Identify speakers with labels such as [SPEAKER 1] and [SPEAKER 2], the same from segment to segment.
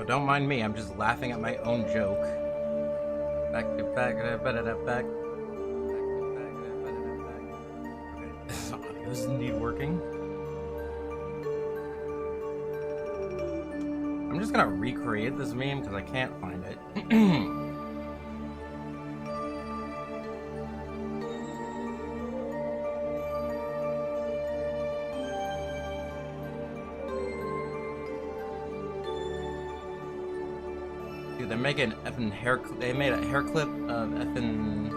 [SPEAKER 1] Oh, don't mind me, I'm just laughing at my own joke. Back to back, back. Okay, this audio is indeed working. I'm just gonna recreate this meme because I can't find it. Dude, they're making effing hair. They made a hair clip of effing.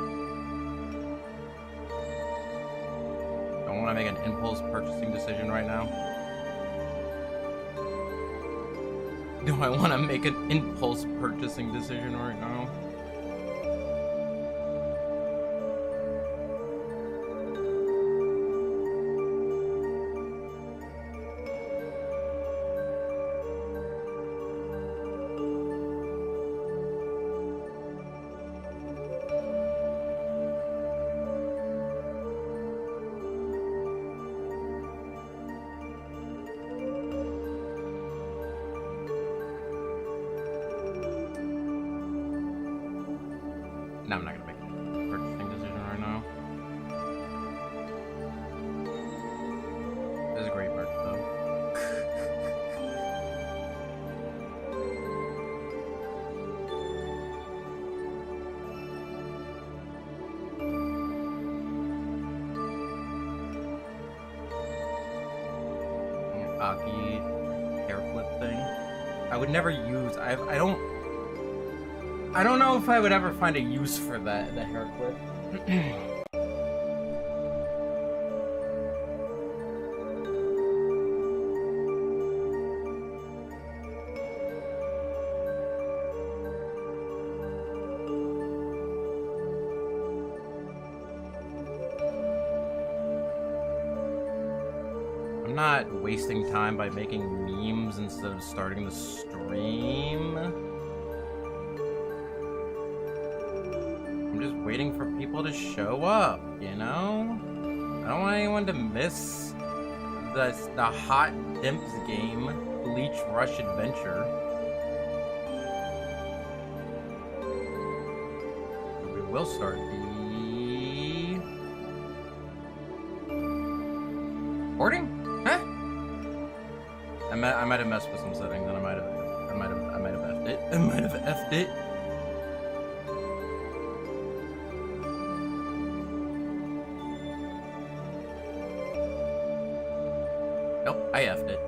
[SPEAKER 1] Don't want to make an impulse purchasing decision right now. Do I want to make an impulse purchasing decision right now? No, I'm not gonna make a purchasing decision right now. This is a great merch, though. Aki hair flip thing. I would never use. I don't know if I would ever find a use for that, the hair clip. I'm not wasting time by making memes instead of starting the stream. I'm just waiting for people to show up, you know? I don't want anyone to miss the hot dimps game, Bleach Rush Adventure. We will start the recording? Huh? I might have messed with some settings, and I might have effed it. I might have effed it. Nope, I effed it.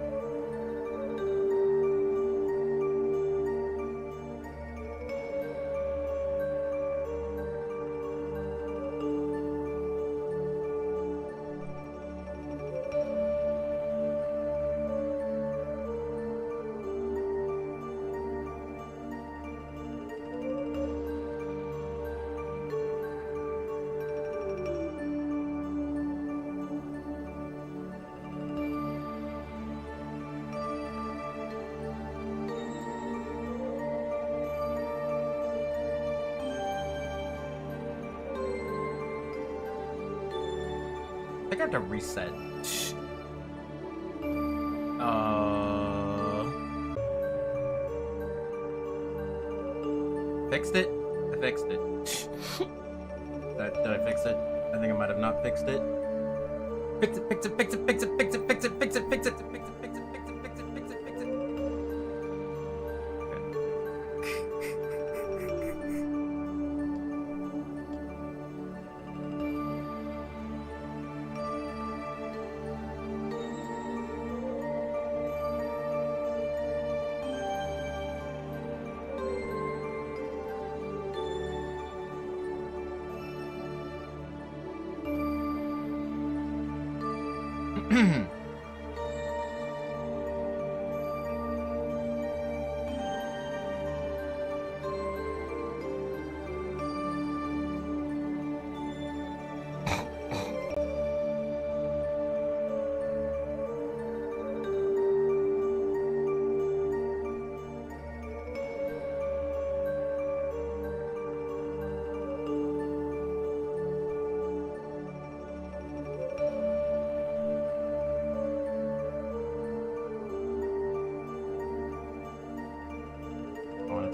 [SPEAKER 1] I think I have to reset. Fixed it? I fixed it. Did I fix it? I think I might have not fixed it. Fix it, fix it, fix it, fix it, fix it, fix it, fix it, fix it, fix it, fix it, fix it, fix it, fix it, fix it.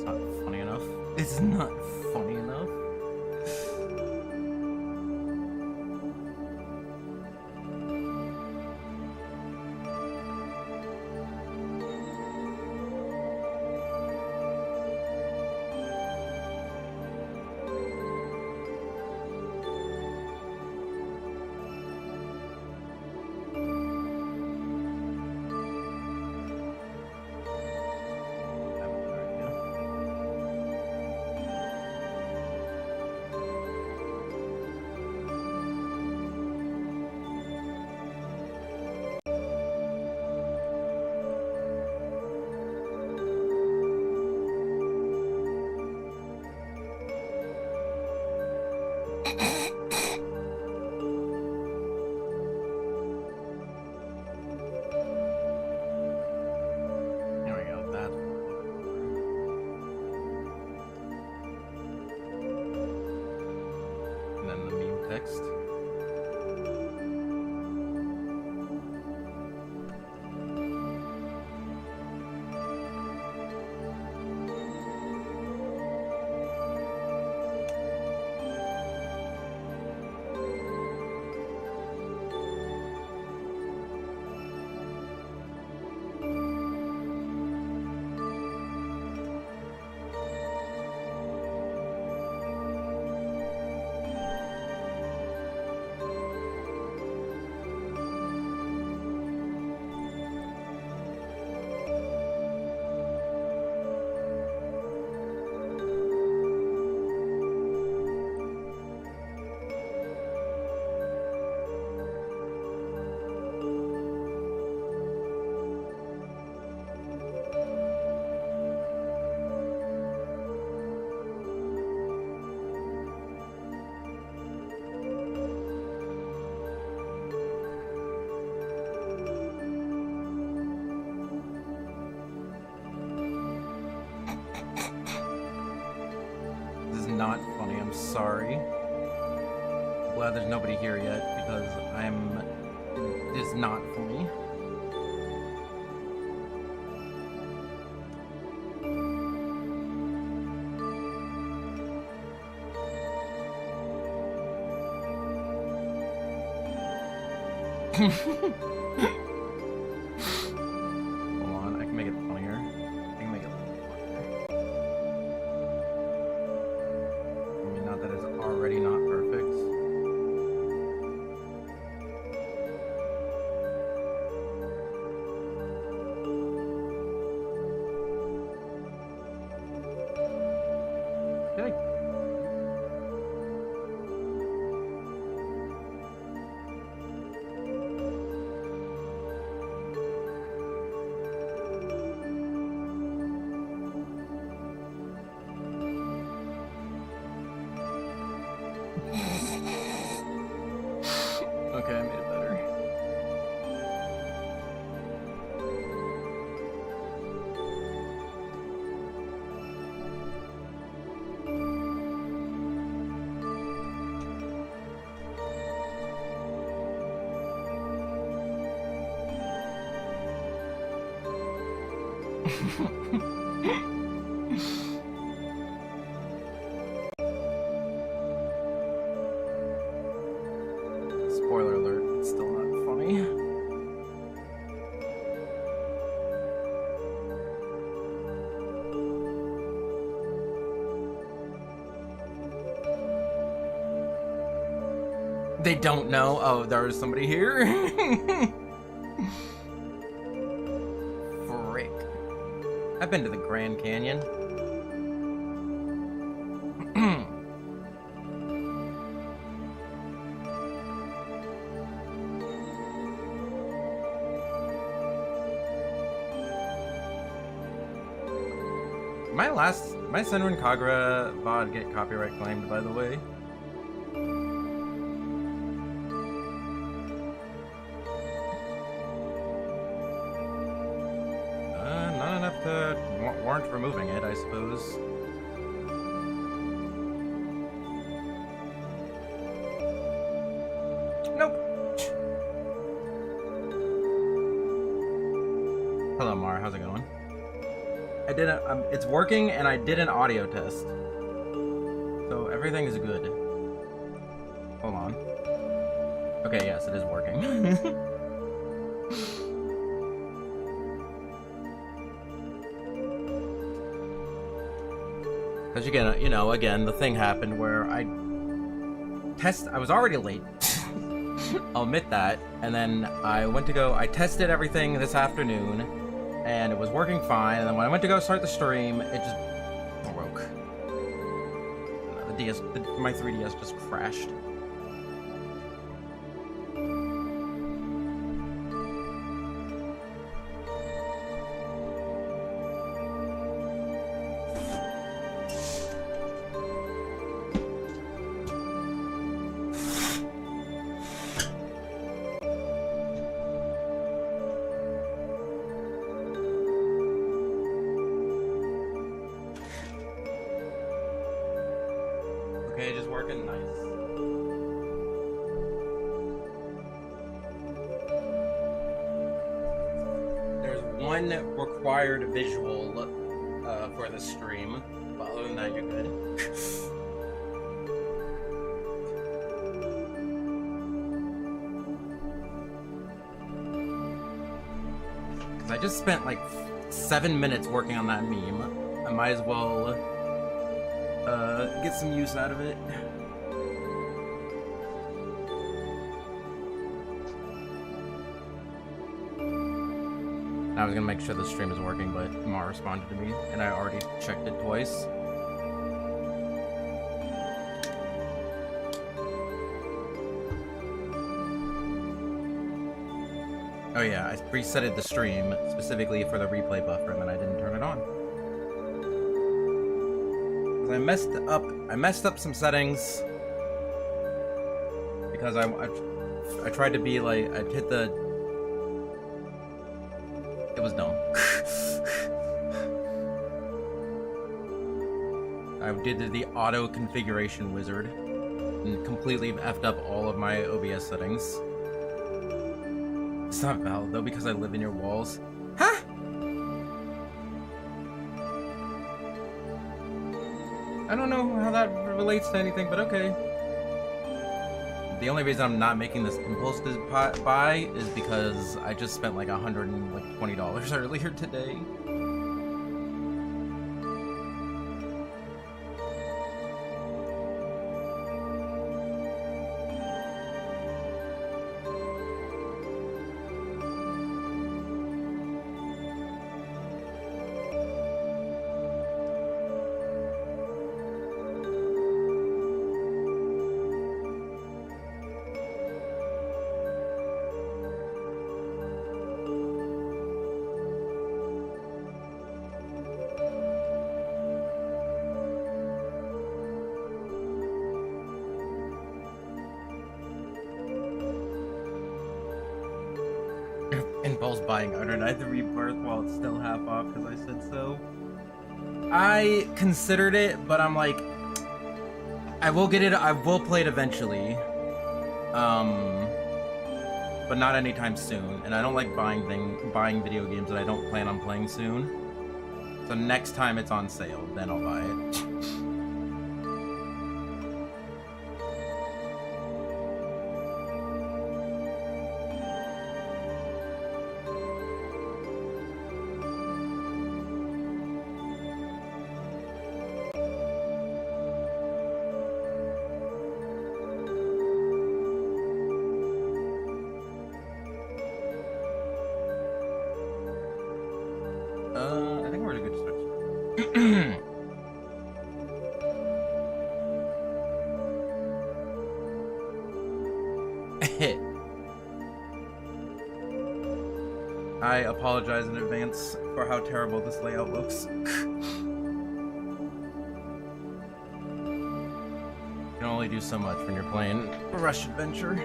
[SPEAKER 1] It's not funny enough. It's not funny enough. Not funny, I'm sorry. Glad there's nobody here yet because it's not funny. Hold on, I can make it funnier. I can make it that is already not perfect. Did I? Okay, I made it better. Spoiler alert, it's still not funny. They don't know. Oh, there's somebody here. Frick. I've been to the Grand Canyon. My Senran Kagura VOD get copyright claimed, by the way. Not enough to warrant removing it, I suppose. Nope. Hello, Mar. How's it going? I did a, it's working, and I did an audio test, so everything is good. Hold on. Okay, yes, it is working. Because you know, again, the thing happened where I was already late. I'll admit that. And then I tested everything this afternoon, and it was working fine. And then when I went to go start the stream, it just broke. My 3DS just crashed. Okay, just working nice. There's one required visual for the stream, but other than that, you're good. Because I just spent like 7 minutes working on that meme. I might as well get some use out of it. I was gonna make sure the stream is working, but Ma responded to me, and I already checked it twice. Oh yeah, I resetted the stream specifically for the replay buffer, and then I didn't turn it on. I messed up some settings because I tried to be like, I hit the, it was dumb. I did the auto configuration wizard and completely effed up all of my OBS settings. It's not valid though because I live in your walls. Huh? I don't know how that relates to anything, but okay. The only reason I'm not making this impulse buy is because I just spent like $120 earlier today. Impulse buying Undernight the Rebirth while it's still half off because I said so. I considered it, but I'm like, I will get it, I will play it eventually. But not anytime soon. And I don't like buying video games that I don't plan on playing soon. So next time it's on sale, then I'll buy it. I think we're at a good start. I apologize in advance for how terrible this layout looks. You can only do so much when you're playing Rush Adventure.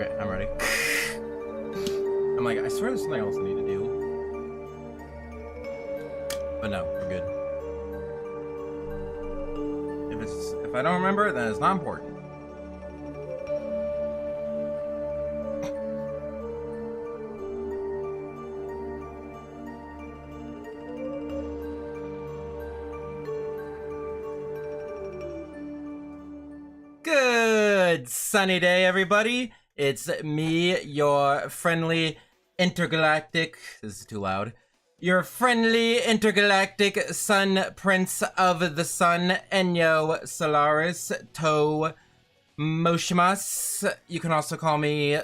[SPEAKER 1] Okay, I'm ready. I'm like, I swear there's something else I need to do. But no, we're good. If I don't remember, then it's not important. Good sunny day, everybody. It's me, your friendly intergalactic. This is too loud. Your friendly intergalactic sun prince of the sun, Enyo Solaris To Moshimas. You can also call me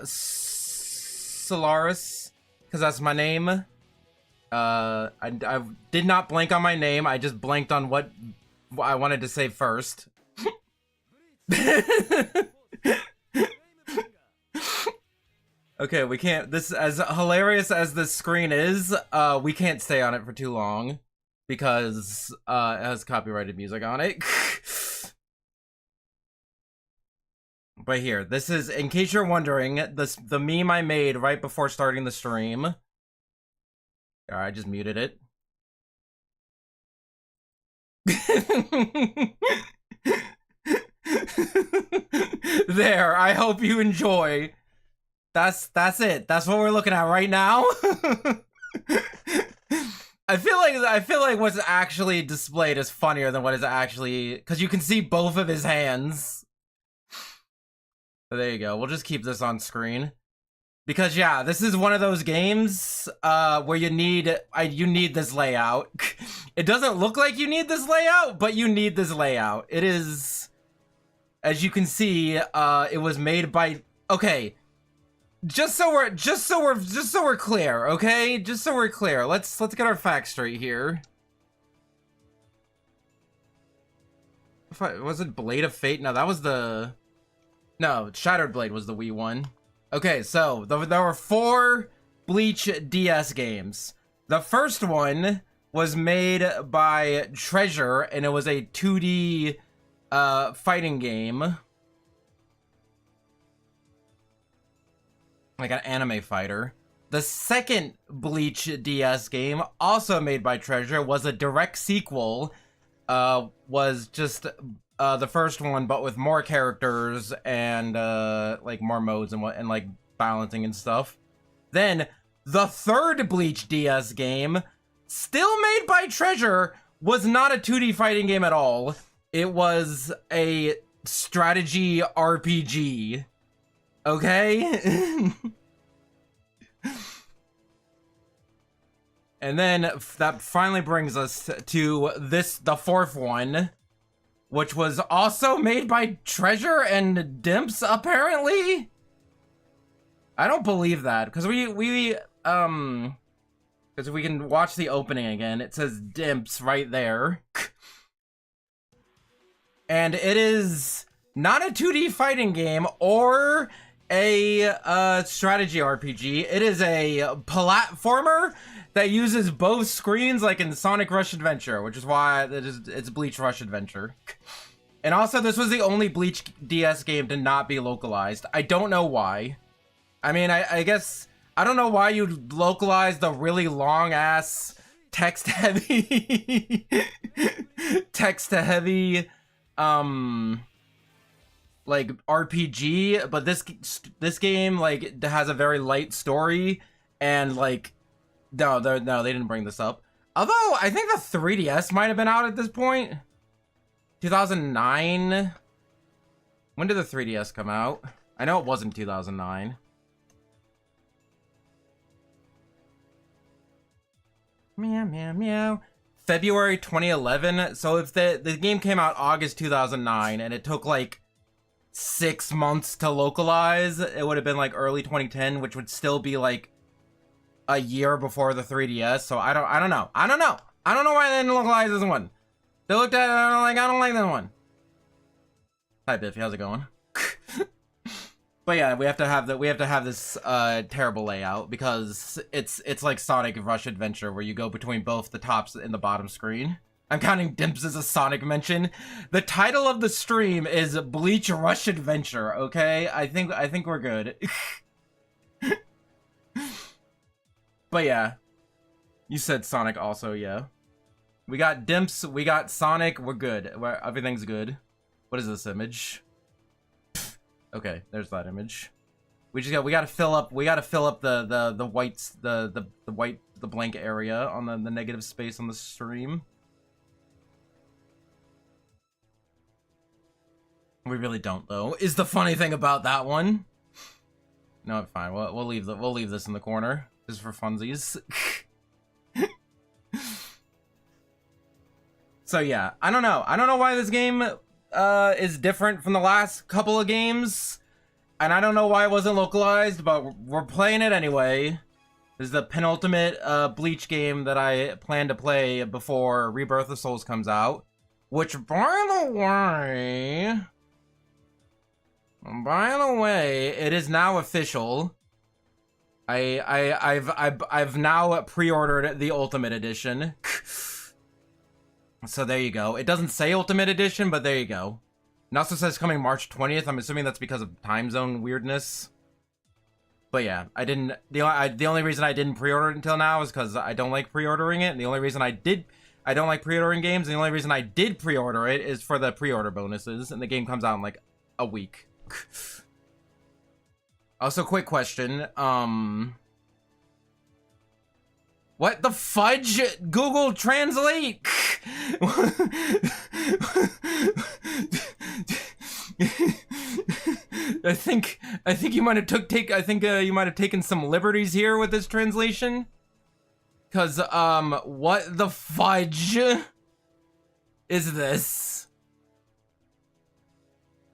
[SPEAKER 1] Solaris, because that's my name. I did not blank on my name. I just blanked on what I wanted to say first. Okay, we can't. This, as hilarious as this screen is, we can't stay on it for too long because it has copyrighted music on it. But here, this is, in case you're wondering, the meme I made right before starting the stream. Alright, I just muted it. There, I hope you enjoy. That's it. That's what we're looking at right now. I feel like what's actually displayed is funnier than what is actually, because you can see both of his hands. But there you go. We'll just keep this on screen. Because yeah, this is one of those games where you need this layout. It doesn't look like you need this layout, but you need this layout. It is, as you can see, it was made by, okay, just so we're clear, okay? Just so we're clear. Let's get our facts straight here. Was it Blade of Fate? No, that was the, no, Shattered Blade was the Wii one. Okay, so there were 4 Bleach DS games. The first one was made by Treasure, and it was a 2D fighting game. Like an anime fighter. The second Bleach DS game, also made by Treasure, was a direct sequel. Was just the first one, but with more characters and like more modes and like balancing and stuff. Then the third Bleach DS game, still made by Treasure, was not a 2D fighting game at all. It was a strategy RPG. Okay? And then that finally brings us to the fourth one, which was also made by Treasure and Dimps, apparently? I don't believe that, because because we can watch the opening again. It says Dimps right there. And it is not a 2D fighting game or a strategy RPG. It is a platformer that uses both screens, like in Sonic Rush Adventure, which is why it's Bleach Rush Adventure. And also, this was the only Bleach DS game to not be localized. I don't know why. I mean, I guess, I don't know why you'd localize the really long-ass text-heavy like RPG, but this game like has a very light story, and like no, they didn't bring this up. Although I think the 3DS might have been out at this point. 2009. When did the 3DS come out? I know it wasn't 2009. Meow meow meow. February 2011. So if the game came out August 2009 and it took like 6 months to localize, it would have been like early 2010, which would still be like a year before the 3DS. So I don't know why they didn't localize this one. They looked at it and I'm like, I don't like that one. Hi Biffy, how's it going? But yeah, we have to have this terrible layout because it's like Sonic Rush Adventure, where you go between both the tops and the bottom screen. I'm counting Dimps as a Sonic mention. The title of the stream is Bleach Rush Adventure, okay? I think we're good. But yeah. You said Sonic also, yeah. We got Dimps, we got Sonic, we're good. Everything's good. What is this image? Okay, there's that image. We gotta fill up the whites, the blank area on the negative space on the stream. We really don't though, is the funny thing about that one. No, fine. We'll leave this in the corner. Just for funsies. So yeah, I don't know why this game is different from the last couple of games. And I don't know why it wasn't localized, but we're playing it anyway. This is the penultimate Bleach game that I plan to play before Rebirth of Souls comes out. Which, by the way, it is now official. I've now pre-ordered the Ultimate Edition. So there you go. It doesn't say Ultimate Edition, but there you go. It also says coming March 20th. I'm assuming that's because of time zone weirdness. But yeah, I didn't. The only reason I didn't pre-order it until now is because I don't like pre-ordering it. And the only reason I don't like pre-ordering games. And the only reason I did pre-order it is for the pre-order bonuses. And the game comes out in like a week. Also, quick question. What the fudge? Google Translate. I think you might have you might have taken some liberties here with this translation. Cause what the fudge is this?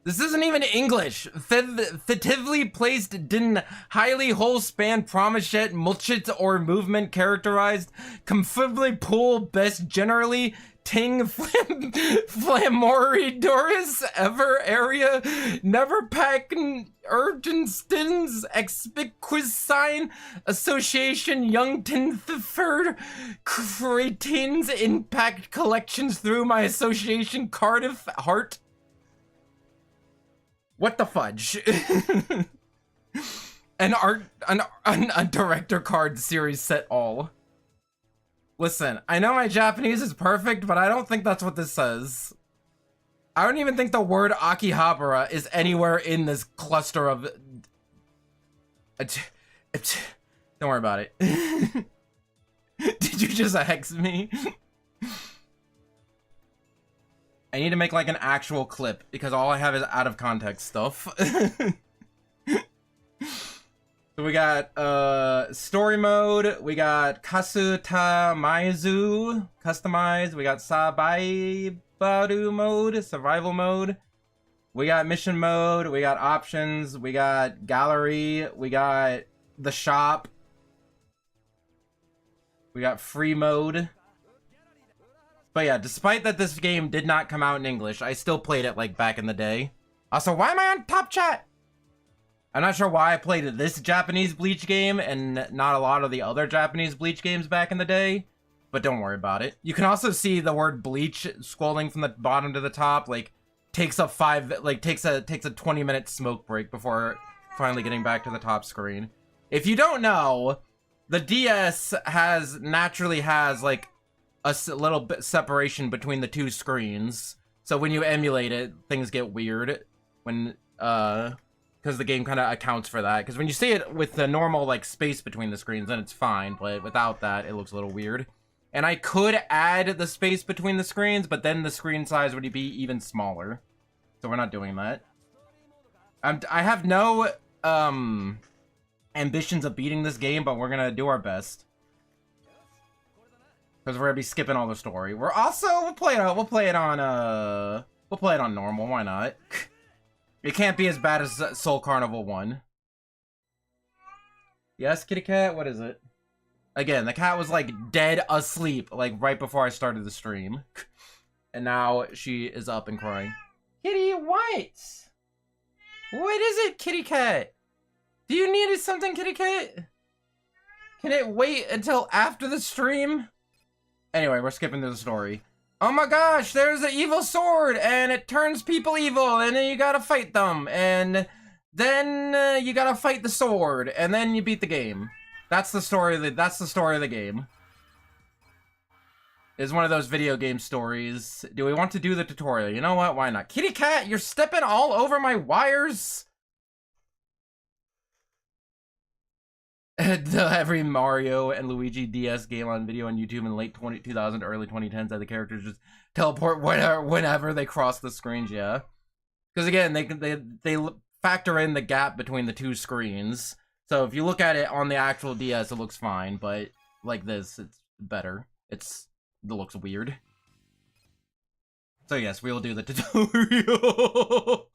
[SPEAKER 1] This isn't even English. Fittively placed din highly whole span promishet mulchit or movement characterized comfortably pool best generally ting flamori doris ever area never pack urgenstins expiquis sign association young tinthford cretins impact collections through my association Cardiff Heart. What the fudge? A director card series set all. Listen, I know my Japanese is perfect, but I don't think that's what this says. I don't even think the word Akihabara is anywhere in this cluster of... Don't worry about it. Did you just hex me? I need to make like an actual clip because all I have is out of context stuff. So we got story mode, we got Kasuta Maizu customized, we got Sabaibaru mode, survival mode, we got mission mode, we got options, we got gallery, we got the shop, we got free mode. But yeah, despite that this game did not come out in English, I still played it like back in the day. Also, why am I on top chat? I'm not sure why I played this Japanese Bleach game and not a lot of the other Japanese Bleach games back in the day. But don't worry about it. You can also see the word Bleach scrolling from the bottom to the top, like takes a 20-minute smoke break before finally getting back to the top screen. If you don't know, the DS naturally has like a little bit separation between the two screens, so when you emulate it, things get weird when because the game kind of accounts for that. Because when you see it with the normal like space between the screens, then it's fine, but without that, it looks a little weird. And I could add the space between the screens, but then the screen size would be even smaller, so we're not doing that. I have no ambitions of beating this game, but we're gonna do our best. Because we're gonna be skipping all the story. We'll play it on normal. Why not? It can't be as bad as Soul Carnival 1. Yes, kitty cat. What is it? Again, the cat was like dead asleep, like right before I started the stream, and now she is up and crying. Kitty, what? What is it, kitty cat? Do you need something, kitty cat? Can it wait until after the stream? Anyway, we're skipping through the story. oh my gosh, there's an evil sword, and it turns people evil, and then you gotta fight them, and then you gotta fight the sword, and then you beat the game. That's the story of the game. It's one of those video game stories. Do we want to do the tutorial? You know what? Why not? Kitty cat, you're stepping all over my wires. Every Mario and Luigi DS game on video on YouTube in late 2000, early 2010s, that the characters just teleport whenever they cross the screens. Yeah, because again, they factor in the gap between the two screens. So if you look at it on the actual DS, it looks fine, but like this, it's better. It looks weird. So yes, we will do the tutorial.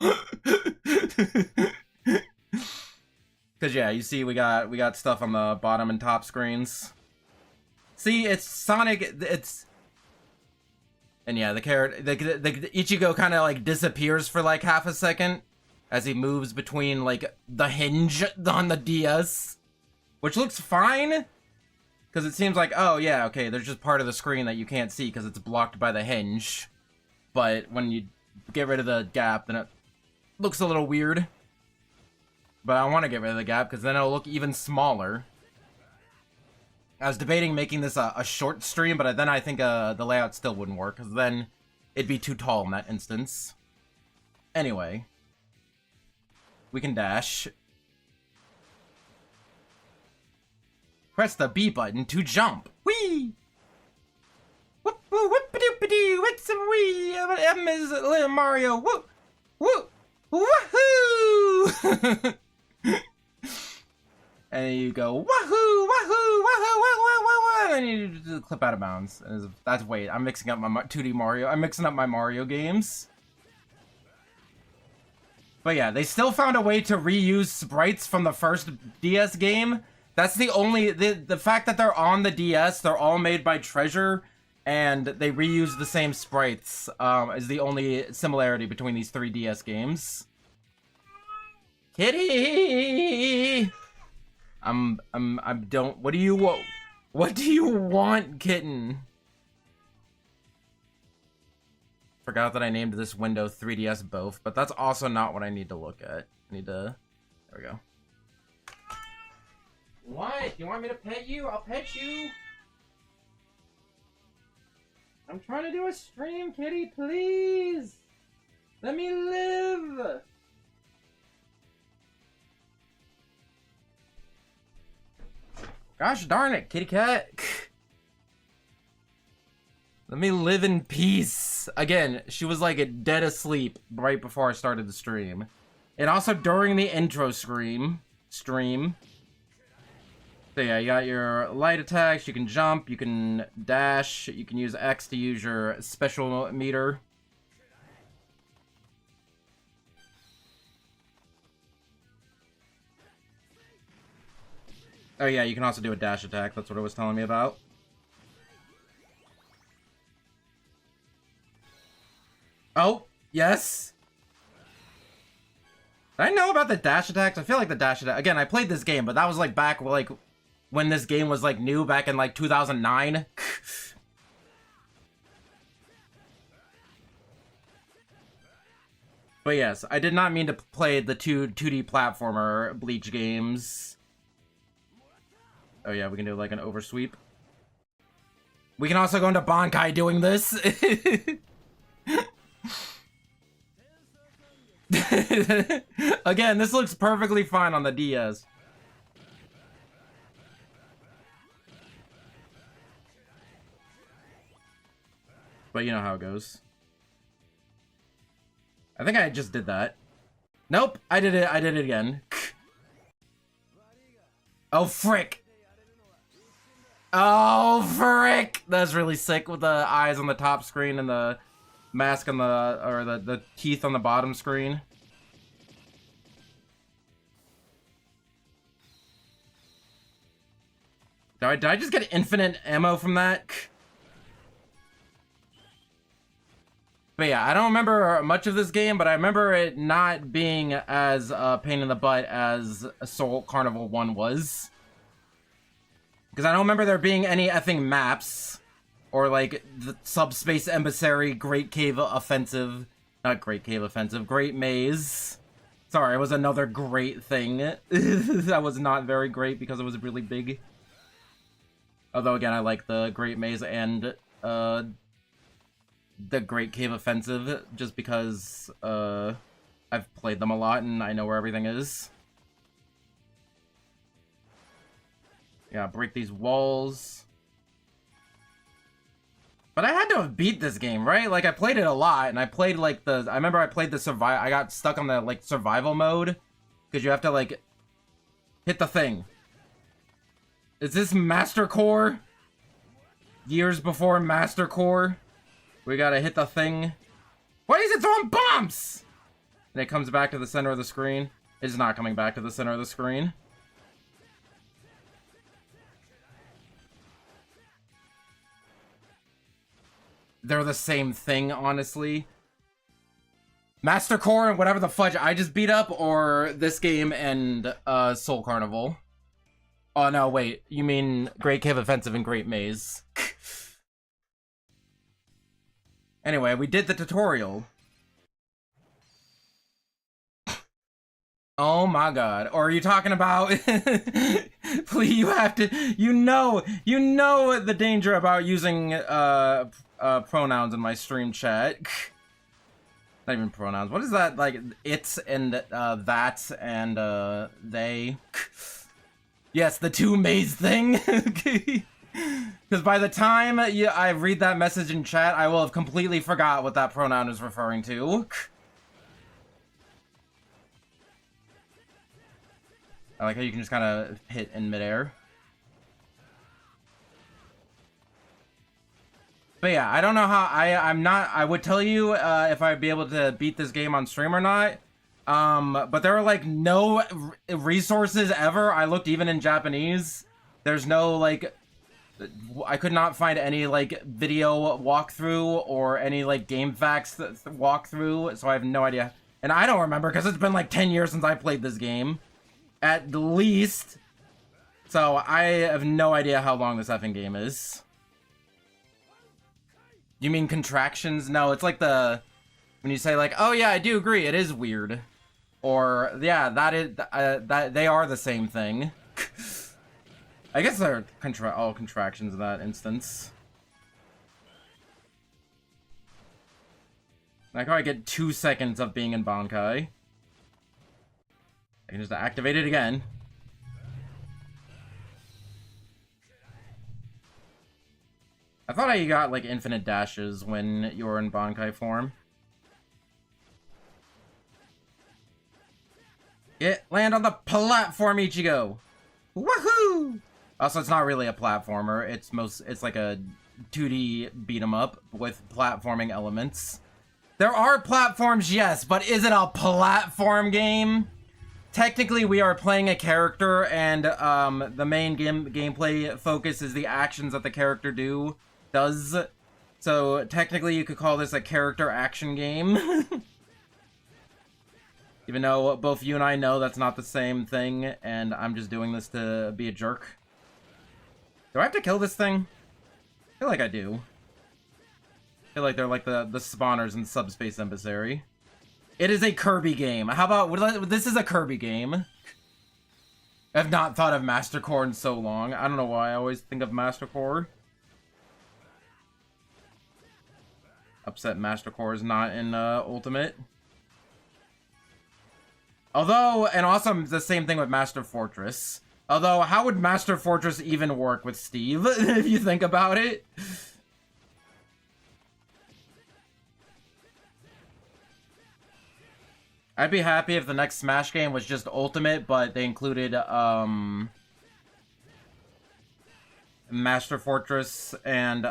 [SPEAKER 1] Cause yeah, you see we got stuff on the bottom and top screens. See, it's Sonic, and yeah, the Ichigo kind of like disappears for like half a second as he moves between like the hinge on the DS, which looks fine. Because it seems like, oh yeah, okay, there's just part of the screen that you can't see because it's blocked by the hinge. But when you get rid of the gap, then it looks a little weird. But I want to get rid of the gap because then it'll look even smaller. I was debating making this a short stream, but then I think the layout still wouldn't work because then it'd be too tall in that instance. Anyway. We can dash. Press the B button to jump. Whee! Whoop whoop whoop-a-doop-a-doo! It's a wee! M is little Mario. Whoop! Whoop! Woohoo! And you go wahoo! Wahoo! Wahoo! Wahoo! Wahoo! And you just clip out of bounds. That's wait. I'm mixing up my 2D Mario. I'm mixing up my Mario games. But yeah, they still found a way to reuse sprites from the first DS game. That's the only, the fact that they're on the DS, they're all made by Treasure, and they reuse the same sprites, is the only similarity between these 3 DS games. Kitty! What do you want, kitten? Forgot that I named this window 3DS both, but that's also not what I need to look at. I need to, there we go. What? You want me to pet you? I'll pet you. I'm trying to do a stream, kitty, please. Let me live. Gosh darn it, kitty cat. Let me live in peace. Again, she was like dead asleep right before I started the stream. And also during the intro stream. So yeah, you got your light attacks, you can jump, you can dash, you can use X to use your special meter. Oh yeah, you can also do a dash attack, that's what it was telling me about. Oh, yes! Did I know about the dash attacks? I feel like the dash attack, again, I played this game, but that was like back like when this game was like new, back in like 2009. But yes, I did not mean to play the 2D platformer Bleach games. Oh yeah, we can do like an oversweep. We can also go into Bankai doing this. Again, this looks perfectly fine on the DS. But you know how it goes. I think I just did that. Nope, I did it again. Oh, frick. Oh, frick. That's really sick with the eyes on the top screen and the mask on the teeth on the bottom screen. Did I just get infinite ammo from that? But yeah, I don't remember much of this game, but I remember it not being as a pain in the butt as Soul Carnival 1 was. Because I don't remember there being any effing maps. Or like the Subspace Emissary, Great Cave Offensive. Not Great Cave Offensive, Great Maze. Sorry, it was another great thing. That was not very great because it was really big. Although, again, I like the Great Maze and the Great Cave Offensive just because I've played them a lot and I know where everything is. Yeah, break these walls. But I had to have beat this game, right? Like, I played it a lot, and I played, like, I remember I played the survival... I got stuck on the, like, survival mode. Because you have to, like, hit the thing. Is this Master Core? Years before Master Core? We gotta hit the thing. Why is it throwing bombs? And it comes back to the center of the screen. It's not coming back to the center of the screen. They're the same thing, honestly. Master Core and whatever the fudge I just beat up, or this game and Soul Carnival. Oh no, wait. You mean Great Cave Offensive and Great Maze. Anyway, we did the tutorial. Oh my god. Or are you talking about... Please, you have to... You know the danger about using pronouns in my stream chat. Not even pronouns. What is that? Like, it's and that and they. Yes, the two maze thing. Because by the time I read that message in chat, I will have completely forgot what that pronoun is referring to. I like how you can just kind of hit in midair. But yeah, I don't know how I would tell you if I'd be able to beat this game on stream or not. But there are like no resources ever. I looked even in Japanese. There's no like, I could not find any like video walkthrough or any like game facts walkthrough. So I have no idea. And I don't remember because it's been like 10 years since I played this game. At least. So I have no idea how long this effing game is. You mean contractions? No, it's like the... When you say like, oh yeah, I do agree, it is weird. Or, yeah, that is... that they are the same thing. I guess they're all contractions in that instance. Like how I get 2 seconds of being in Bankai. I can just activate it again. I thought I got, like, infinite dashes when you were in Bankai form. Land on the platform, Ichigo! Woohoo! Also, it's not really a platformer. It's like a 2D beat-em-up with platforming elements. There are platforms, yes, but is it a platform game? Technically, we are playing a character, and the main gameplay focus is the actions that the character does. So technically you could call this a character action game. Even though both you and I know that's not the same thing, and I'm just doing this to be a jerk. Do I have to kill this thing? I feel like I do. I feel like they're like the spawners in Subspace Emissary. It is a Kirby game. How about, this is a Kirby game. I've not thought of Master Core in so long. I don't know why I always think of Master Core. Upset Master Core is not in Ultimate. Although, and also the same thing with Master Fortress. Although, how would Master Fortress even work with Steve, if you think about it? I'd be happy if the next Smash game was just Ultimate, but they included, Master Fortress and,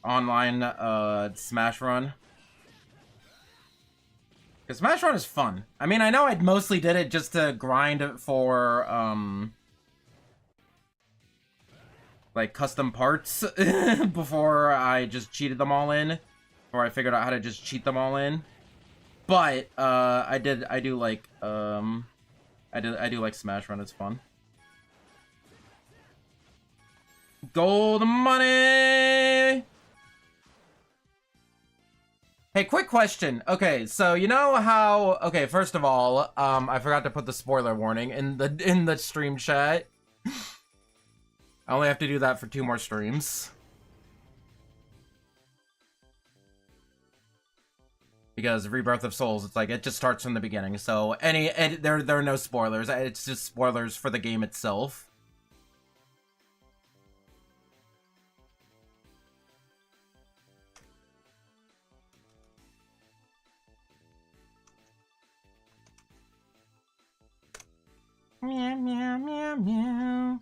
[SPEAKER 1] online, Smash Run. Because Smash Run is fun. I mean, I know I mostly did it just to grind for, like, custom parts before I just cheated them all in. Before I figured out how to just cheat them all in. But, I do like Smash Run, it's fun. Gold money! Hey, quick question. Okay, so you know how... Okay, first of all, I forgot to put the spoiler warning in the stream chat. I only have to do that for 2 more streams. Because Rebirth of Souls, it's like, it just starts from the beginning. So, there are no spoilers. It's just spoilers for the game itself. Meow, meow, meow, meow.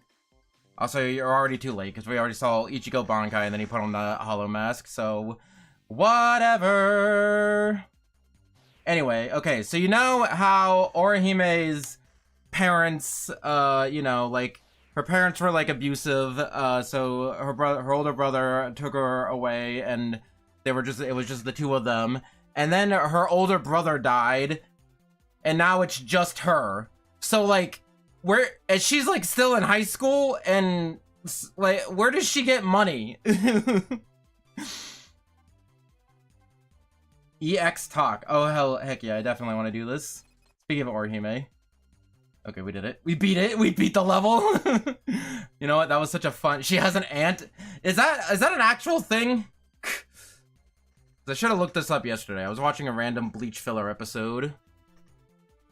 [SPEAKER 1] Also, you're already too late, because we already saw Ichigo Bankai, and then he put on the Hollow Mask, so... Whatever! Anyway, okay, so you know how Orihime's parents, you know, like, her parents were, like, abusive, so her older brother took her away, and it was just the 2 of them. And then her older brother died, and now it's just her. So, like, and she's, like, still in high school, and, like, where does she get money? EX talk. Oh, heck yeah, I definitely want to do this. Speaking of Orihime. Okay, we did it. We beat it. We beat the level. You know what? That was such a fun... She has an aunt. Is that an actual thing? I should have looked this up yesterday. I was watching a random Bleach filler episode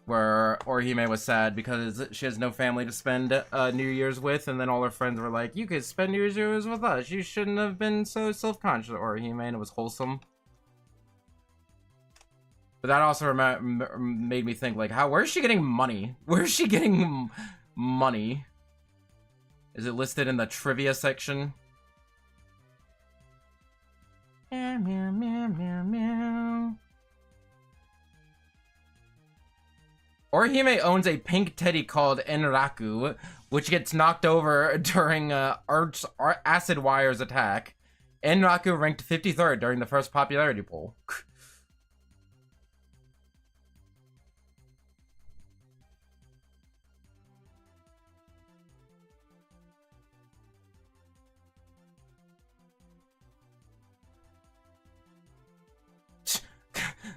[SPEAKER 1] where Orihime was sad because she has no family to spend New Year's with, and then all her friends were like, you could spend New Year's with us. You shouldn't have been so self-conscious, Orihime, and it was wholesome. But that also made me think, like, where's she getting money? Where's she getting money? Is it listed in the trivia section? Meow, meow, meow, meow, meow. Orihime owns a pink teddy called Enraku, which gets knocked over during Acid Wire's attack. Enraku ranked 53rd during the first popularity poll.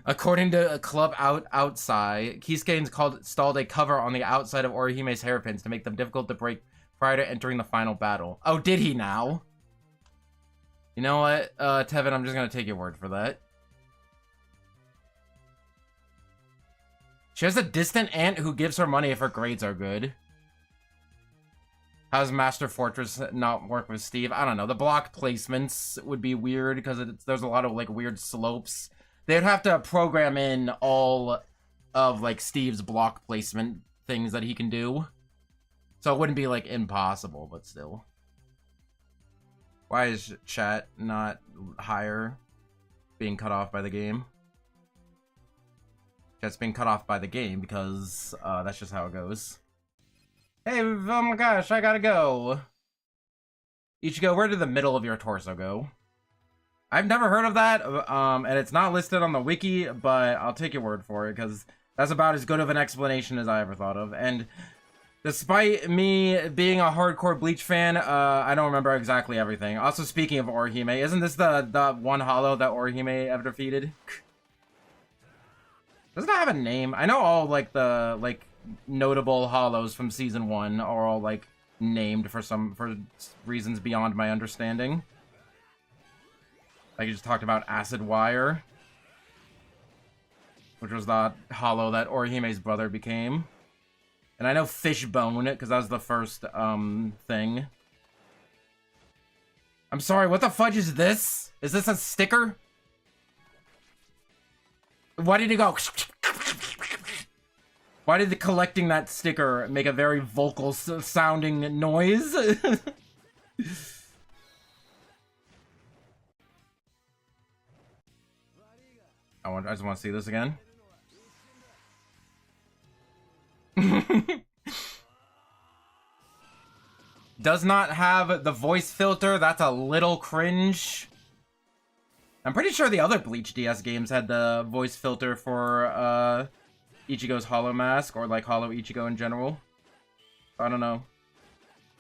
[SPEAKER 1] According to a club outside, Kisuke installed a cover on the outside of Orihime's hairpins to make them difficult to break prior to entering the final battle. Oh, did he now? You know what, Tevin, I'm just gonna take your word for that. She has a distant aunt who gives her money if her grades are good. How does Master Fortress not work with Steve? I don't know. The block placements would be weird because there's a lot of, like, weird slopes. They'd have to program in all of, like, Steve's block placement things that he can do. So it wouldn't be, like, impossible, but still. Why is chat not higher? Being cut off by the game? Chat's being cut off by the game because that's just how it goes. Hey, oh my gosh, I gotta go. Ichigo, where did the middle of your torso go? I've never heard of that, and it's not listed on the wiki, but I'll take your word for it, because that's about as good of an explanation as I ever thought of. And despite me being a hardcore Bleach fan, I don't remember exactly everything. Also, speaking of Orihime, isn't this the one hollow that Orihime ever defeated? Doesn't it have a name? I know all, like, the, like, notable hollows from Season 1 are all, like, named for reasons beyond my understanding. Like, you just talked about Acid Wire, which was the hollow that Orihime's brother became. And I know Fishbone, because that was the first, thing. I'm sorry, what the fudge is this? Is this a sticker? Why did it go? Why did collecting that sticker make a very vocal sounding noise? I just want to see this again. Does not have the voice filter. That's a little cringe. I'm pretty sure the other Bleach DS games had the voice filter for Ichigo's Hollow Mask, or like Hollow Ichigo in general. I don't know.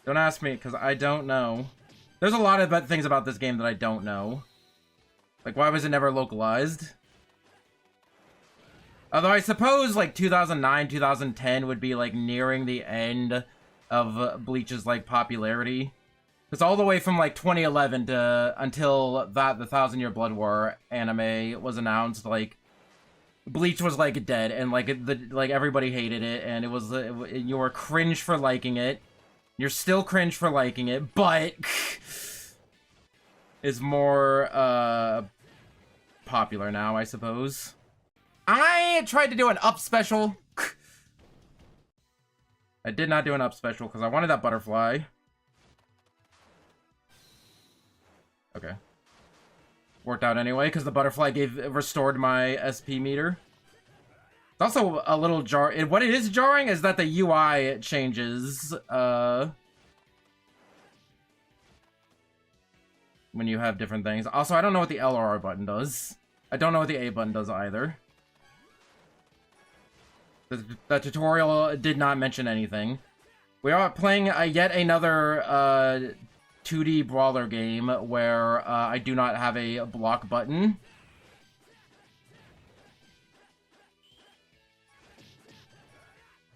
[SPEAKER 1] Don't ask me, because I don't know. There's a lot of things about this game that I don't know. Like, why was it never localized? Although I suppose, like, 2009, 2010 would be, like, nearing the end of Bleach's, like, popularity. Because all the way from, like, 2011 to until the Thousand Year Blood War anime was announced, like, Bleach was, like, dead, and, like, everybody hated it, and it was, you were cringe for liking it. You're still cringe for liking it, but it's more, popular now, I suppose. I tried to do an up special. I did not do an up special because I wanted that butterfly. Okay. Worked out anyway because the butterfly restored my SP meter. It's also a little what it is jarring is that the UI changes when you have different things. Also, I don't know what the L or R button does. I don't know what the A button does either. The tutorial did not mention anything. We are playing yet another 2D brawler game where I do not have a block button.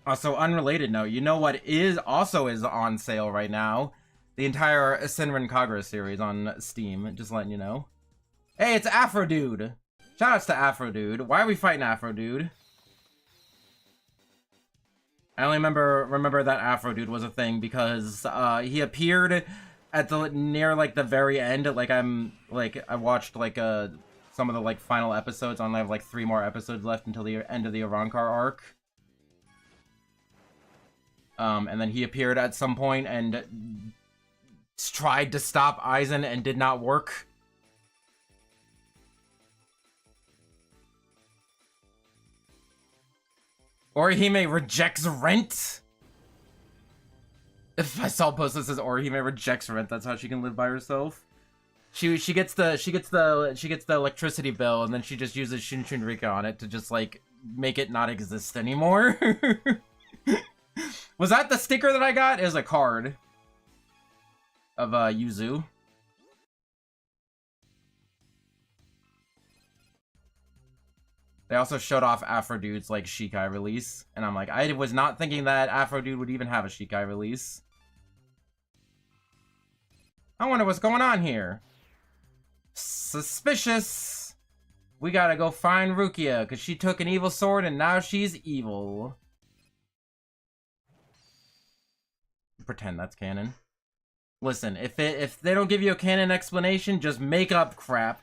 [SPEAKER 1] Also, unrelated note, you know what also is on sale right now? The entire Senran Kagura series on Steam, just letting you know. Hey, it's Afro Dude! Shoutouts to Afro Dude. Why are we fighting Afro Dude? I only remember that Afro Dude was a thing because he appeared at near like the very end. Like I watched like some of the like final episodes. I only have like 3 more episodes left until the end of the Arankar arc. And then he appeared at some point and tried to stop Aizen and did not work. Orihime rejects rent? If I saw a post that says Orihime rejects rent, that's how she can live by herself. She gets the electricity bill and then she just uses Shunshin Rika on it to just like make it not exist anymore. Was that the sticker that I got? It was a card of Yuzu. They also showed off Afro Dude's, like, Shikai release. And I'm like, I was not thinking that Afro Dude would even have a Shikai release. I wonder what's going on here. Suspicious. We gotta go find Rukia, because she took an evil sword and now she's evil. Pretend that's canon. Listen, if they don't give you a canon explanation, just make up crap.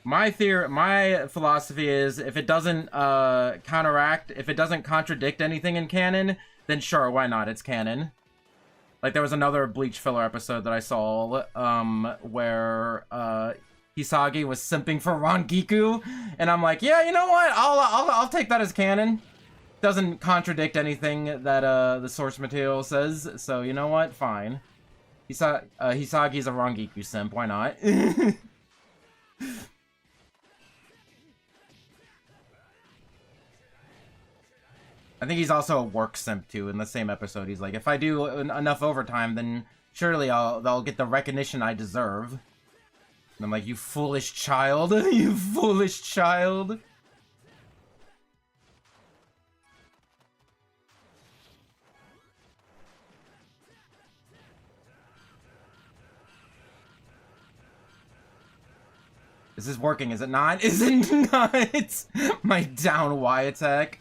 [SPEAKER 1] My philosophy is if it doesn't if it doesn't contradict anything in canon, then sure, why not? It's canon. Like there was another Bleach filler episode that I saw, where Hisagi was simping for Rangiku, and I'm like, yeah, you know what? I'll take that as canon. Doesn't contradict anything that the source material says, so you know what? Fine. Hisagi's a Rangiku simp. Why not? I think he's also a work simp too. In the same episode, he's like, if I do enough overtime, then surely they'll get the recognition I deserve. And I'm like, you foolish child, you foolish child. This is working, is it not? Is it not? My down Y attack.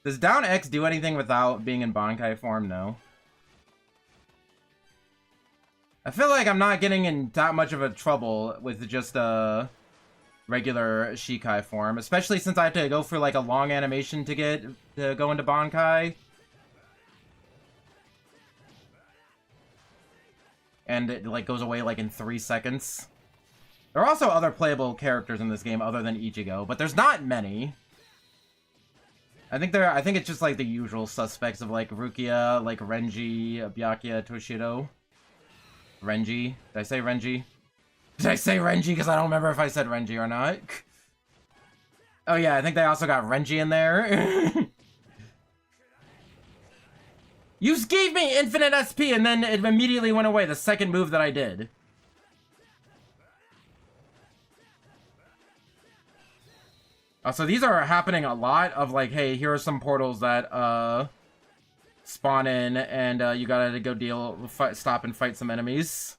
[SPEAKER 1] Does down X do anything without being in Bankai form? No. I feel like I'm not getting in that much of a trouble with just regular Shikai form, especially since I have to go through like a long animation to go into Bankai. And it like goes away like in 3 seconds. There are also other playable characters in this game other than Ichigo, but there's not many. I think it's just like the usual suspects of like Rukia, like Renji, Byakuya, Toshido. Renji? Did I say Renji? Did I say Renji? Because I don't remember if I said Renji or not. Oh yeah, I think they also got Renji in there. You gave me infinite SP and then it immediately went away, the second move that I did. So these are happening a lot of like, hey, here are some portals that spawn in and you gotta go stop and fight some enemies.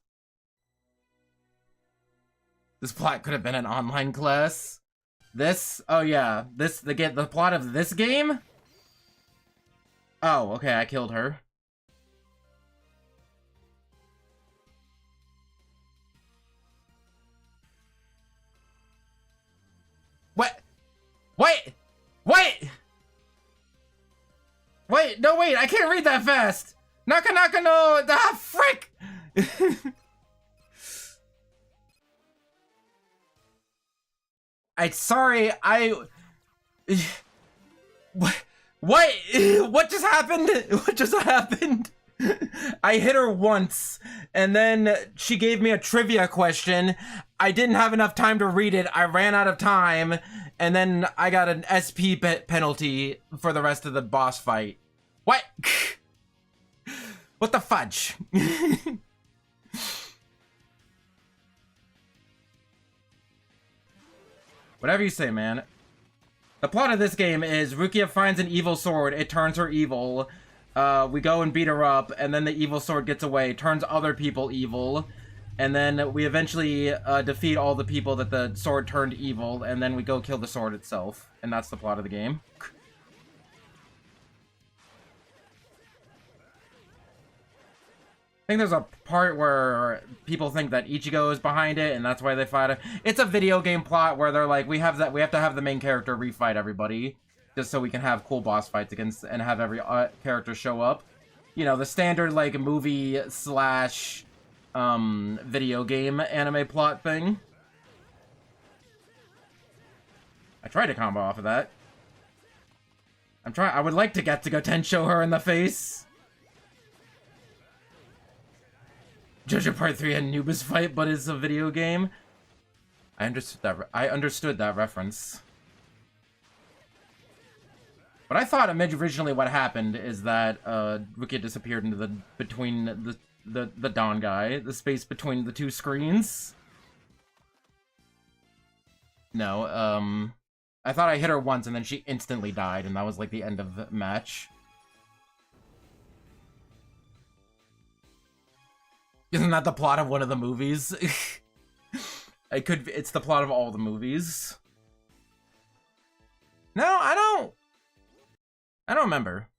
[SPEAKER 1] This plot could have been an online class. This? Oh yeah, the plot of this game? Oh, okay, I killed her. What? Wait! Wait! Wait, no wait, I can't read that fast! Naka naka no, frick! Sorry, what just happened? What just happened? I hit her once, and then she gave me a trivia question. I didn't have enough time to read it. I ran out of time, and then I got an SP penalty for the rest of the boss fight. What? What the fudge? Whatever you say, man. The plot of this game is Rukia finds an evil sword, it turns her evil. We go and beat her up, and then the evil sword gets away, turns other people evil. And then we eventually defeat all the people that the sword turned evil, and then we go kill the sword itself. And that's the plot of the game. I think there's a part where people think that Ichigo is behind it, and that's why they fight it. It's a video game plot where they're like, we have to have the main character refight everybody, just so we can have cool boss fights against and have every character show up. You know, the standard like movie slash video game anime plot thing. I tried to combo off of that. I would like to get to go Tensho her in the face. JoJo Part 3 Anubis fight, but it's a video game. I understood that reference. But I thought originally what happened is that Rukia disappeared into between the Dawn guy, the space between the two screens. No, I thought I hit her once and then she instantly died, and that was like the end of the match. Isn't that the plot of one of the movies? It's the plot of all the movies. No, I don't remember.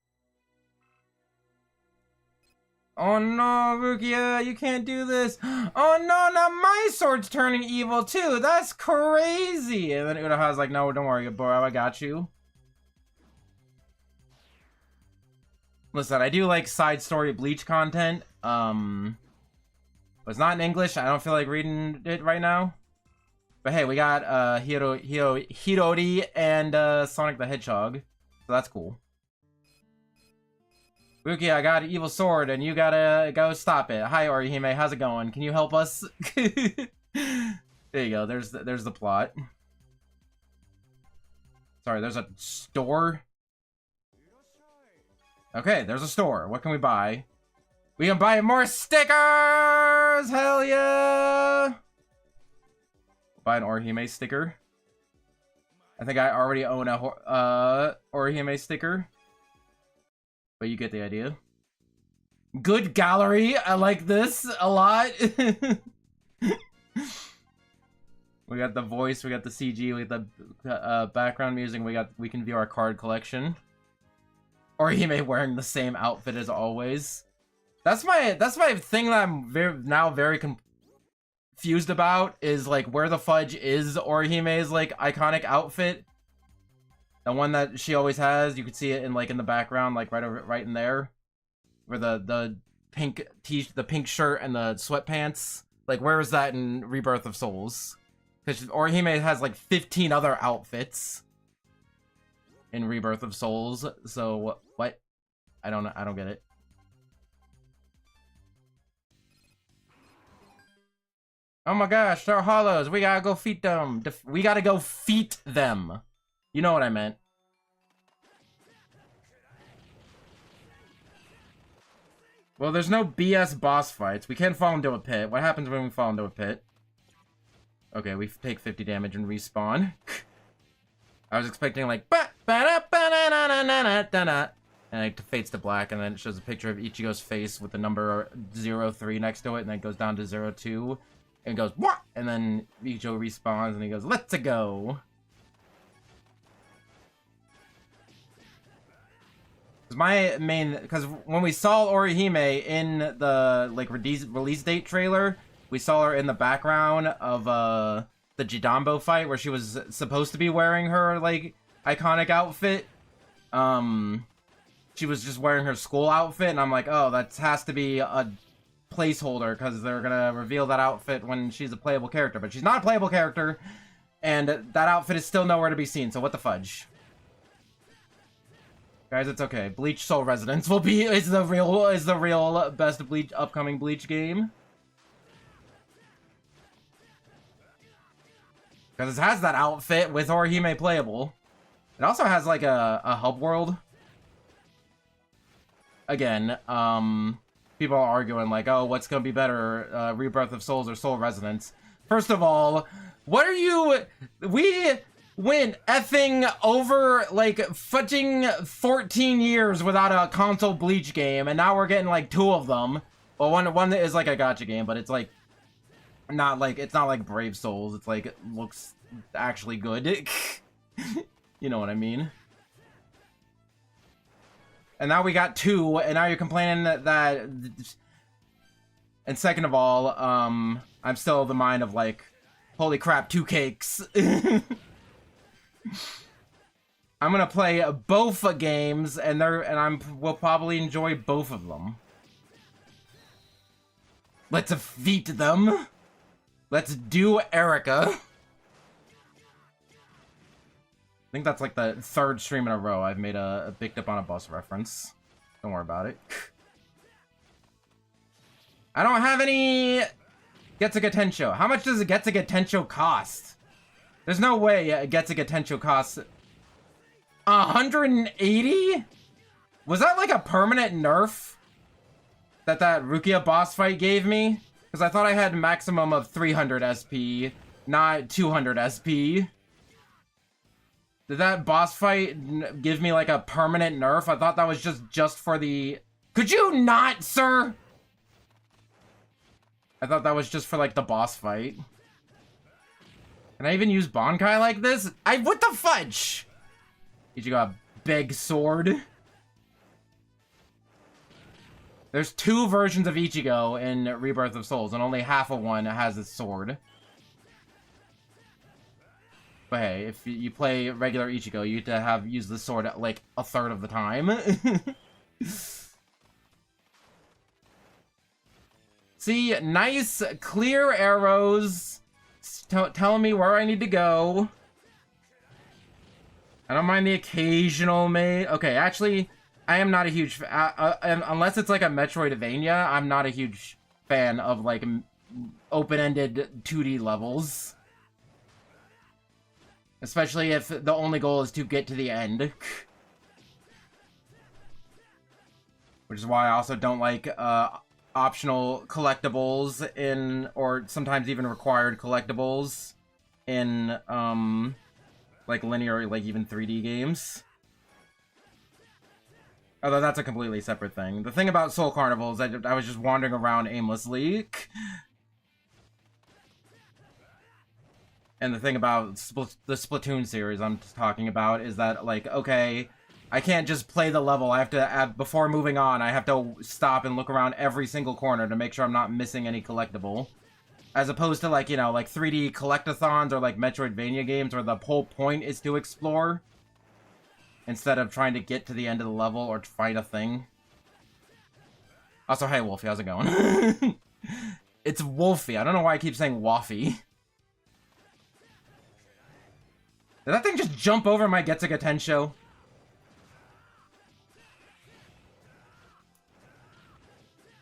[SPEAKER 1] Oh no, Rukia, you can't do this. Oh no, now my sword's turning evil too. That's crazy. And then Uraha's like, no, don't worry, bro, I got you. Listen, I do like side story Bleach content. But it's not in English. I don't feel like reading it right now. But hey, we got Hirori and Sonic the Hedgehog. So that's cool. Rukia, I got an evil sword and you gotta go stop it. Hi Orihime, how's it going? Can you help us? There you go, there's the plot. Sorry, there's a store? Okay, there's a store. What can we buy? We can buy more stickers! Hell yeah! Buy an Orihime sticker. I think I already own a Orihime sticker. But you get the idea. Good gallery! I like this a lot. We got the voice, we got the CG, we got the background music, we can view our card collection. Orihime wearing the same outfit as always. That's my thing that I'm very confused about, is like where the fudge is Orihime's like iconic outfit. The one that she always has, you can see it in like in the background, like right in there, where the pink shirt and the sweatpants. Like where is that in Rebirth of Souls? Because Orihime has like 15 other outfits in Rebirth of Souls. So what? I don't know. I don't get it. Oh my gosh, they're hollows. We gotta go feed them. We gotta go feed them. You know what I meant. Well, there's no BS boss fights. We can't fall into a pit. What happens when we fall into a pit? Okay, we take 50 damage and respawn. I was expecting like and it fades to black, and then it shows a picture of Ichigo's face with the number 03 next to it, and then it goes down to 02, and goes what? And then Ichigo respawns, and he goes, "Let's go." Because when we saw Orihime in the like release date trailer, we saw her in the background of the Jidambo fight where she was supposed to be wearing her like iconic outfit. She was just wearing her school outfit, and I'm like, oh, that has to be a placeholder because they're gonna reveal that outfit when she's a playable character, but she's not a playable character, and that outfit is still nowhere to be seen. So what the fudge, guys? It's okay. Bleach Soul Resonance is the real best upcoming Bleach game. Because it has that outfit with Orihime playable. It also has like a hub world. Again, people are arguing like, oh, what's gonna be better, Rebirth of Souls or Soul Resonance? First of all, what are you... We went effing over like fudging 14 years without a console Bleach game, and now we're getting like 2 of them. Well, one that is like a gacha game, but it's like not like Brave Souls. It's like it looks actually good. You know what I mean? And now we got 2, and now you're complaining that... And second of all, I'm still of the mind of like, holy crap, 2 cakes. I'm gonna play both games, and we'll probably enjoy both of them. Let's defeat them. Let's do Erica. I think that's like the 3rd stream in a row I've made a Picked Up on a Bus reference. Don't worry about it. I don't have any Getsuga Tensho. How much does a Getsuga Tensho cost? There's no way a Getsuga Tensho costs 180? Was that like a permanent nerf that Rukia boss fight gave me? Because I thought I had maximum of 300 SP, not 200 SP. Did that boss fight give me like a permanent nerf? I thought that was just for the... Could you not, sir? I thought that was just for like the boss fight. Can I even use Bankai like this? What the fudge? You got a big sword. There's 2 versions of Ichigo in Rebirth of Souls, and only half of one has a sword. But hey, if you play regular Ichigo, you get to use the sword like a 1/3 of the time. See, nice, clear arrows telling me where I need to go. I don't mind the occasional Okay, actually, I am not a huge... unless it's like a Metroidvania, I'm not a huge fan of like open-ended 2D levels. Especially if the only goal is to get to the end. Which is why I also don't like optional collectibles or sometimes even required collectibles in, like linear, like even 3D games. Although that's a completely separate thing. The thing about Soul Carnival is that I was just wandering around aimlessly. And the thing about the Splatoon series I'm just talking about is that, like, okay, I can't just play the level. I have to, before moving on, I have to stop and look around every single corner to make sure I'm not missing any collectible. As opposed to, like, you know, like 3D collectathons or, like, Metroidvania games where the whole point is to explore. Instead of trying to get to the end of the level or to find a thing. Also, hey, Wolfie, how's it going? It's Wolfie. I don't know why I keep saying Waffy. Did that thing just jump over my Getsuga Tensho?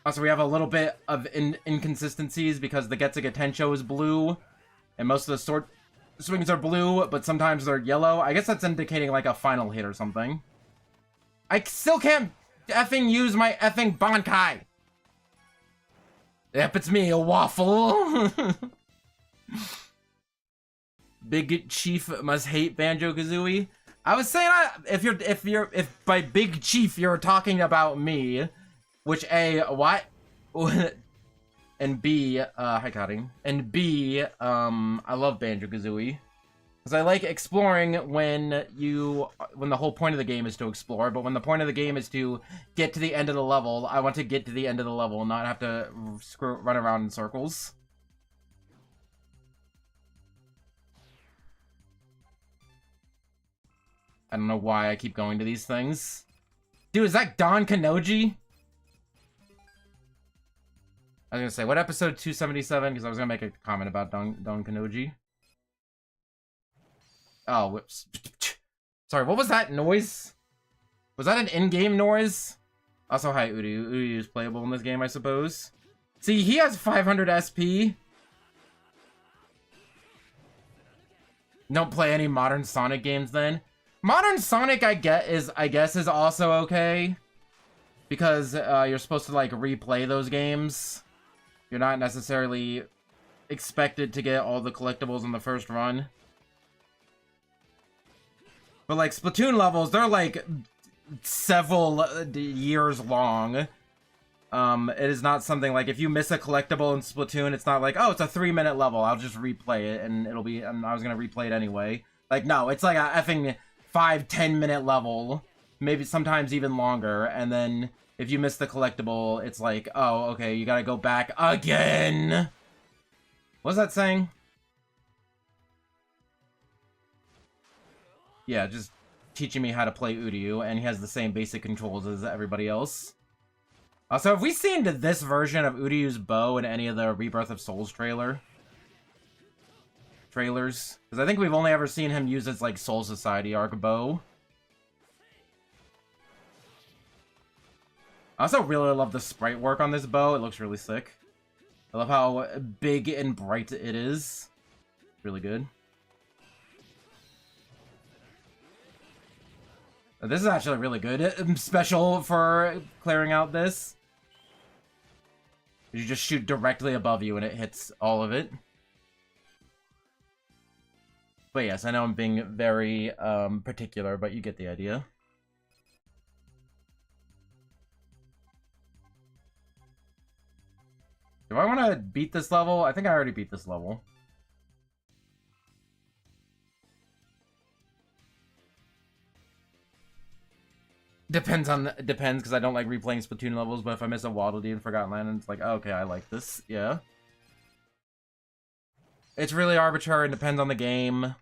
[SPEAKER 1] Also, we have a little bit of inconsistencies because the Getsuga Tensho is blue, and most of the sword swings are blue, but sometimes they're yellow. I guess that's indicating like a final hit or something. I still can't effing use my effing Bankai! Yep, it's me, a waffle. Big Chief must hate Banjo-Kazooie. I was saying, if by Big Chief you're talking about me, which A, what? And B, hi Cotty. And B, I love Banjo-Kazooie. Because I like exploring when the whole point of the game is to explore, but when the point of the game is to get to the end of the level, I want to get to the end of the level and not have to run around in circles. I don't know why I keep going to these things. Dude, is that Don Kanoji? I was gonna say, what episode 277? Because I was gonna make a comment about Don Kanoji. Oh, whoops. Sorry, what was that noise? Was that an in-game noise? Also, hi, Udu. Udu is playable in this game, I suppose. See, he has 500 SP. Don't play any modern Sonic games, then. Modern Sonic, I guess, is also okay. Because you're supposed to, like, replay those games. You're not necessarily expected to get all the collectibles in the first run. But, like, Splatoon levels, they're, like, several years long. It is not something, like, if you miss a collectible in Splatoon, it's not like, oh, it's a 3-minute level, I'll just replay it, and it'll be, and I was gonna replay it anyway. Like, no, it's like a effing 5-10 minute level, maybe sometimes even longer, and then if you miss the collectible, it's like, oh, okay, you gotta go back again! What's that saying? Yeah, just teaching me how to play Uryu, and he has the same basic controls as everybody else. Also, have we seen this version of Uryu's bow in any of the Rebirth of Souls trailers? Because I think we've only ever seen him use his, like, Soul Society arc bow. I also really love the sprite work on this bow. It looks really sick. I love how big and bright it is. Really good. This is actually really good. Special for clearing out this. You just shoot directly above you and it hits all of it. But yes, I know I'm being very particular, but you get the idea. Do I want to beat this level? I think I already beat this level. Depends, because I don't like replaying Splatoon levels, but if I miss a Waddle Dee in Forgotten Land, it's like, oh, okay, I like this, yeah. It's really arbitrary and depends on the game.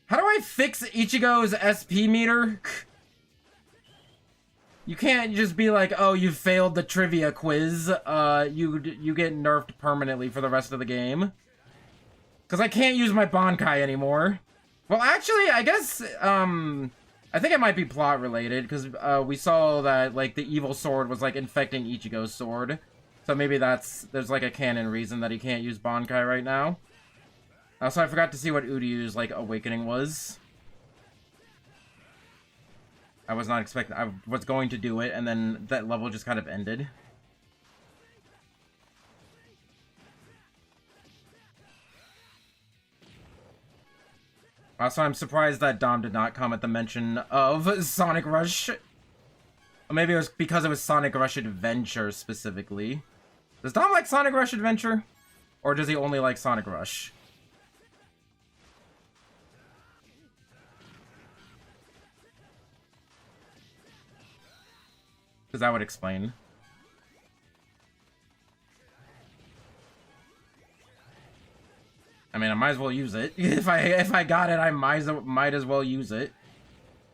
[SPEAKER 1] How do I fix Ichigo's SP meter? You can't just be like, oh, you failed the trivia quiz, you get nerfed permanently for the rest of the game. Because I can't use my Bankai anymore. Well, actually, I guess, I think it might be plot related, because we saw that, like, the evil sword was, like, infecting Ichigo's sword. So maybe there's, like, a canon reason that he can't use Bankai right now. Also, I forgot to see what Uryu's, like, awakening was. I was not expecting, I was going to do it, and then that level just kind of ended. Also, I'm surprised that Dom did not comment the mention of Sonic Rush. Or maybe it was because it was Sonic Rush Adventure, specifically. Does Dom like Sonic Rush Adventure? Or does he only like Sonic Rush? Because that would explain. I mean, I might as well use it. If I got it, I might as well use it. Did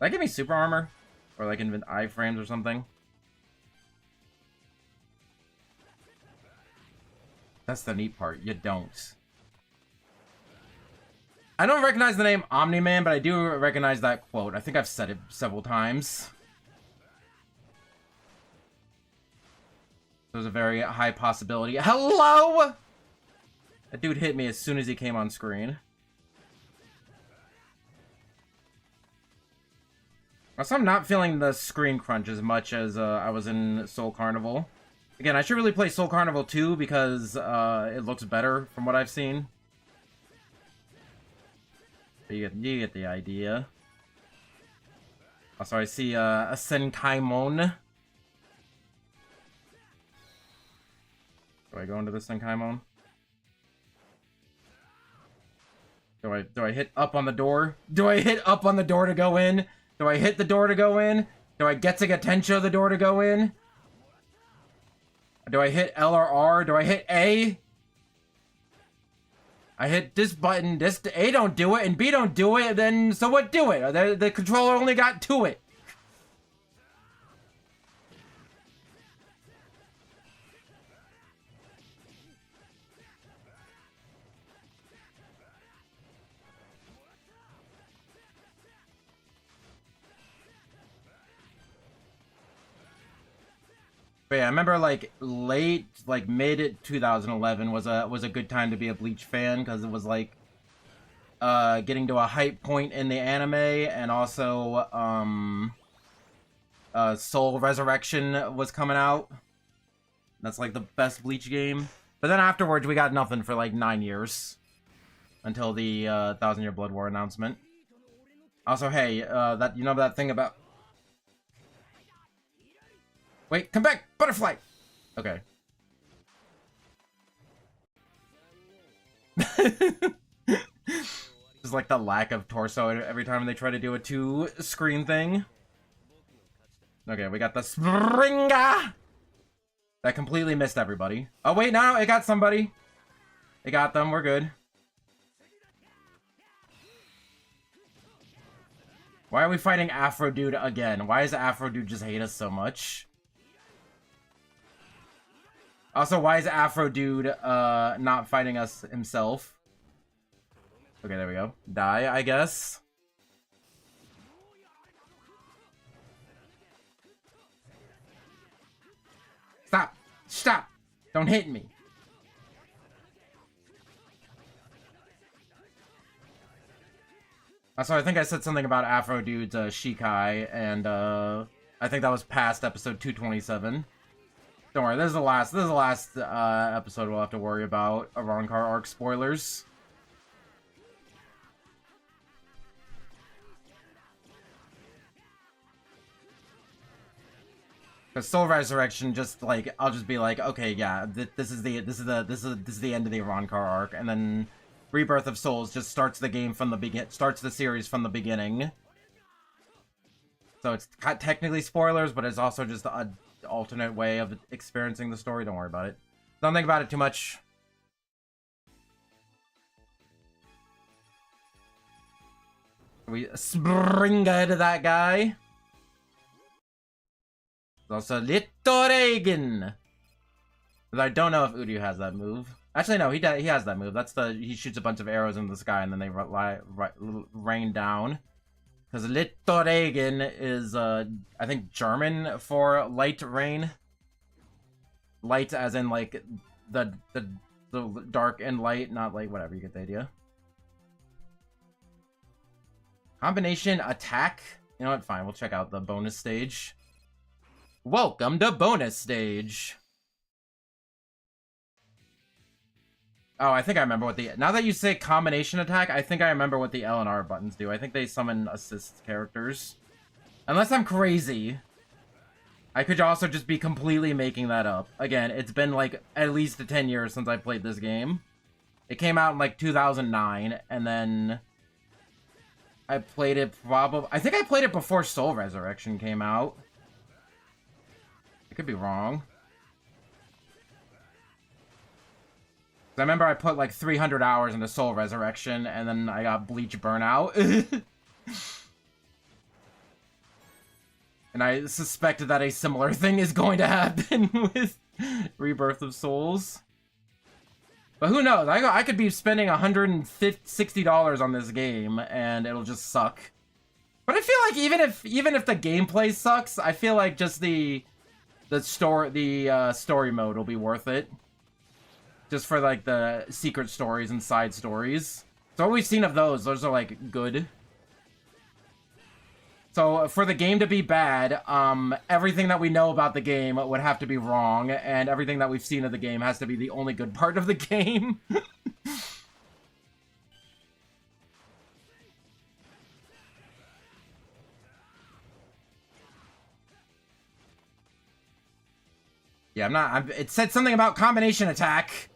[SPEAKER 1] that give me super armor? Or like invent iframes or something? That's the neat part. You don't. I don't recognize the name Omni-Man, but I do recognize that quote. I think I've said it several times. There's a very high possibility. Hello? That dude hit me as soon as he came on screen. Also, I'm not feeling the screen crunch as much as I was in Soul Carnival. Again, I should really play Soul Carnival 2 because it looks better from what I've seen. You get the idea. Also, I see a Senkaimon. Do I go into the Senkaimon? Do I hit up on the door? Do I hit up on the door to go in? Do I hit the door to go in? Do I get to Gatencho the door to go in? Do I hit L or R? Do I hit A? I hit this button, this A don't do it, and B don't do it, then so what do it? The controller only got to it. But yeah, I remember like late, like mid 2011 was a good time to be a Bleach fan because it was like getting to a hype point in the anime, and also Soul Resurrection was coming out. That's like the best Bleach game. But then afterwards we got nothing for like 9 years until the 1,000 Year Blood War announcement. Also, hey, that you know that thing about. Wait, come back! Butterfly! Okay. Just like the lack of torso every time they try to do a 2-screen thing. Okay, we got the Springa! That completely missed everybody. Oh wait, no, it got somebody. It got them, we're good. Why are we fighting Afro Dude again? Why does Afro Dude just hate us so much? Also, why is Afro Dude not fighting us himself? Okay, there we go. Die, I guess. Stop! Stop! Don't hit me! Also, I think I said something about Afro Dude's Shikai, and I think that was past episode 227. Don't worry, this is the last episode we'll have to worry about Arrancar arc spoilers. Because Soul Resurrection, just like I'll just be like, okay, yeah, this is the end of the Arrancar arc, and then Rebirth of Souls just starts the game from the starts the series from the beginning. So it's technically spoilers, but it's also just a alternate way of experiencing the story. Don't worry about it. Don't think about it too much. We springa to that guy. There's also Little Reagan. But I don't know if Uryu has that move. Actually, no, he has that move. That's he shoots a bunch of arrows in the sky and then they rain down. Because Little Reagan is, I think, German for light rain. Light as in, like, the dark and light, not, like, whatever, you get the idea. Combination attack? You know what, fine, we'll check out the bonus stage. Welcome to bonus stage! Oh, I think I remember what now that you say combination attack, I think I remember what the L and R buttons do. I think they summon assist characters. Unless I'm crazy. I could also just be completely making that up. Again, it's been like at least 10 years since I played this game. It came out in like 2009, and then I played it I think I played it before Soul Resurrection came out. I could be wrong. I remember I put like 300 hours into Soul Resurrection, and then I got Bleach Burnout. And I suspected that a similar thing is going to happen with Rebirth of Souls. But who knows? I could be spending $160 on this game, and it'll just suck. But I feel like even if the gameplay sucks, I feel like just the story mode will be worth it. Just for, like, the secret stories and side stories. So what we've seen of those are, like, good. So for the game to be bad, everything that we know about the game would have to be wrong, and everything that we've seen of the game has to be the only good part of the game. Yeah, it said something about combination attack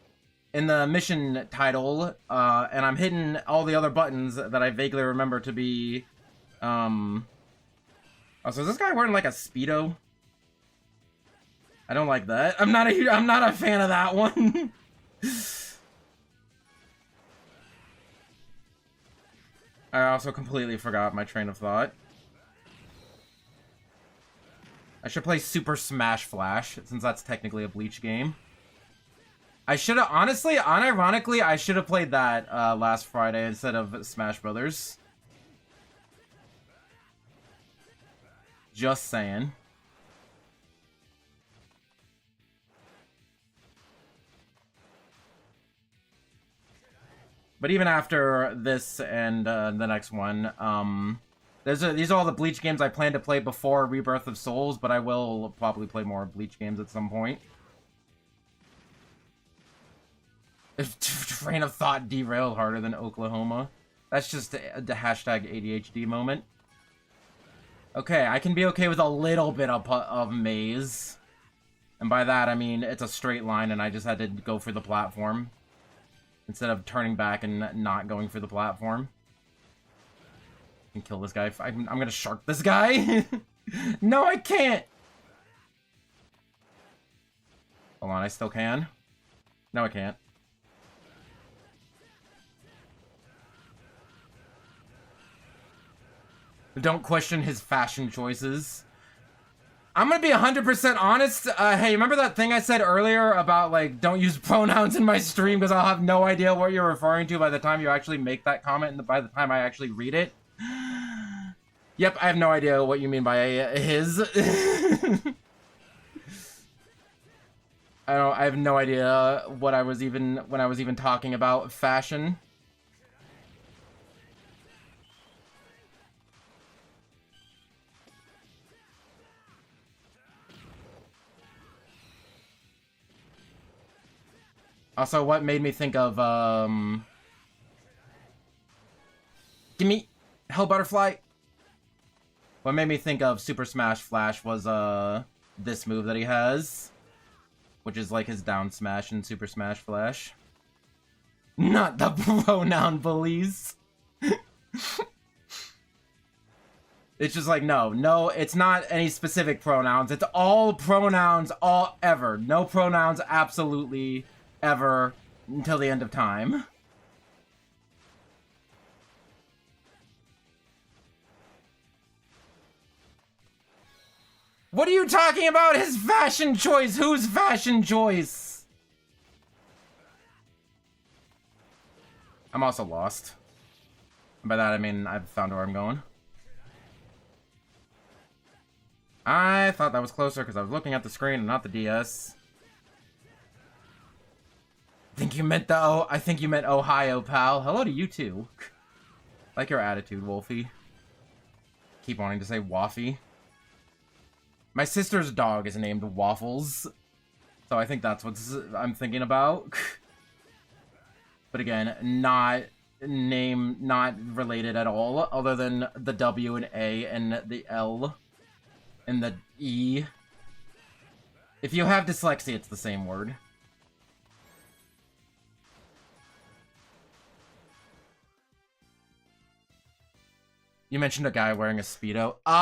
[SPEAKER 1] in the mission title, and I'm hitting all the other buttons that I vaguely remember to be, Oh, so is this guy wearing like a Speedo? I don't like that. I'm not a fan of that one. I also completely forgot my train of thought. I should play Super Smash Flash, since that's technically a Bleach game. I should have, honestly, unironically, I should have played that last Friday instead of Smash Brothers. Just saying. But even after this and the next one, these are all the Bleach games I plan to play before Rebirth of Souls, but I will probably play more Bleach games at some point. Train of thought derailed harder than Oklahoma. That's just the hashtag ADHD moment. Okay, I can be okay with a little bit of maze. And by that, I mean it's a straight line and I just had to go for the platform. Instead of turning back and not going for the platform. I can kill this guy. I'm gonna shark this guy. No, I can't. Hold on, I still can. No, I can't. Don't question his fashion choices. I'm gonna be 100% honest. Hey, remember that thing I said earlier about, like, don't use pronouns in my stream because I'll have no idea what you're referring to by the time you actually make that comment and by the time I actually read it? Yep, I have no idea what you mean by his. I have no idea what I was even, when I was even talking about fashion. Also, what made me think of, Gimme! Hell Butterfly! What made me think of Super Smash Flash was, this move that he has. Which is like his down smash in Super Smash Flash. Not the pronoun bullies! It's just like, no, it's not any specific pronouns. It's all pronouns, all ever. No pronouns, absolutely, ever, until the end of time. What are you talking about? His fashion choice? Whose fashion choice? I'm also lost. And by that I mean I've found where I'm going. I thought that was closer because I was looking at the screen and not the DS. I think you meant Ohio, pal. Hello to you too. Like your attitude, Wolfie. Keep wanting to say Waffy. My sister's dog is named Waffles. So I think that's what I'm thinking about. But again, not related at all, other than the W and A and the L and the E. If you have dyslexia, it's the same word. You mentioned a guy wearing a Speedo. Oh!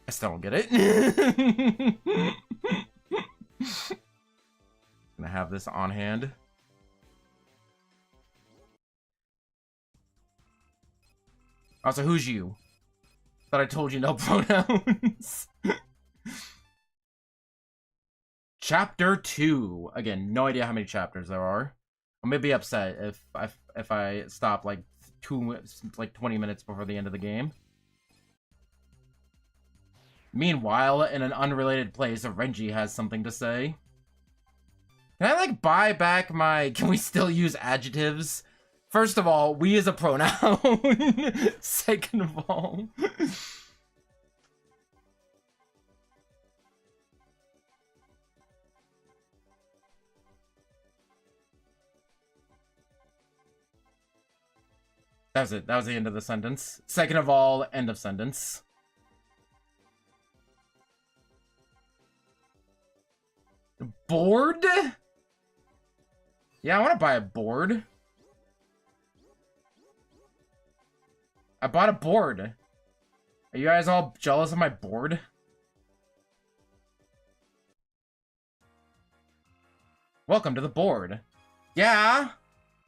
[SPEAKER 1] I still don't get it. Gonna have this on hand. Also, who's you? Thought I told you no pronouns. Chapter 2. Again, no idea how many chapters there are. I'm gonna be upset if I stop like 20 minutes before the end of the game. Meanwhile, in an unrelated place, Renji has something to say. Can I, like, buy back my... Can we still use adjectives? First of all, we is a pronoun. Second of all... That was it. That was the end of the sentence. Second of all, end of sentence. Board? Yeah, I want to buy a board. I bought a board. Are you guys all jealous of my board? Welcome to the board. Yeah?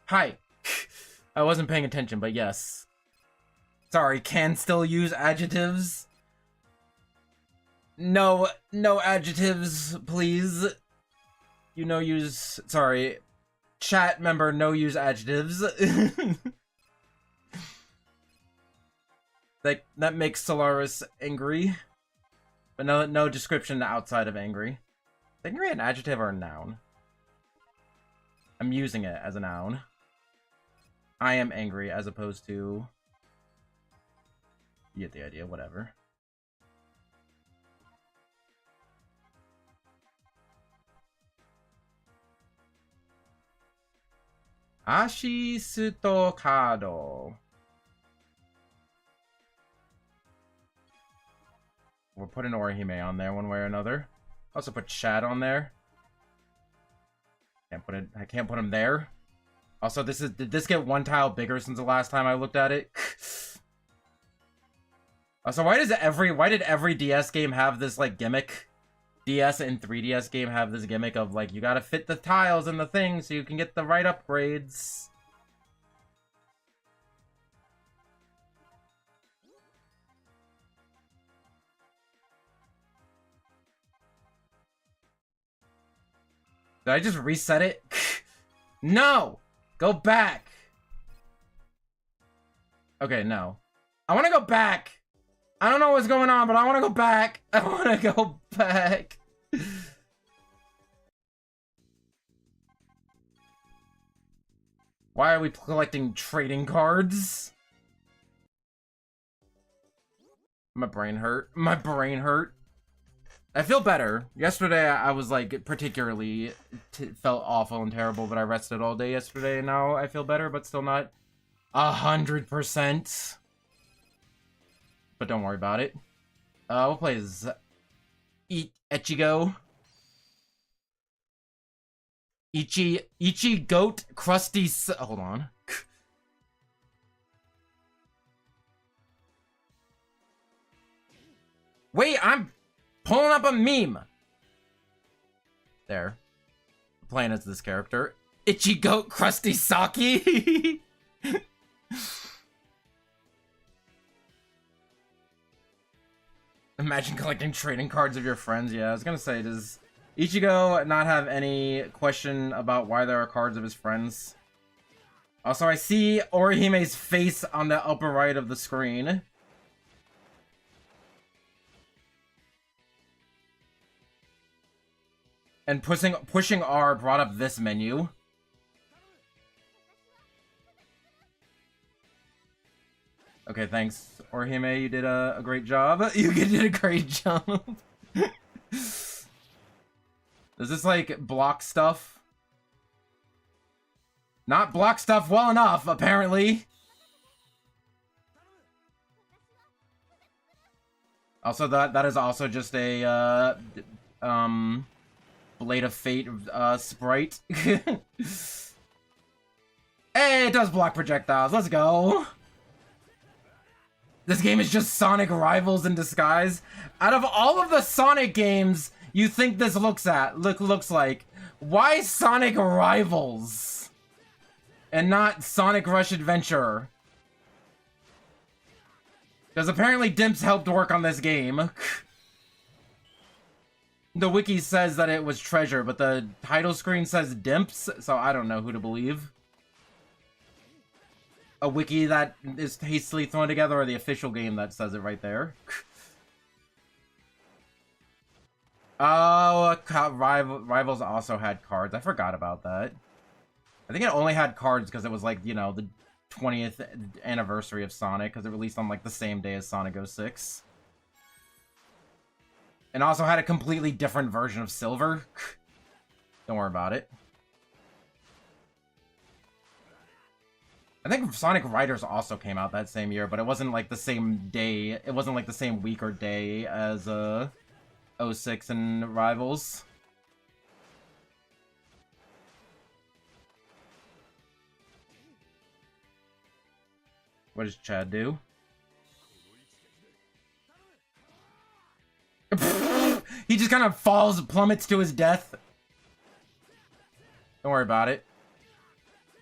[SPEAKER 1] Hi. I wasn't paying attention, but yes. Sorry, can still use adjectives? No adjectives, please. You no use... Sorry. Chat member, no use adjectives. That makes Solaris angry. But no description outside of angry. Is angry an adjective or a noun? I'm using it as a noun. I am angry as opposed to... You get the idea, whatever. Ashistokado. We'll put an Orihime on there one way or another. Also put Chad on there. I can't put him there. Also, did this get one tile bigger since the last time I looked at it? Also, why did every DS game have this, like, gimmick? DS and 3DS game have this gimmick of, like, you gotta fit the tiles in the thing so you can get the right upgrades. Did I just reset it? No! Go back! Okay, no. I want to go back! I don't know what's going on, but I want to go back! I want to go back! Why are we collecting trading cards? My brain hurt. My brain hurt. I feel better. Yesterday, I was, like, particularly felt awful and terrible, but I rested all day yesterday, and now I feel better, but still not 100%. But don't worry about it. We'll play as Ichigo. Ichi Goat Krusty hold on. Wait, I'm pulling up a meme. There. I'm playing as this character. Itchy Goat Krusty Saki. Imagine collecting trading cards of your friends. Yeah, I was gonna say, does Ichigo not have any question about why there are cards of his friends? Also, I see Orihime's face on the upper right of the screen. And pushing R brought up this menu. Okay, thanks, Orihime. You did a great job. You did a great job. Does this, like, block stuff? Not block stuff well enough, apparently. Also, that is also just a, Blade of Fate, sprite. Hey, it does block projectiles. Let's go. This game is just Sonic Rivals in disguise. Out of all of the Sonic games you think this looks like, why Sonic Rivals? And not Sonic Rush Adventure? Because apparently Dimps helped work on this game. The wiki says that it was Treasure, but the title screen says Dimps, so I don't know who to believe. A wiki that is hastily thrown together, or the official game that says it right there. Oh, Rivals also had cards. I forgot about that. I think it only had cards because it was like, you know, the 20th anniversary of Sonic, because it released on like the same day as Sonic 06. And also had a completely different version of Silver. Don't worry about it. I think Sonic Riders also came out that same year, but it wasn't like the same day. It wasn't like the same week or day as 06 and Rivals. What does Chad do? He just kind of falls, plummets to his death. Don't worry about it.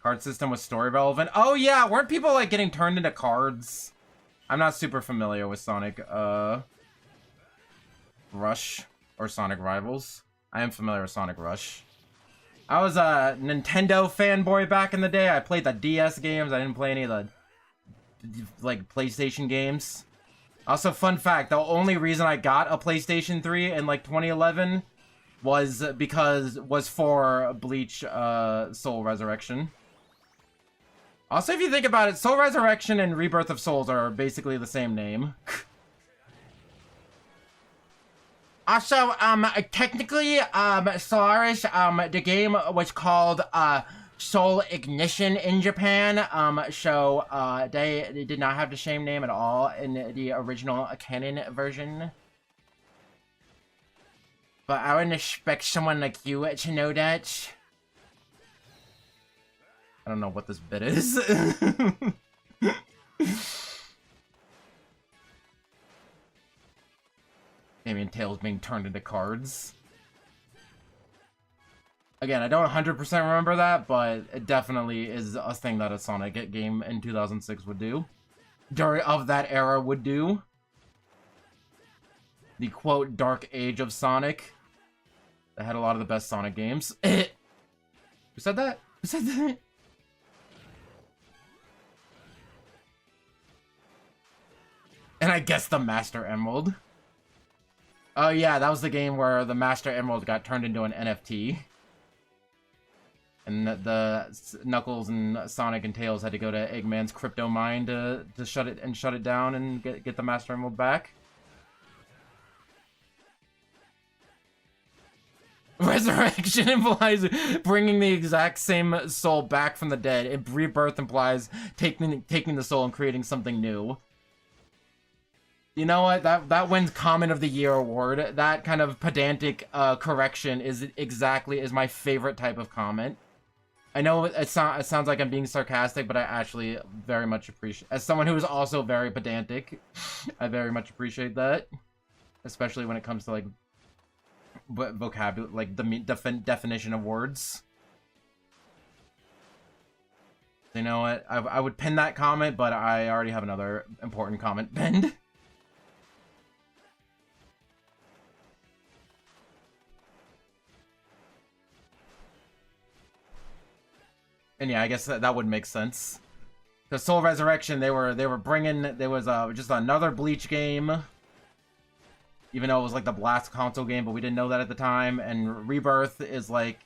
[SPEAKER 1] Card system was story relevant. Oh yeah, weren't people like getting turned into cards? I'm not super familiar with Sonic Rush or Sonic Rivals. I am familiar with Sonic Rush. I was a Nintendo fanboy back in the day. I played the DS games. I didn't play any of the like PlayStation games. Also, fun fact, the only reason I got a PlayStation 3 in like 2011 was for Bleach Soul Resurrection. Also, if you think about it, Soul Resurrection and Rebirth of Souls are basically the same name. Also, technically, Solaris, the game was called, Soul Ignition in Japan, so, they did not have the same name at all in the original canon version. But I wouldn't expect someone like you to know that. I don't know what this bit is. Amy Tails being turned into cards. Again, I don't 100% remember that, but it definitely is a thing that a Sonic game in 2006 would do. Of that era would do. The, quote, dark age of Sonic. That had a lot of the best Sonic games. Who said that? Who said that? And I guess the Master Emerald. Oh yeah, that was the game where the Master Emerald got turned into an NFT. And the Knuckles and Sonic and Tails had to go to Eggman's crypto mine to shut it down and get the Master Emerald back. Resurrection implies bringing the exact same soul back from the dead. Rebirth implies taking the soul and creating something new. You know what? That wins Comment of the Year award. That kind of pedantic correction is my favorite type of comment. I know it sounds like I'm being sarcastic, but I actually very much appreciate. As someone who is also very pedantic, I very much appreciate that, especially when it comes to like vocabulary, like the definition of words. You know what? I would pin that comment, but I already have another important comment pinned. And yeah, I guess that would make sense. Because Soul Resurrection, they were bringing, there was just another Bleach game, even though it was like the last console game, but we didn't know that at the time. And Rebirth is like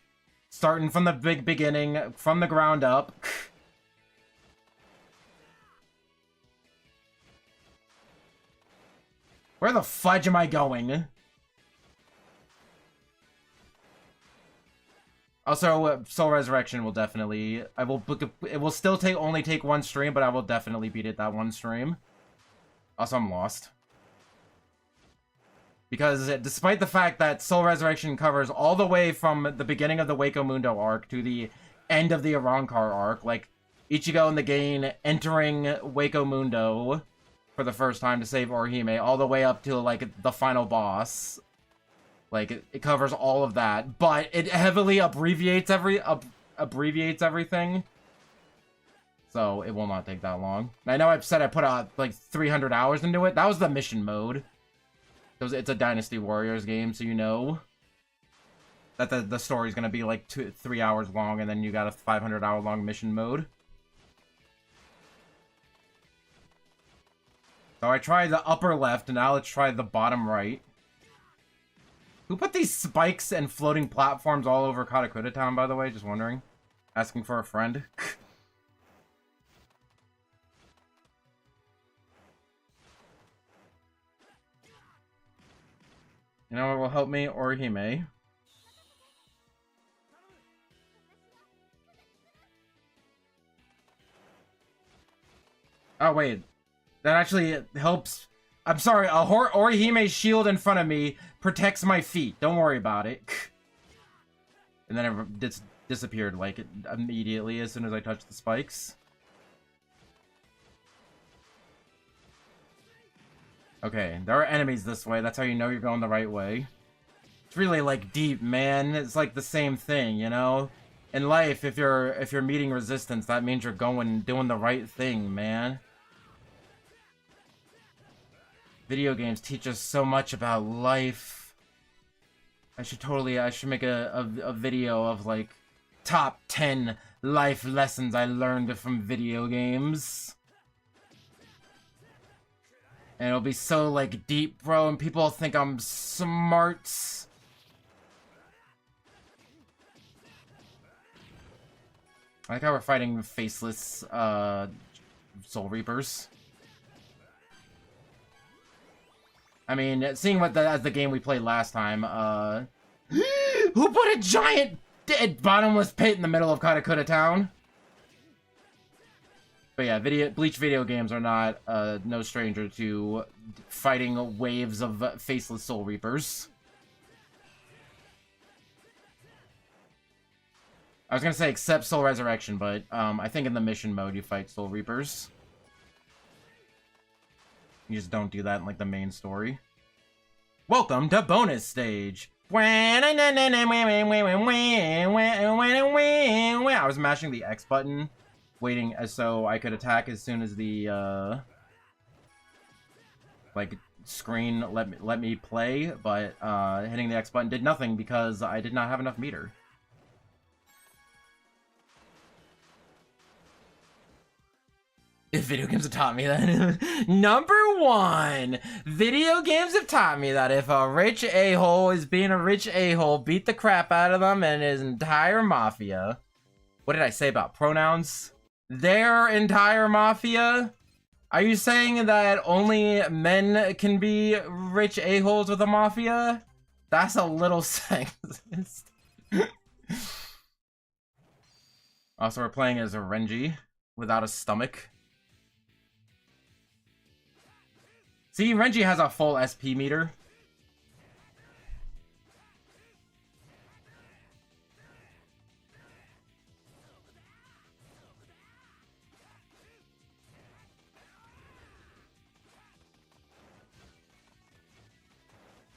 [SPEAKER 1] starting from the beginning, from the ground up. Where the fudge am I going? Also, Soul Resurrection will definitely... it will still only take one stream, but I will definitely beat it that one stream. Also, I'm lost. Because despite the fact that Soul Resurrection covers all the way from the beginning of the Hueco Mundo arc to the end of the Arrancar arc, like, Ichigo and the Gain entering Hueco Mundo for the first time to save Orihime, all the way up to, like, the final boss... Like, it covers all of that, but it heavily abbreviates everything. So, it will not take that long. I know I've said I put out, like, 300 hours into it. That was the mission mode. It's a Dynasty Warriors game, so you know that the story's gonna be, like, 3 hours long, and then you got a 500-hour-long mission mode. So I tried the upper left, and now let's try the bottom right. Who put these spikes and floating platforms all over Katakura Town, by the way? Just wondering. Asking for a friend. You know what will help me? Orihime. Oh, wait. That actually helps. I'm sorry, Orihime's shield in front of me protects my feet. Don't worry about it. And then it disappeared, like, immediately as soon as I touched the spikes. Okay, there are enemies this way. That's how you know you're going the right way. It's really, like, deep, man. It's like the same thing, you know? In life, if you're meeting resistance, that means you're doing the right thing, man. Video games teach us so much about life. I should make a video of, like, top 10 life lessons I learned from video games. And it'll be so, like, deep, bro, and people think I'm smart. I like how we're fighting faceless, Soul Reapers. I mean, seeing as the game we played last time, who put a giant bottomless pit in the middle of Katakura Town? But yeah, Bleach video games are not no stranger to fighting waves of faceless Soul Reapers. I was gonna say except Soul Resurrection, but I think in the mission mode you fight Soul Reapers. You just don't do that in, like, the main story. Welcome to bonus stage! I was mashing the X button, waiting so I could attack as soon as the, like, screen let me play, but, hitting the X button did nothing because I did not have enough meter. If video games have taught me that. Number 1! Video games have taught me that if a rich a-hole is being a rich a-hole, beat the crap out of them and his entire mafia. What did I say about pronouns? Their entire mafia? Are you saying that only men can be rich a-holes with a mafia? That's a little sexist. Also, we're playing as a Renji without a stomach. See, Renji has a full SP meter.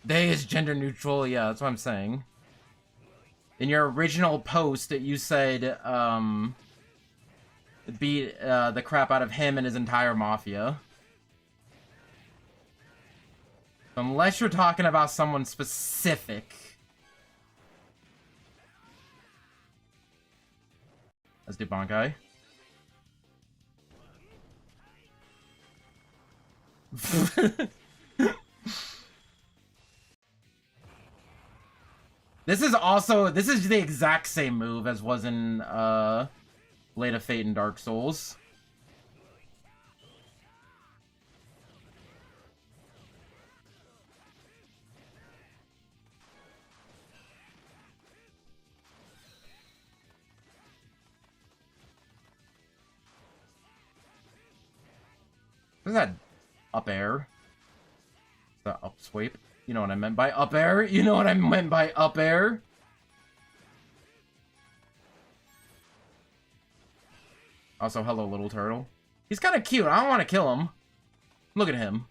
[SPEAKER 1] They is gender neutral, yeah, that's what I'm saying. In your original post, you said, beat the crap out of him and his entire mafia. Unless you're talking about someone specific. Let's do Bankai. This is the exact same move as was in Blade of Fate and Dark Souls. What is that? Up air? Is that up sweep? You know what I meant by up air? You know what I meant by up air? Also, hello, little turtle. He's kind of cute. I don't want to kill him. Look at him.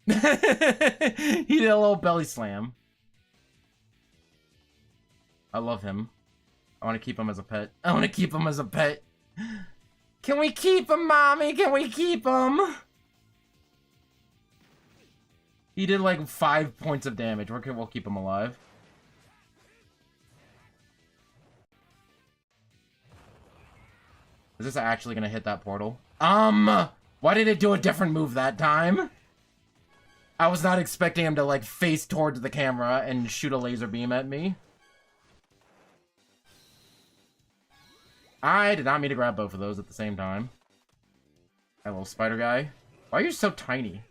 [SPEAKER 1] He did a little belly slam. I love him. I want to keep him as a pet. I want to keep him as a pet. Can we keep him, mommy? Can we keep him? He did like 5 points of damage. We'll keep him alive. Is this actually gonna hit that portal? Why did it do a different move that time? I was not expecting him to, like, face towards the camera and shoot a laser beam at me. I did not mean to grab both of those at the same time. That little spider guy. Why are you so tiny?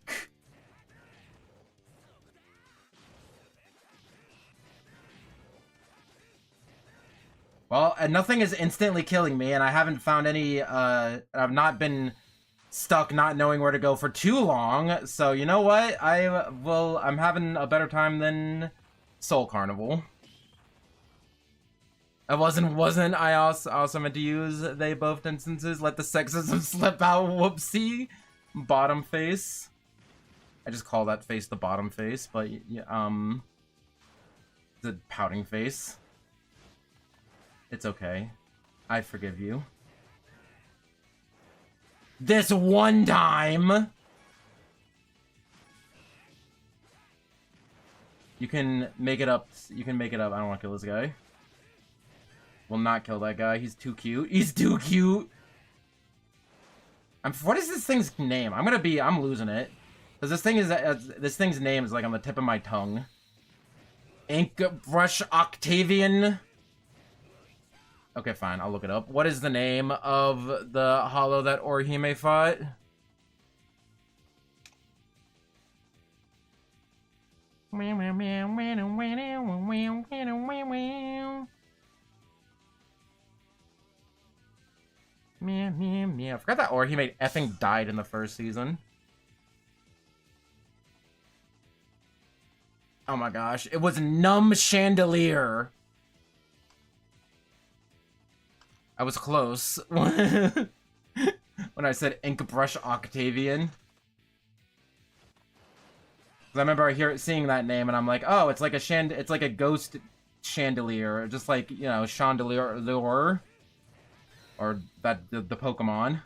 [SPEAKER 1] Well, nothing is instantly killing me, and I haven't found any, I've not been stuck not knowing where to go for too long, so you know what? I'm having a better time than Soul Carnival. I I also meant to use they both instances. Let the sexism slip out, whoopsie. Bottom face. I just call that face the bottom face, but, the pouting face. It's okay. I forgive you. This one time! You can make it up. You can make it up. I don't want to kill this guy. Will not kill that guy. He's too cute. He's too cute! What is this thing's name? I'm losing it. Because this thing's name is like on the tip of my tongue. Ink Brush Octavian. Okay, fine. I'll look it up. What is the name of the hollow that Orihime fought? I forgot that Orihime effing died in the first season. Oh my gosh. It was Numb Chandelier. I was close when I said Ink Brush Octavian. I remember seeing that name, and I'm like, oh, it's like a ghost chandelier, just like, you know, chandelier lure, or the Pokemon.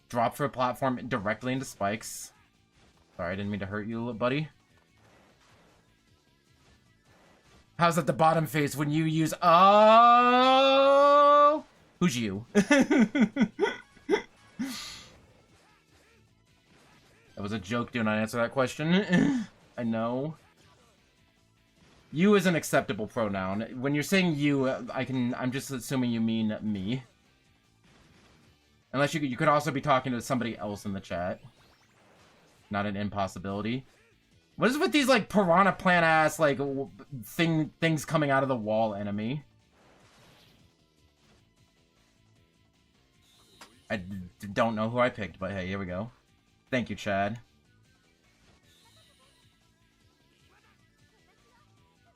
[SPEAKER 1] Drop for a platform directly into spikes. Sorry, I didn't mean to hurt you, buddy. How's that the bottom face when you use... Oh! Who's you? That was a joke. Do not answer that question. I know. You is an acceptable pronoun. When you're saying you, I'm just assuming you mean me. Unless you could also be talking to somebody else in the chat. Not an impossibility. What is with these, like, piranha plant ass, like, things coming out of the wall enemy? I don't know who I picked, but hey, here we go. Thank you, Chad.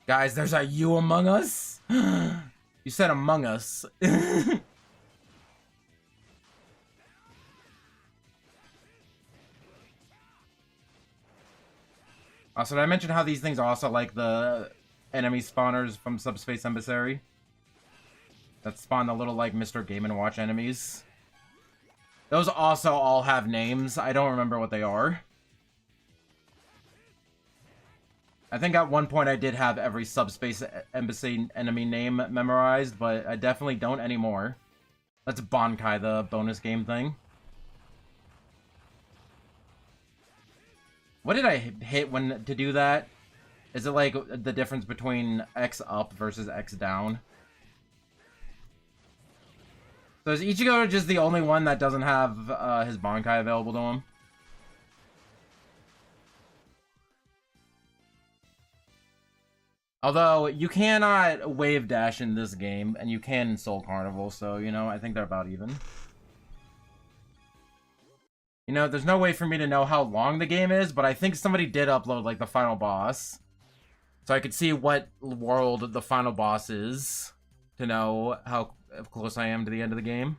[SPEAKER 1] Guys, there's a you among us? You said among us. Also, did I mention how these things are also like the enemy spawners from Subspace Emissary? That spawn the little, like, Mr. Game & Watch enemies. Those also all have names. I don't remember what they are. I think at one point I did have every Subspace Embassy enemy name memorized, but I definitely don't anymore. That's Bankai, the bonus game thing. What did I hit to do that? Is it like the difference between X up versus X down? So is Ichigo just the only one that doesn't have his Bankai available to him? Although, you cannot wave dash in this game, and you can in Soul Carnival, so, you know, I think they're about even. You know, there's no way for me to know how long the game is, but I think somebody did upload, like, the final boss. So I could see what world the final boss is, to know how close I am to the end of the game.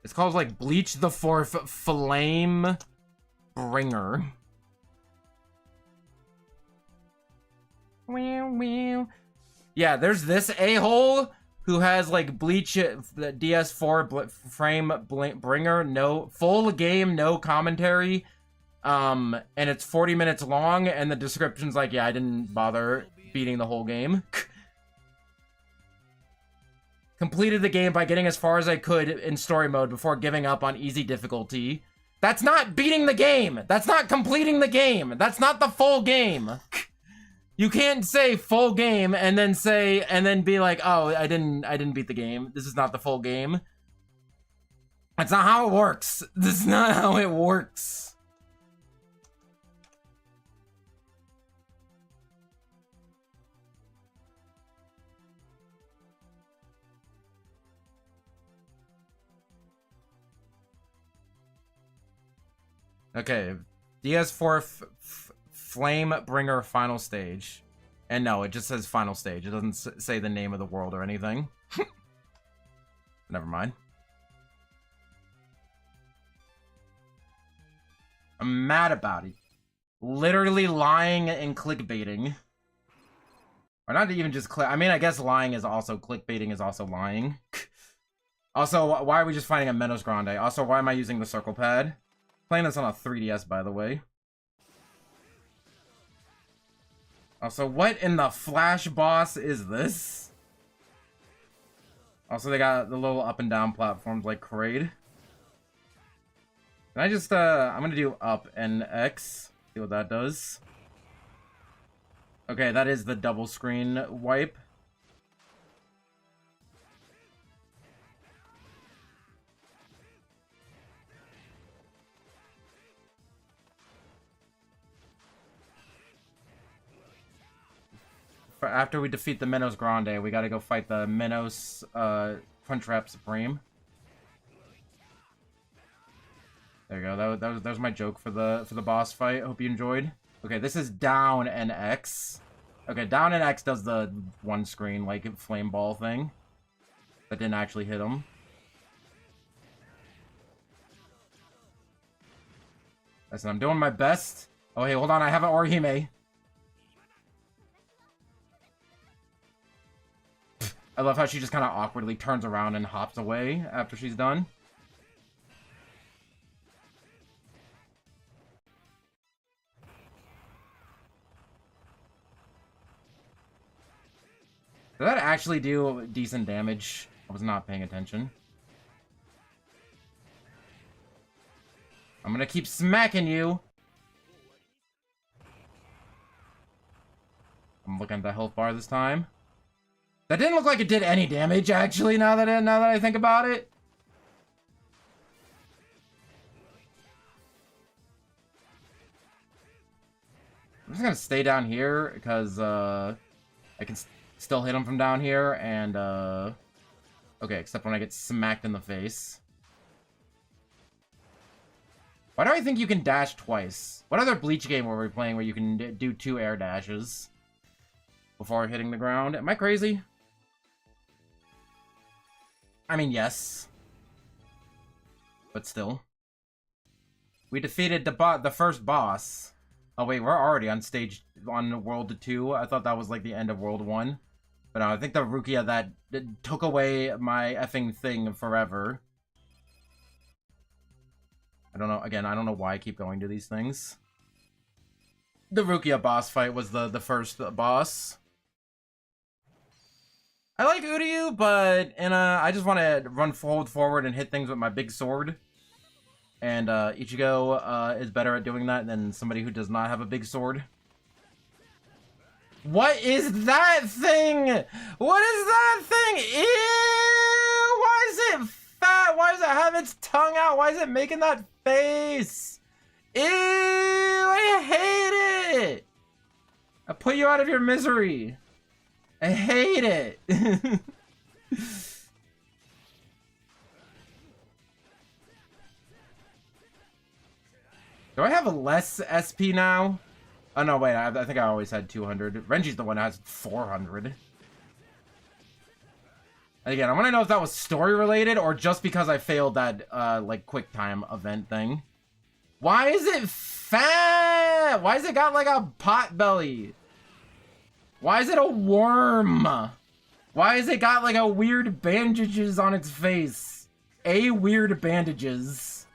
[SPEAKER 1] It's called, like, Bleach the Fourth Flame Bringer. Yeah, there's this a-hole who has, like, Bleach the DS4 frame bringer, no full game, no commentary, and it's 40 minutes long, and the description's like, yeah, I didn't bother beating the whole game. Completed the game by getting as far as I could in story mode before giving up on easy difficulty. That's not beating the game. That's not completing the game. That's not the full game. You can't say full game and then be like, oh, I didn't beat the game. This is not the full game. That's not how it works. This is not how it works. Okay, DS4 Flame Bringer final stage. And no, it just says final stage. It doesn't say the name of the world or anything. Never mind. I'm mad about it. Literally lying and clickbaiting. Or not even just I mean, I guess lying is also clickbaiting is also lying. Also, why are we just fighting a Menos Grande? Also, why am I using the circle pad? Playing this on a 3DS, by the way. Also, what in the Flash boss is this? Also, they got the little up and down platforms like Kraid. Can I just, I'm gonna do up and X. See what that does. Okay, that is the double screen wipe. After we defeat the Menos Grande, we gotta go fight the Menos Crunchwrap Supreme. There you go. That was my joke for the boss fight. Hope you enjoyed. Okay, this is down and X. Okay, down and X does the one screen like flame ball thing. That didn't actually hit him. Listen, I'm doing my best. Oh, hey, hold on. I have an Orihime. I love how she just kind of awkwardly turns around and hops away after she's done. Did that actually do decent damage? I was not paying attention. I'm gonna keep smacking you. I'm looking at the health bar this time. That didn't look like it did any damage, actually, now that I think about it. I'm just gonna stay down here, because, I can still hit him from down here, and, okay, except when I get smacked in the face. Why do I think you can dash twice? What other Bleach game were we playing where you can do 2 air dashes before hitting the ground? Am I crazy? I mean, yes. But still. We defeated the first boss. Oh, wait, we're already on World 2. I thought that was, like, the end of World 1. But no, I think the Rukia that took away my effing thing forever. I don't know, again, I don't know why I keep going to these things. The Rukia boss fight was the first boss. I like Uryu, but I just want to run forward and hit things with my big sword. And Ichigo is better at doing that than somebody who does not have a big sword. What is that thing? What is that thing? Ew! Why is it fat? Why does it have its tongue out? Why is it making that face? Ew! I hate it! I put you out of your misery. I hate it. Do I have a less SP now? Oh, no, wait. I think I always had 200. Renji's the one that has 400. And again, I want to know if that was story-related or just because I failed that, like, quick time event thing. Why is it fat? Why has it got, like, a pot belly? Why is it a worm? Why has it got, like, a weird bandages on its face? Weird bandages.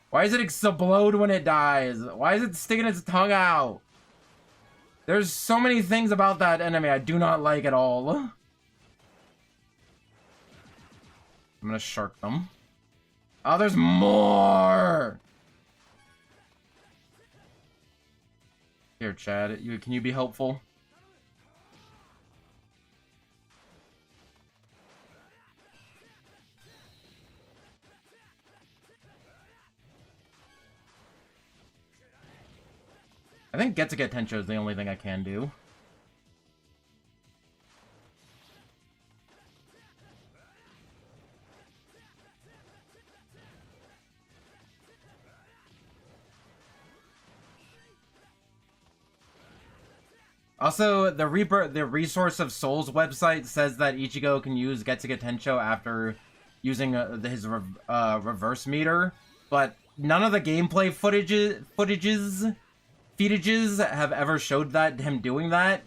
[SPEAKER 1] Why does it explode when it dies? Why is it sticking its tongue out? There's so many things about that enemy I do not like at all. I'm gonna shark them. Oh, there's more! Here, Chad, can you be helpful? I think Get Tensho is the only thing I can do. Also, the Resource of Souls website says that Ichigo can use Getsuga Tensho after using his reverse meter, but none of the gameplay footages have ever showed that him doing that.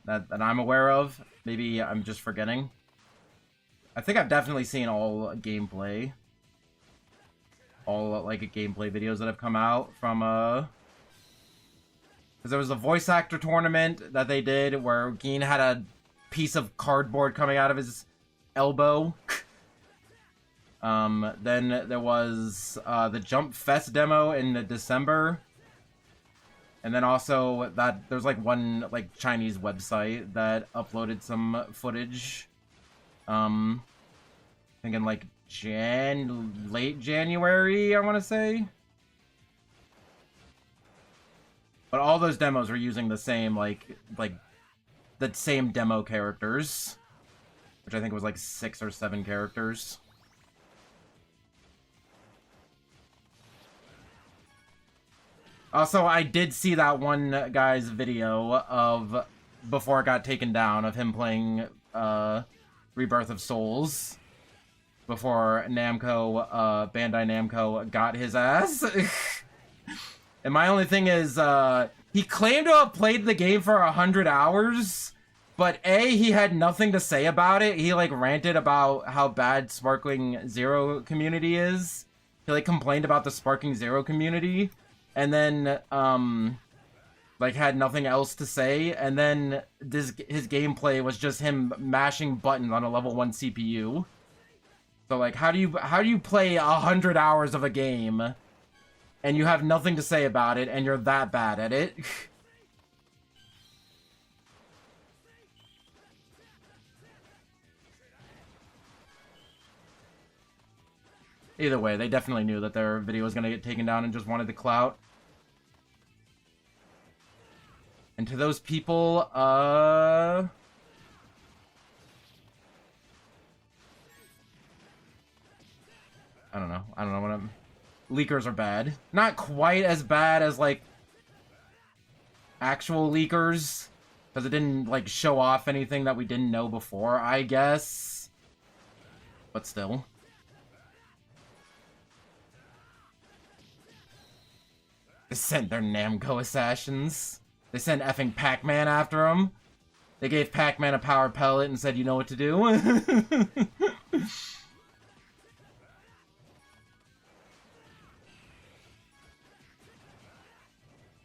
[SPEAKER 1] That I'm aware of. Maybe I'm just forgetting. I think I've definitely seen all gameplay. All, like, gameplay videos that have come out from, because there was a voice actor tournament that they did where Gin had a piece of cardboard coming out of his elbow. Then there was the Jump Fest demo in December. And then also that there's like one like Chinese website that uploaded some footage. I think in like late January, I want to say. But all those demos were using the same like the same demo characters, which I think was like 6 or 7 characters. Also, I did see that one guy's video of before it got taken down of him playing Rebirth of Souls before Namco, Bandai Namco got his ass. And my only thing is, he claimed to have played the game for 100 hours, but A, he had nothing to say about it. He, like, ranted about how bad Sparkling Zero community is. He, like, complained about the Sparkling Zero community, and then, like, had nothing else to say, and then his gameplay was just him mashing buttons on a level 1 CPU. So, like, how do you play 100 hours of a game and you have nothing to say about it, and you're that bad at it? Either way, they definitely knew that their video was going to get taken down and just wanted the clout. And to those people, I don't know. I don't know what I'm... Leakers are bad. Not quite as bad as, like, actual leakers, because it didn't, like, show off anything that we didn't know before, I guess. But still. They sent their Namco assassins. They sent effing Pac-Man after him. They gave Pac-Man a power pellet and said, you know what to do?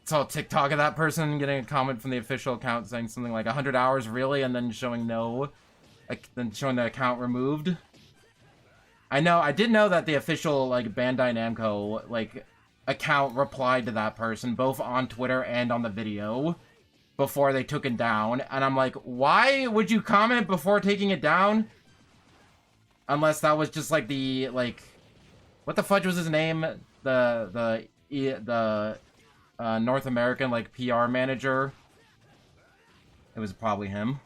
[SPEAKER 1] Saw a TikTok of that person getting a comment from the official account saying something like 100 hours really, and then showing no, like, then showing the account removed. I did know that the official, like, Bandai Namco, like, account replied to that person, both on Twitter and on the video, before they took it down, and I'm like, why would you comment before taking it down? Unless that was just, like, the, like, what the fudge was his name? The North American, like, PR manager. It was probably him.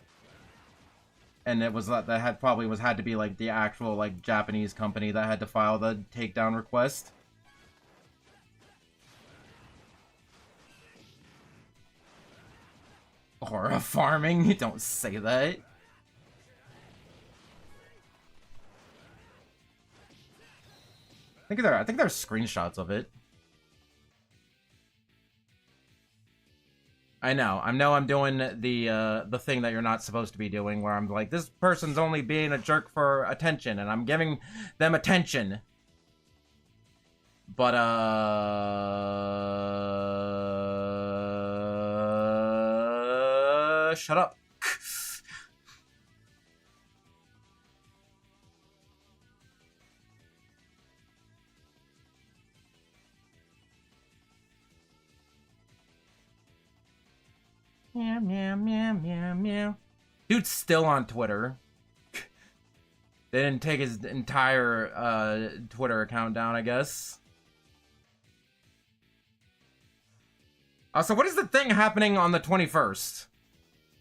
[SPEAKER 1] And it was that had to be, like, the actual, like, Japanese company that had to file the takedown request. Aura farming? Don't say that. I think there's screenshots of it. I know I'm doing the thing that you're not supposed to be doing, where I'm like, this person's only being a jerk for attention, and I'm giving them attention. But shut up. Meow, meow, meow, meow, meow. Dude's still on Twitter. They didn't take his entire Twitter account down, I guess. Also, what is the thing happening on the 21st?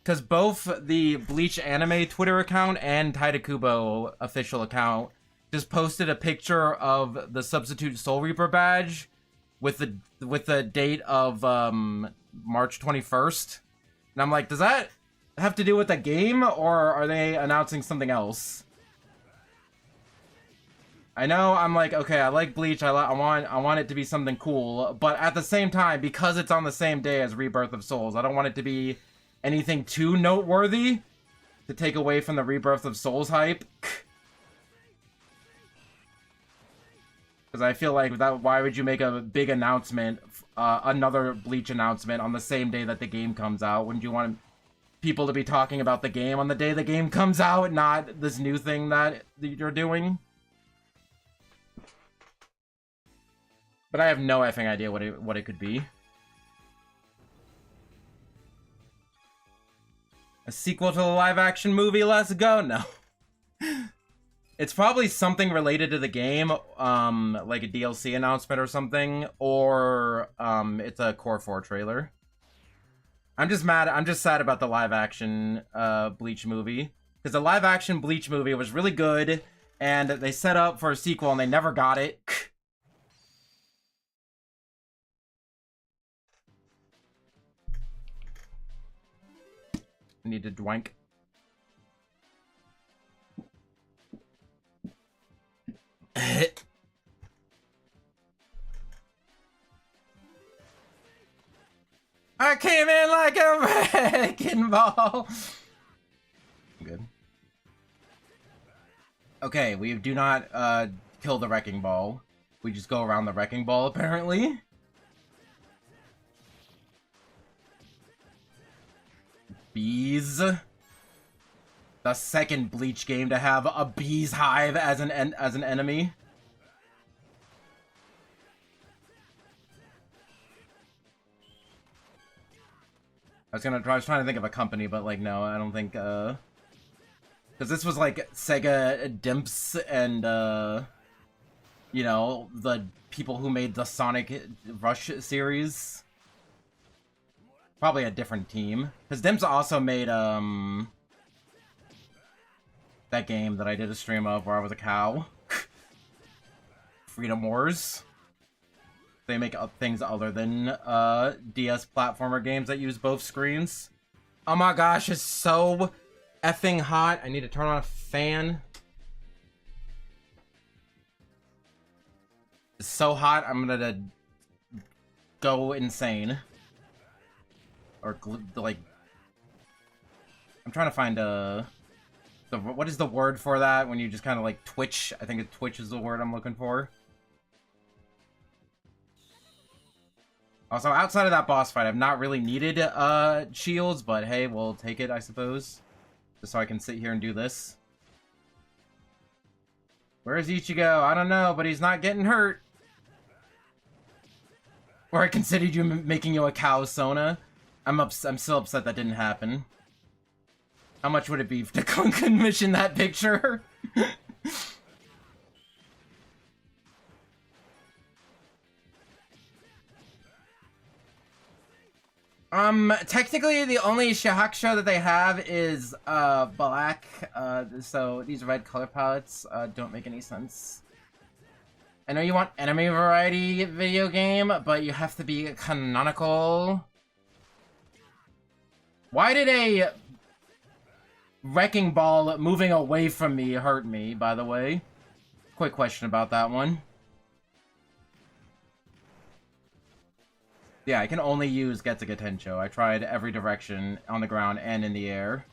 [SPEAKER 1] Because both the Bleach anime Twitter account and Taidakubo official account just posted a picture of the Substitute Soul Reaper badge with the date of March 21st. And I'm like, does that have to do with the game, or are they announcing something else? I know, I'm like, okay, I like Bleach, I want it to be something cool, but at the same time, because it's on the same day as Rebirth of Souls, I don't want it to be anything too noteworthy to take away from the Rebirth of Souls hype. Because I feel like that, why would you make a big announcement, another Bleach announcement on the same day that the game comes out? Wouldn't you want people to be talking about the game on the day the game comes out, not this new thing that you're doing? But I have no effing idea what it could be. A sequel to the live-action movie? Let's go. No. It's probably something related to the game, like a DLC announcement or something, or it's a Core 4 trailer. I'm just sad about the live-action Bleach movie, because the live-action Bleach movie was really good, and they set up for a sequel and they never got it. Need to dwank. I came in like a wrecking ball. Good. Okay, we do not kill the wrecking ball. We just go around the wrecking ball, apparently. Bees. The second Bleach game to have a bees hive as an enemy. I was trying to think of a company, but like no, I don't think because this was like Sega Dimps and you know, the people who made the Sonic Rush series. Probably a different team. Because Dimps also made, that game that I did a stream of where I was a cow. Freedom Wars. They make things other than, DS platformer games that use both screens. Oh my gosh, it's so effing hot. I need to turn on a fan. It's so hot, I'm gonna go insane. Or like, I'm trying to find what is the word for that when you just kind of like twitch? I think twitch is the word I'm looking for. Also, outside of that boss fight, I've not really needed shields, but hey, we'll take it, I suppose, just so I can sit here and do this. Where's Ichigo? I don't know, but he's not getting hurt. Or I considered you making you a cow, Sona. I'm still upset that didn't happen. How much would it be to commission that picture? Technically the only Shahakusho that they have is black. So these red color palettes don't make any sense. I know you want anime variety video game, but you have to be canonical. Why did a wrecking ball moving away from me hurt me, by the way? Quick question about that one. Yeah, I can only use Getsuga Tensho. I tried every direction, on the ground and in the air.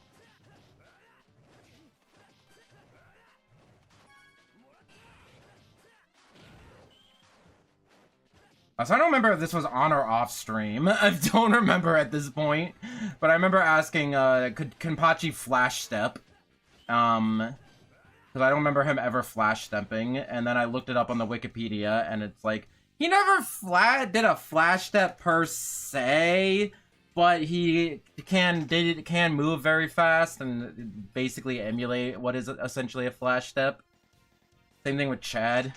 [SPEAKER 1] So I don't remember if this was on or off stream. I don't remember at this point. But I remember asking, could Kenpachi flash step? Because I don't remember him ever flash stepping. And then I looked it up on the Wikipedia, and it's like, he never did a flash step per se. but he can move very fast and basically emulate what is essentially a flash step. Same thing with Chad.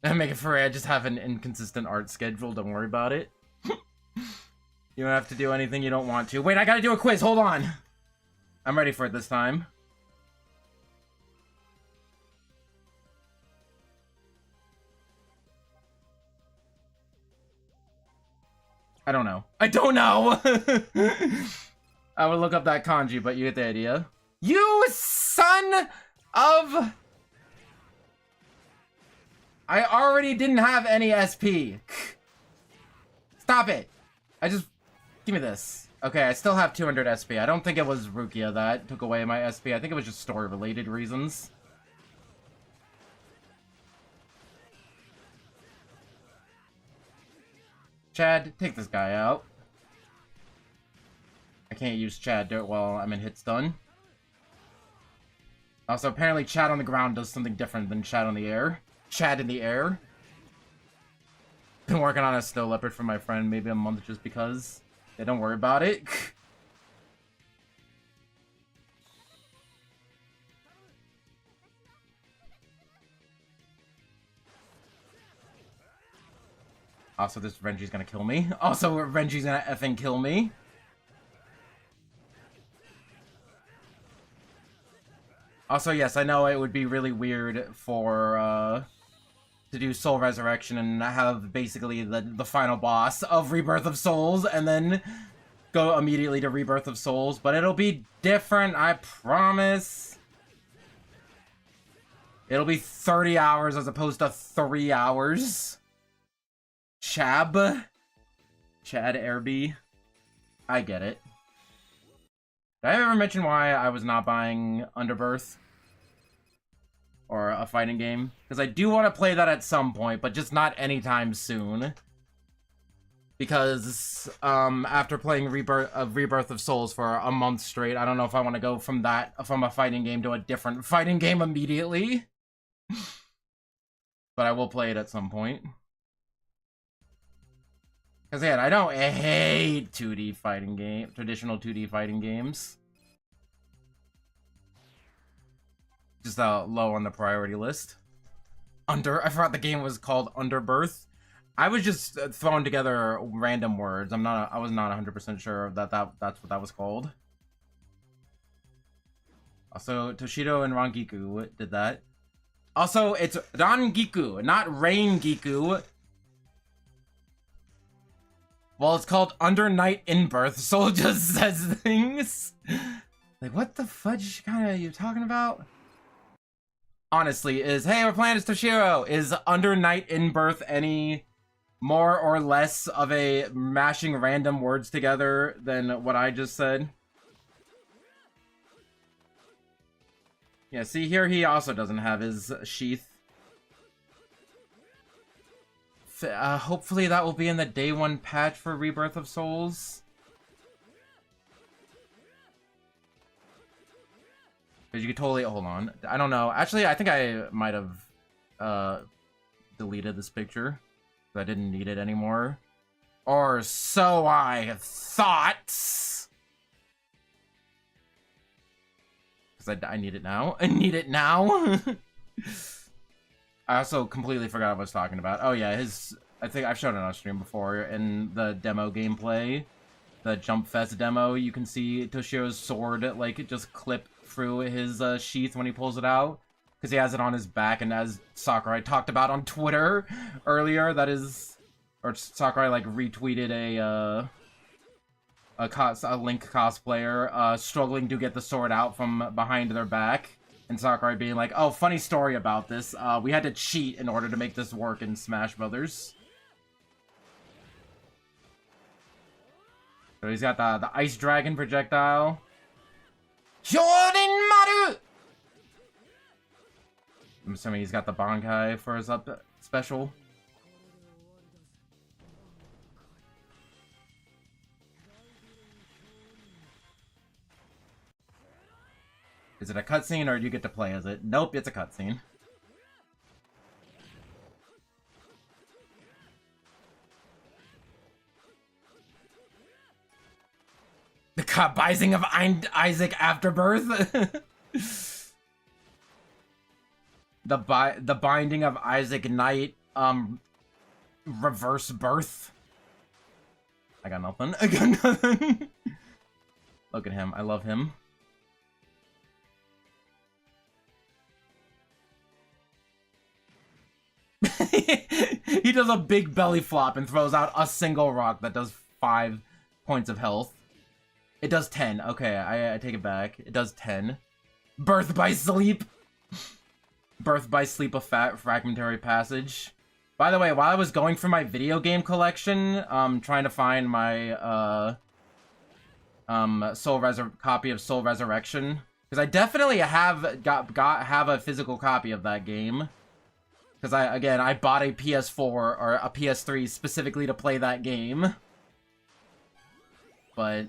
[SPEAKER 1] And make it free. I just have an inconsistent art schedule. Don't worry about it. You don't have to do anything you don't want to. Wait, I gotta do a quiz. Hold on. I'm ready for it this time. I don't know. I don't know! I would look up that kanji, but you get the idea. You son of... I already didn't have any SP. Stop it. Give me this. Okay, I still have 200 SP. I don't think it was Rukia that took away my SP. I think it was just story-related reasons. Chad, take this guy out. I can't use Chad while I'm in hit stun. Also, apparently Chad on the ground does something different than Chad on the air. Chad in the air. Been working on a snow leopard for my friend, maybe a month just because. Yeah, don't worry about it. Also, this Renji's gonna kill me. Also, Renji's gonna effing kill me. Also, yes, I know it would be really weird for, to do Soul Resurrection and have basically the final boss of Rebirth of Souls and then go immediately to Rebirth of Souls, but it'll be different, I promise. It'll be 30 hours as opposed to 3 hours. Chad Airby. I get it. Did I ever mention why I was not buying Underbirth? Or a fighting game? Because I do want to play that at some point, but just not anytime soon. Because, after playing Rebirth of Souls for a month straight, I don't know if I want to go from a fighting game to a different fighting game immediately. But I will play it at some point. Because, yeah, I hate 2D fighting game, traditional 2D fighting games. Just low on the priority list. I forgot the game was called Underbirth. I was just throwing together random words. I was not 100% sure that's what that was called. Also, Toshido and Rangiku did that. Also, it's Rangiku, not Raingiku. Well, it's called Under Night in Birth. Soul just says things. Like, what the fudge kind of are you talking about? Honestly, hey, we're playing as Toshiro. Is Under Night in Birth any more or less of a mashing random words together than what I just said? Yeah, see here, he also doesn't have his sheath. Hopefully that will be in the day 1 patch for Rebirth of Souls. Because you could totally... Hold on. I don't know. Actually, I think I might have deleted this picture. I didn't need it anymore. Or so I thought. Because I need it now. I need it now. I also completely forgot what I was talking about. Oh yeah, I think I've shown it on stream before in the demo gameplay. The Jump Fest demo, you can see Toshiro's sword, like, just clip through his sheath when he pulls it out. Because he has it on his back, and as Sakurai talked about on Twitter earlier, that is... Or Sakurai, like, retweeted a Link cosplayer struggling to get the sword out from behind their back. And Sakurai being like, oh, funny story about this. We had to cheat in order to make this work in Smash Brothers. So he's got the Ice Dragon projectile. Shorin Maru! I'm assuming he's got the Bankai for his special. Is it a cutscene or do you get to play as it? Nope, it's a cutscene. Binding of Isaac Afterbirth. the Binding of Isaac Knight, reverse birth. I got nothing. I got nothing. Look at him. I love him. He does a big belly flop and throws out a single rock that does 5 points of health. It does 10. Okay, I take it back. It does 10. Birth by sleep. Birth by sleep, a fragmentary passage. By the way, while I was going for my video game collection, trying to find my copy of Soul Resurrection, because I definitely have a physical copy of that game. Because I bought a PS4 or a PS3 specifically to play that game. But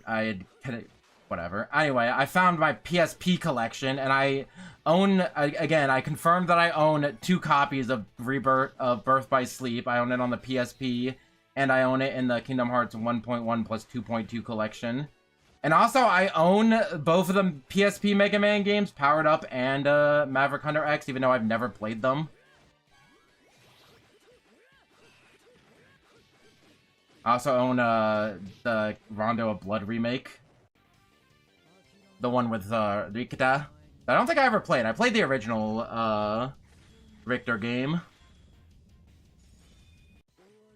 [SPEAKER 1] whatever. Anyway, I found my PSP collection, and I own, again, I confirmed that I own 2 copies of Birth by Sleep. I own it on the PSP, and I own it in the Kingdom Hearts 1.1 plus 2.2 collection. And also, I own both of the PSP Mega Man games, Powered Up and Maverick Hunter X, even though I've never played them. I also own the Rondo of Blood remake. The one with Rikita. I don't think I ever played. I played the original Richter game.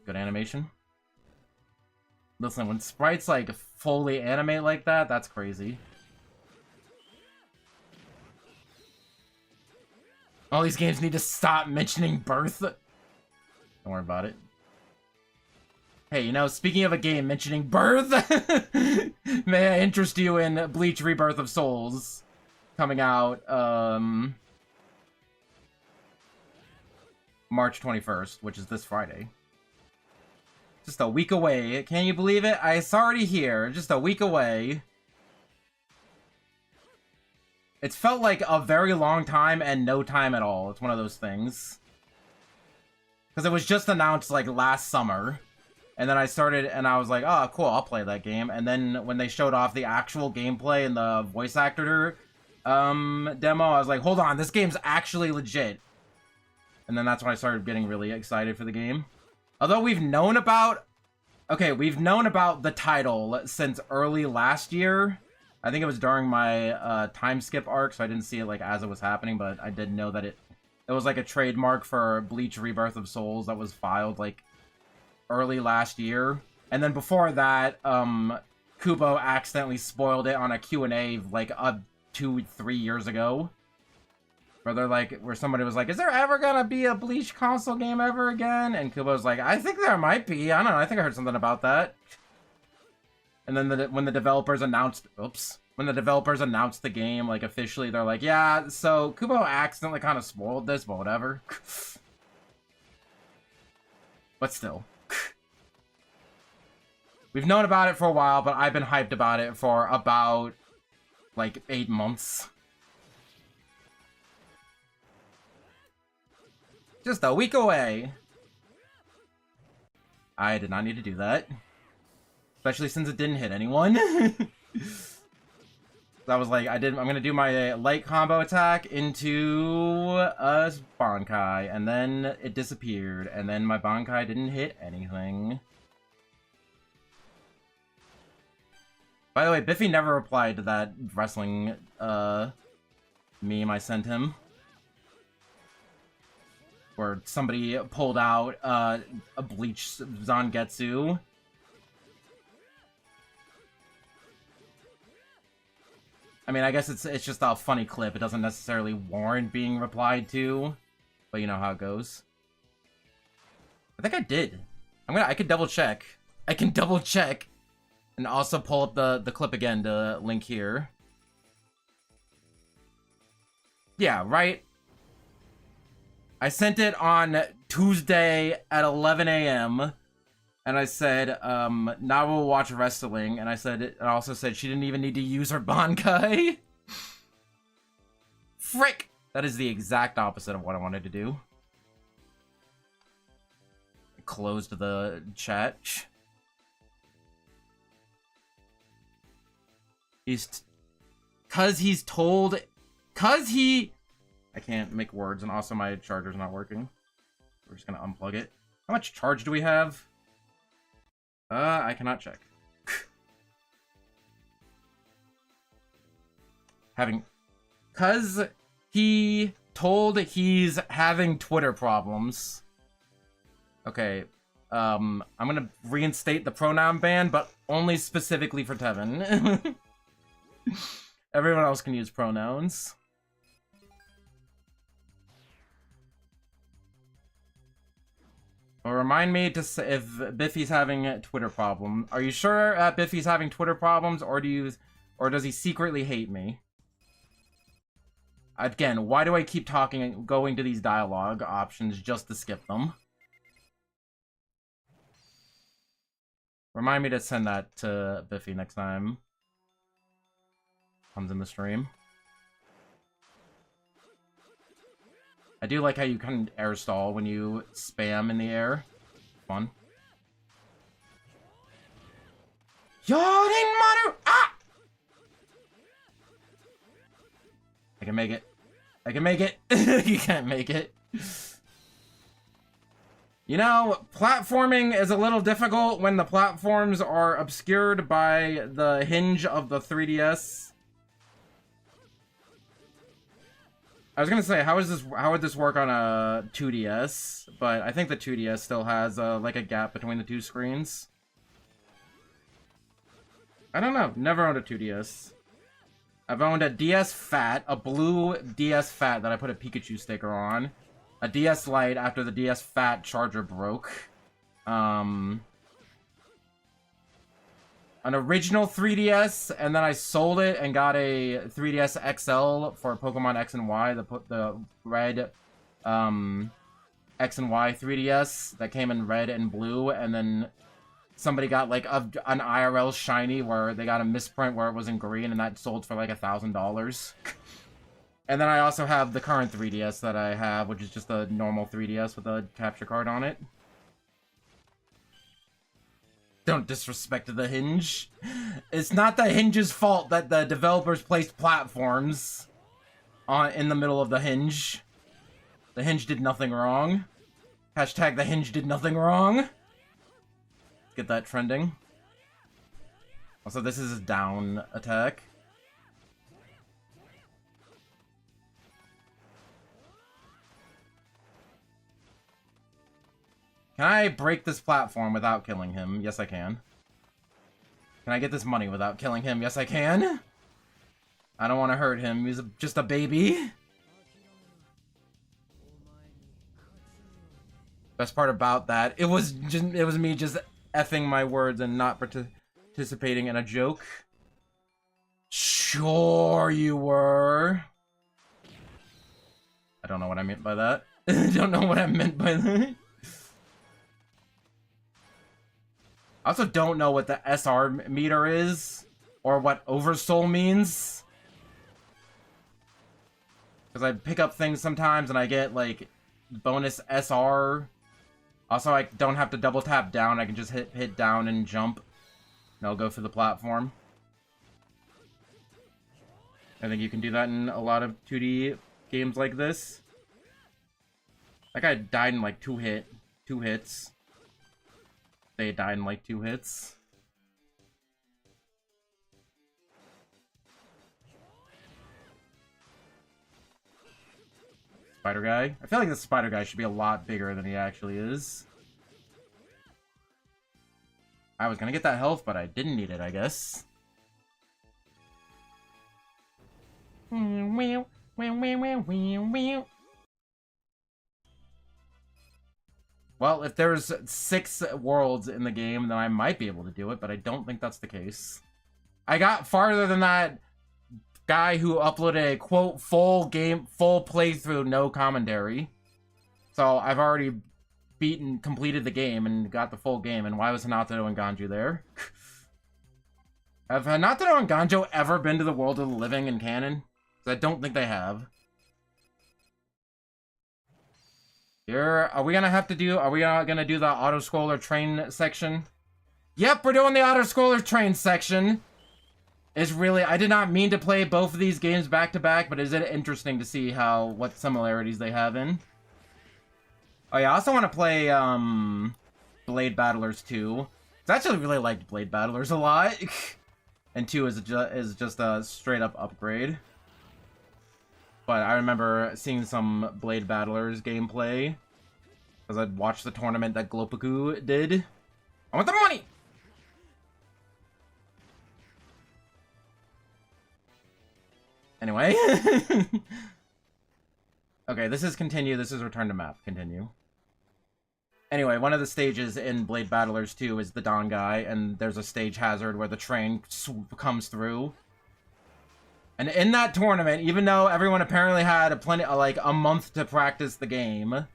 [SPEAKER 1] Good animation. Listen, when sprites like fully animate like that, that's crazy. All these games need to stop mentioning birth. Don't worry about it. Hey, you know, speaking of a game mentioning birth, may I interest you in Bleach Rebirth of Souls, coming out, March 21st, which is this Friday. Just a week away. Can you believe it? It's already here. Just a week away. It's felt like a very long time and no time at all. It's one of those things. Because it was just announced, like, last summer. And then I started, and I was like, oh, cool, I'll play that game. And then when they showed off the actual gameplay and the voice actor demo, I was like, hold on, this game's actually legit. And then that's when I started getting really excited for the game. Although we've known about... Okay, we've known about the title since early last year. I think it was during my time skip arc, so I didn't see it like as it was happening, but I did know that it was like a trademark for Bleach Rebirth of Souls that was filed like early last year. And then before that, Kubo accidentally spoiled it on a Q&A like 2-3 years ago. Where somebody was like, is there ever gonna be a Bleach console game ever again? And Kubo's like, I think there might be. I don't know, I think I heard something about that. And then when the developers announced the game, like, officially, they're like, yeah, so Kubo accidentally kind of spoiled this, but whatever. But still. We've known about it for a while, but I've been hyped about it for about, like, 8 months. Just a week away. I did not need to do that. Especially since it didn't hit anyone. I was like, I'm gonna do my light combo attack into a Bankai, and then it disappeared, and then my Bankai didn't hit anything. By the way, Biffy never replied to that wrestling meme I sent him. Where somebody pulled out a Bleach Zangetsu. I mean, I guess it's just a funny clip. It doesn't necessarily warrant being replied to, but you know how it goes. I think I did. I could double check. I can double check, and also pull up the clip again to link here. Yeah, right. I sent it on Tuesday at 11 a.m. And I said, now we'll watch wrestling. And I also said she didn't even need to use her Bankai. Frick! That is the exact opposite of what I wanted to do. I closed the chat. Cause he's told, cause he, I can't make words, and also my charger's not working. We're just gonna unplug it. How much charge do we have? I cannot check. Cause he told he's having Twitter problems. Okay, I'm gonna reinstate the pronoun ban, but only specifically for Tevin. Everyone else can use pronouns. Well, remind me to say if Biffy's having a Twitter problem. Are you sure Biffy's having Twitter problems, or does he secretly hate me? Again, why do I keep going to these dialogue options just to skip them? Remind me to send that to Biffy next time comes in the stream. I do like how you can air stall when you spam in the air. Fun. Maru! Ah! I can make it. I can make it. You can't make it. You know, platforming is a little difficult when the platforms are obscured by the hinge of the 3DS. I was gonna say, how would this work on a 2DS? But I think the 2DS still has like a gap between the two screens. I don't know. Never owned a 2DS. I've owned a DS Fat, a blue DS Fat that I put a Pikachu sticker on. A DS Lite after the DS Fat charger broke. An original 3DS, and then I sold it and got a 3DS XL for Pokemon X and Y, the red X and Y 3DS that came in red and blue, and then somebody got like an IRL shiny where they got a misprint where it was in green, and that sold for like $1,000. And then I also have the current 3DS that I have, which is just a normal 3DS with a capture card on it. Don't disrespect the hinge. It's not the hinge's fault that the developers placed platforms in the middle of the hinge. The hinge did nothing wrong. Hashtag the hinge did nothing wrong. Get that trending. Also, this is a down attack. Can I break this platform without killing him? Yes, I can. Can I get this money without killing him? Yes, I can. I don't want to hurt him. He's just a baby. Best part about that, it was me just effing my words and not participating in a joke. Sure you were. I don't know what I meant by that. I don't know what I meant by that. I also don't know what the SR meter is, or what Oversoul means. Because I pick up things sometimes and I get, like, bonus SR. Also, I don't have to double tap down, I can just hit down and jump. And I'll go for the platform. I think you can do that in a lot of 2D games like this. That guy died in, like, two hits. They died in like 2 hits. Spider guy. I feel like the spider guy should be a lot bigger than he actually is. I was gonna get that health, but I didn't need it, I guess. Well, if there's 6 worlds in the game, then I might be able to do it, but I don't think that's the case. I got farther than that guy who uploaded a, quote, full playthrough, no commentary. So I've already completed the game and got the full game, and why was Hinata and Ganju there? Have Hinata and Ganjo ever been to the world of the living in canon? Because I don't think they have. Are we gonna do the auto-scroller train section? Yep, we're doing the auto-scroller train section. It's really, I did not mean to play both of these games back to back, but is it interesting to see what similarities they have in? Oh yeah, I also want to play, Blade Battlers 2. I actually really liked Blade Battlers a lot. And 2 is just a straight up upgrade. But I remember seeing some Blade Battlers gameplay. Because I'd watched the tournament that Glopaku did. I want the money! Anyway. Okay, this is continue. This is return to map. Continue. Anyway, one of the stages in Blade Battlers 2 is the Don guy, and there's a stage hazard where the train comes through. And in that tournament, even though everyone apparently had a month to practice the game,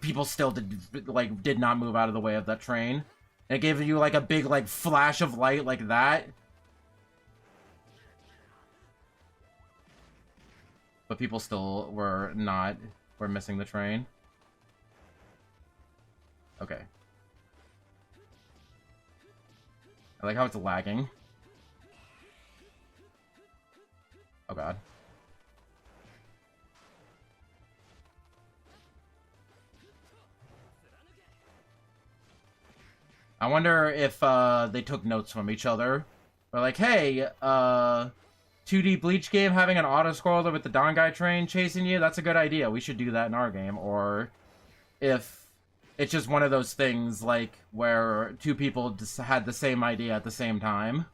[SPEAKER 1] people still did not move out of the way of that train. And it gave you like a big flash of light like that. But people still were missing the train. Okay. I like how it's lagging. Oh god. I wonder if they took notes from each other. They're like, hey, 2D Bleach game having an auto-scroller with the Dangai train chasing you? That's a good idea. We should do that in our game. Or if it's just one of those things, like, where two people just had the same idea at the same time.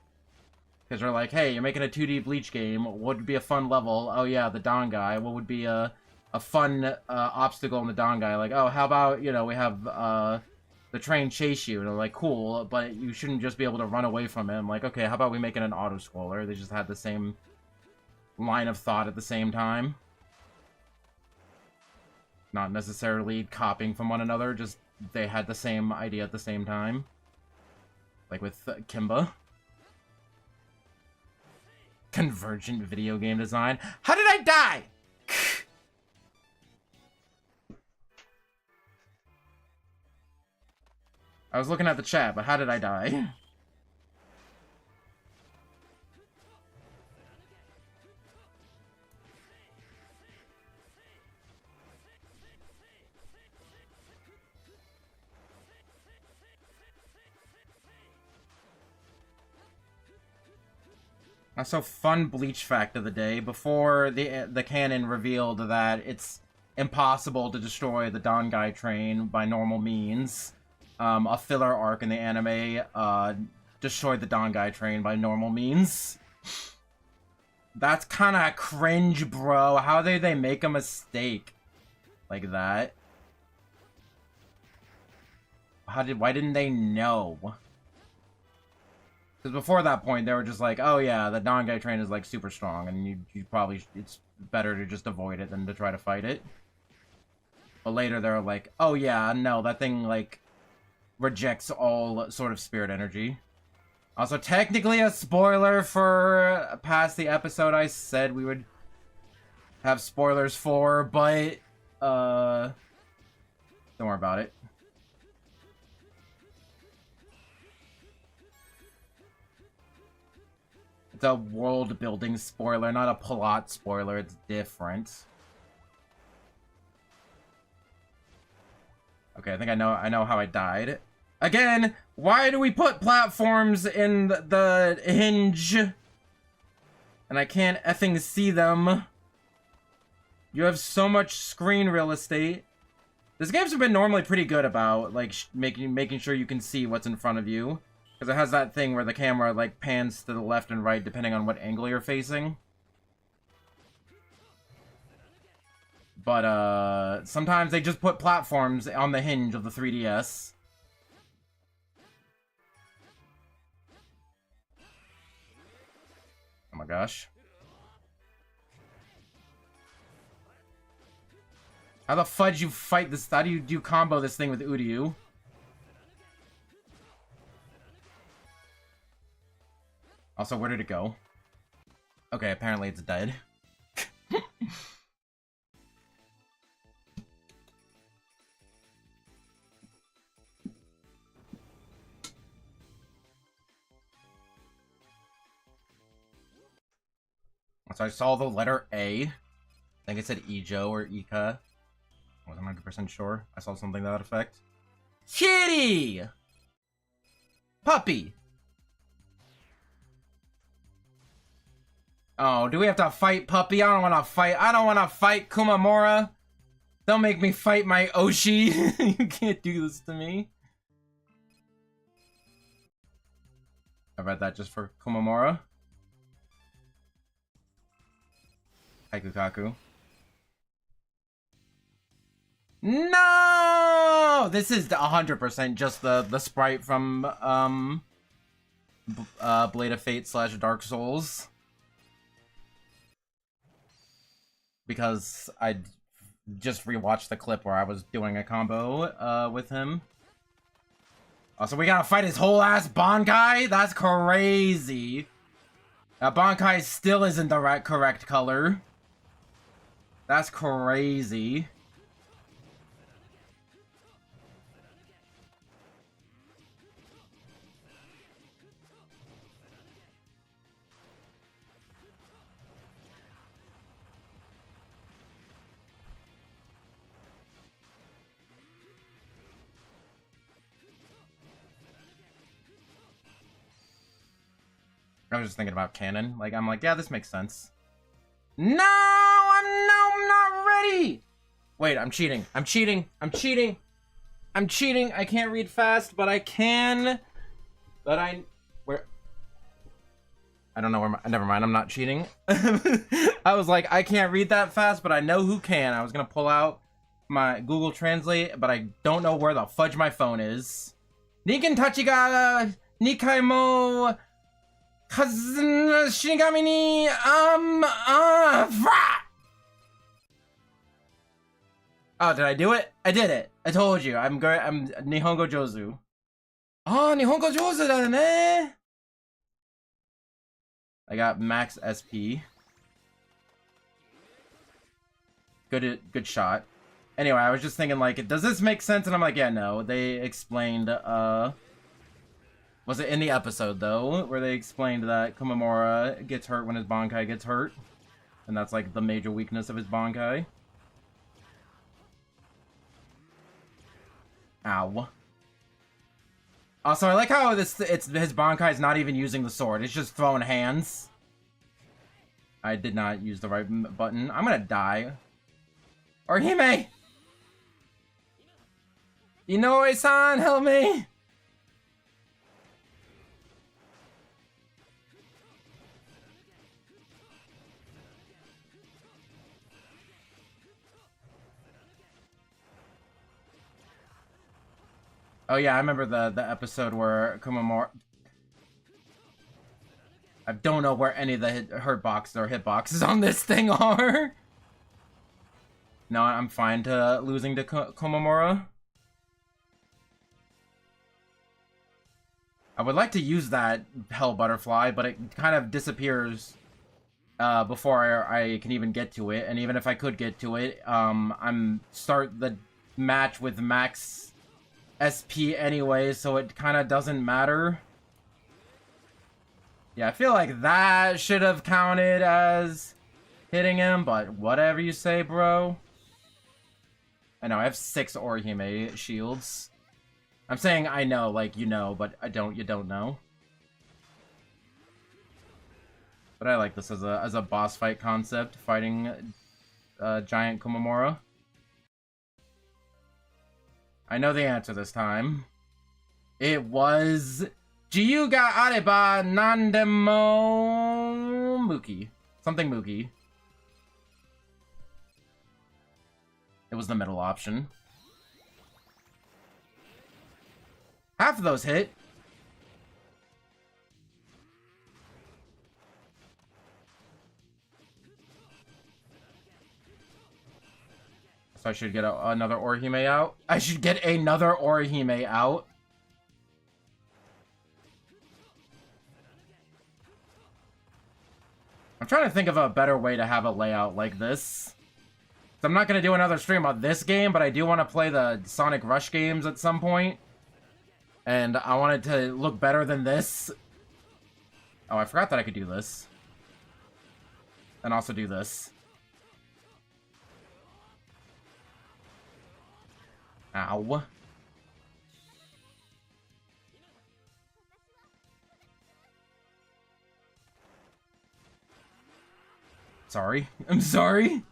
[SPEAKER 1] Because they're like, hey, you're making a 2D Bleach game. What would be a fun level? Oh yeah, the Dangai. What would be a fun obstacle in the Dangai? Like, oh, how about, you know, we have the train chase you? And they're like, cool, but you shouldn't just be able to run away from it. I'm like, okay, how about we make it an auto-scroller? They just had the same line of thought at the same time. Not necessarily copying from one another, just they had the same idea at the same time. Like with Kimba. Convergent video game design. How did I die? I was looking at the chat, but how did I die? So fun Bleach fact of the day. Before the canon revealed that it's impossible to destroy the Dangai train by normal means, a filler arc in the anime destroyed the Dangai train by normal means. That's kind of cringe, bro. How did they make a mistake like that? Why didn't they know? Because before that point, they were just like, oh yeah, the Dangai train is like super strong, and you probably, it's better to just avoid it than to try to fight it. But later they're like, oh yeah, no, that thing like rejects all sort of spirit energy. Also, technically a spoiler for past the episode I said we would have spoilers for, but don't worry about it. It's a world building spoiler, not a plot spoiler. It's different. Okay, I think I know how I died. Again, why do we put platforms in the hinge? And I can't effing see them. You have so much screen real estate. This game's been normally pretty good about like making sure you can see what's in front of you. Because it has that thing where the camera, like, pans to the left and right depending on what angle you're facing. But, sometimes they just put platforms on the hinge of the 3DS. Oh my gosh. How the fudge you fight this? How do you combo this thing with Uryu? Also, where did it go? Okay, apparently it's dead. So I saw the letter A. I think it said Ijo or Ika. I wasn't 100% sure. I saw something to that effect. Kitty! Puppy! Oh, do we have to fight Puppy? I don't want to fight. I don't want to fight Kumamura. Don't make me fight my Oshi. You can't do this to me. I read that just for Kumamura. Haikukaku. No! This is 100% just the sprite from Blade of Fate / Dark Souls. Because I just rewatched the clip where I was doing a combo with him. Oh, so we gotta fight his whole ass Bankai? That's crazy. Bankai still isn't the correct color. That's crazy. I was just thinking about canon. Like, I'm like, yeah, this makes sense. No, I'm not ready. Wait, I'm cheating. I'm cheating. I'm cheating. I'm cheating. I can't read fast, but I can. But where? I don't know where never mind. I'm not cheating. I was like, I can't read that fast, but I know who can. I was gonna pull out my Google Translate, but I don't know where the fudge my phone is. Niken Tachiga Nikaimo. Shinigami ni Oh, did I do it? I did it. I told you. I'm Nihongo Jozu. Oh, Nihongo Jozu da ne. I got max SP. Good shot. Anyway, I was just thinking like, does this make sense? And I'm like, yeah, no. They explained was it in the episode, though, where they explained that Kumamura gets hurt when his Bankai gets hurt? And that's, like, the major weakness of his Bankai. Ow. Also, I like how his Bankai's not even using the sword. It's just throwing hands. I did not use the right button. I'm gonna die. Orihime! Inoue-san, help me! Oh yeah, I remember the episode where Kumamura... I don't know where any of the hurt boxes or hitboxes on this thing are. No, I'm fine to losing to Kumamura. I would like to use that Hell Butterfly, but it kind of disappears before I can even get to it. And even if I could get to it, I'm start the match with max SP anyway, so it kind of doesn't matter. Yeah, I feel like that should have counted as hitting him, but whatever you say, bro. I know, I have 6 Orihime shields. I'm saying I know, like, you know, but you don't know. But I like this as a boss fight concept, fighting giant Kumamura. I know the answer this time. It was Jiyuga Areba Nandemo Muki. Something Muki. It was the middle option. Half of those hit. So I should get another Orihime out. I should get another Orihime out. I'm trying to think of a better way to have a layout like this. So I'm not going to do another stream on this game, but I do want to play the Sonic Rush games at some point. And I want it to look better than this. Oh, I forgot that I could do this. And also do this. Ow. Sorry. I'm sorry.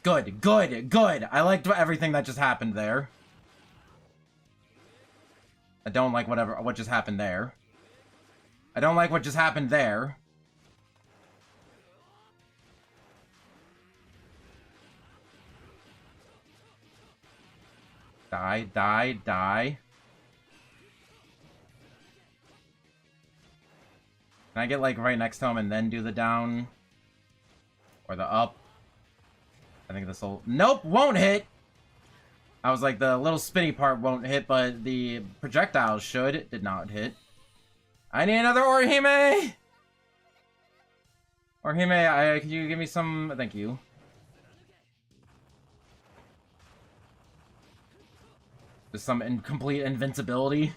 [SPEAKER 1] Good, good, good. I liked everything that just happened there. I don't like what just happened there. I don't like what just happened there. Die, die, die. Can I get, like, right next to him and then do the down? Or the up? I think this'll... Nope, won't hit! I was like, the little spinny part won't hit, but the projectiles should. It did not hit. I need another Orihime! Orihime, can you give me some... Thank you. Just some incomplete invincibility.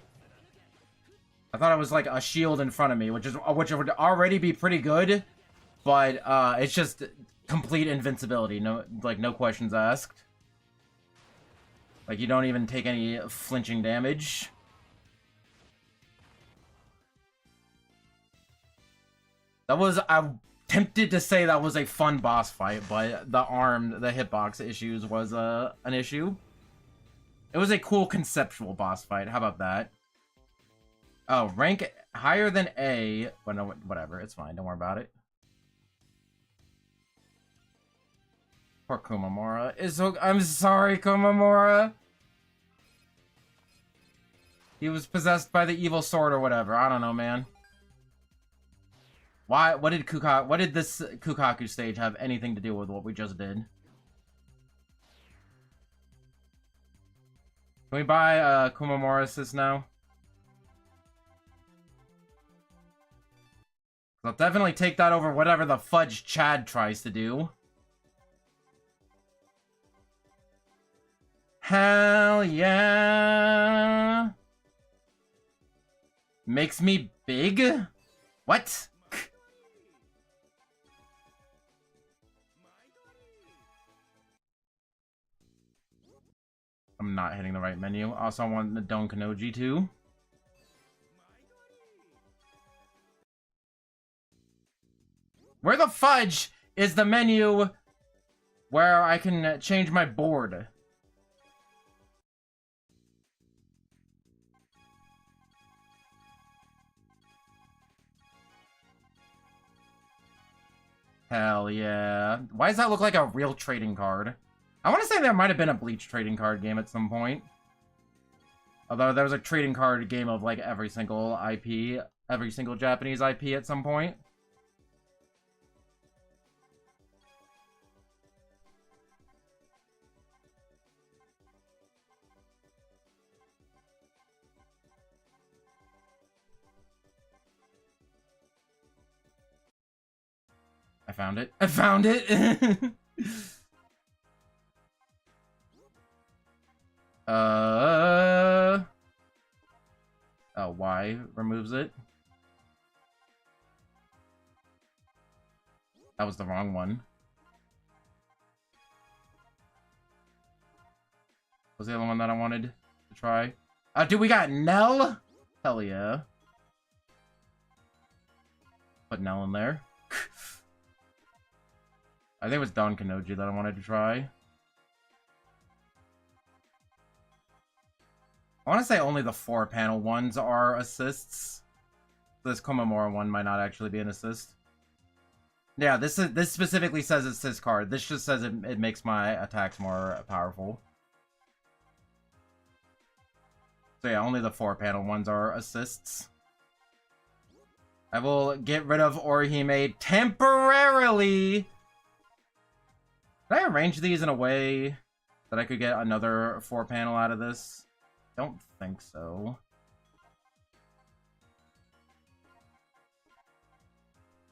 [SPEAKER 1] I thought it was like a shield in front of me, which would already be pretty good, but it's just complete invincibility. No, like, no questions asked. Like, you don't even take any flinching damage. That was... I'm tempted to say that was a fun boss fight, but the hitbox issues was an issue. It was a cool conceptual boss fight. How about that? Oh, rank higher than A. Well, no, whatever. It's fine. Don't worry about it. Poor Kumamura. I'm sorry, Kumamura. He was possessed by the evil sword or whatever. I don't know, man. Why? What did this Kukaku stage have anything to do with what we just did? Can we buy Kumamura assist now? I'll definitely take that over whatever the fudge Chad tries to do. Hell yeah! Makes me big? What? I'm not hitting the right menu. Also, I want the Don Kanoji too. Where the fudge is the menu where I can change my board? Hell yeah. Why does that look like a real trading card? I want to say there might have been a Bleach trading card game at some point. Although there was a trading card game of like every single IP, every single Japanese IP at some point. I found it. I found it! Oh, Y removes it. That was the wrong one. What was the other one that I wanted to try? Dude, we got Nell? Hell yeah. Put Nell in there. I think it was Don Kanoji that I wanted to try. I want to say only the 4-panel ones are assists. This Komamura one might not actually be an assist. Yeah, this specifically says it's his card. This just says it makes my attacks more powerful. So yeah, only the 4-panel ones are assists. I will get rid of Orihime temporarily. Did I arrange these in a way that I could get another 4-panel out of this? Don't think so.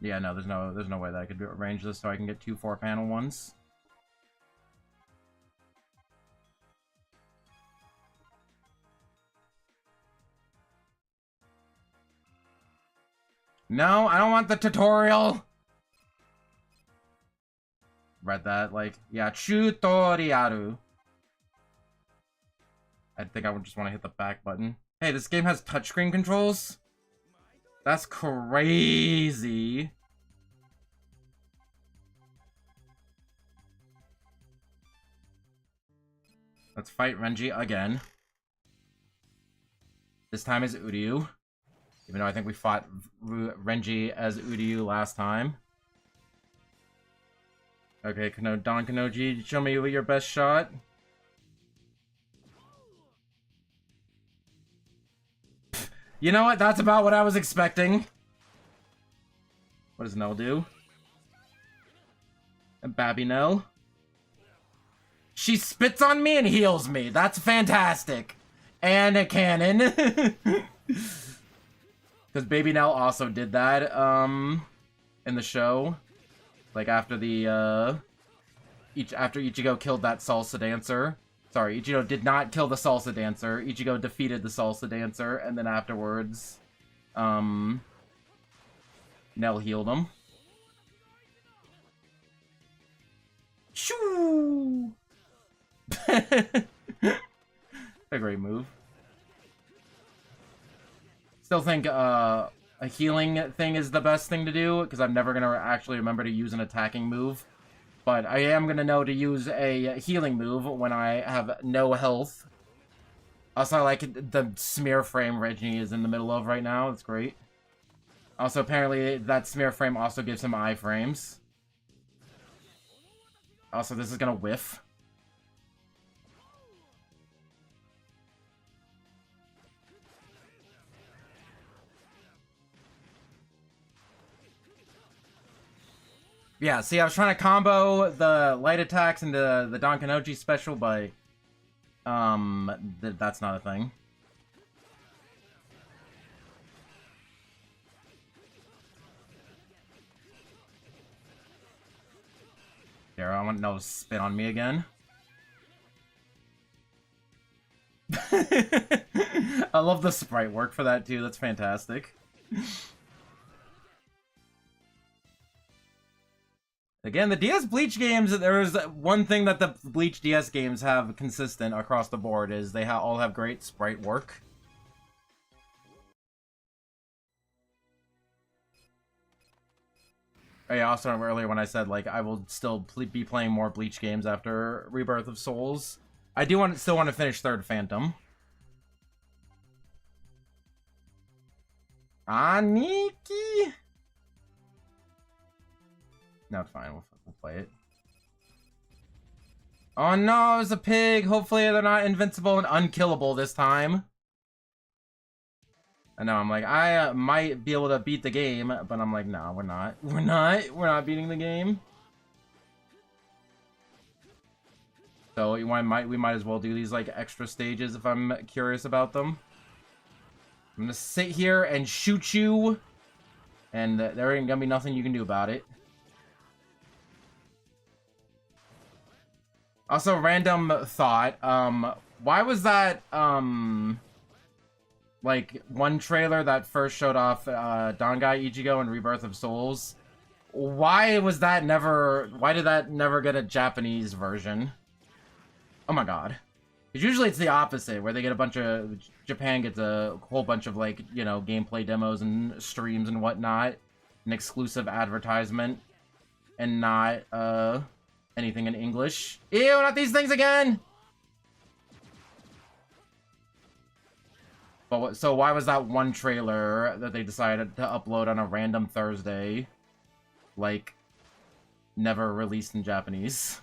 [SPEAKER 1] Yeah, no, there's no way that I could arrange this so I can get 2 4-panel ones. No, I don't want the tutorial. Read that, like, yeah, tutorial. I think I would just want to hit the back button. Hey, this game has touchscreen controls? That's crazy. Let's fight Renji again. This time is Uryu. Even though I think we fought Renji as Uryu last time. Okay, Don Kanoji, show me your best shot. You know what? That's about what I was expecting. What does Nell do? And Babby Nell. She spits on me and heals me. That's fantastic. And a cannon. Because Baby Nell also did that, in the show. Like, after the, after Ichigo killed that salsa dancer. Sorry, Ichigo did not kill the salsa dancer. Ichigo defeated the salsa dancer, and then afterwards, Nell healed him. Shoo! A great move. Still think a healing thing is the best thing to do, because I'm never going to actually remember to use an attacking move. But I am going to know to use a healing move when I have no health. Also, I like the smear frame Reggie is in the middle of right now. It's great. Also, apparently, that smear frame also gives him iframes. Also, this is going to whiff. Yeah, see, I was trying to combo the light attacks into the Don Kanoji special, but that's not a thing. There, I want no spit on me again. I love the sprite work for that too. That's fantastic. Again, the DS Bleach games, there's one thing that the Bleach DS games have consistent across the board is they all have great sprite work. I also remember earlier when I said, like, I will still be playing more Bleach games after Rebirth of Souls. I do still want to finish Third Phantom. Aniki? No, it's fine. We'll play it. Oh no, it's a pig. Hopefully they're not invincible and unkillable this time. I know, I'm like, I might be able to beat the game, but I'm like, no, we're not. We're not beating the game. So we might as well do these like extra stages if I'm curious about them. I'm gonna sit here and shoot you, and there ain't gonna be nothing you can do about it. Also, random thought, why was that, like, one trailer that first showed off, Dangai Ichigo and Rebirth of Souls? Why did that never get a Japanese version? Oh my god. Because usually it's the opposite, where they get Japan gets a whole bunch of, like, you know, gameplay demos and streams and whatnot, an exclusive advertisement, and not, anything in English. Ew, not these things again! But so why was that one trailer that they decided to upload on a random Thursday, like, never released in Japanese?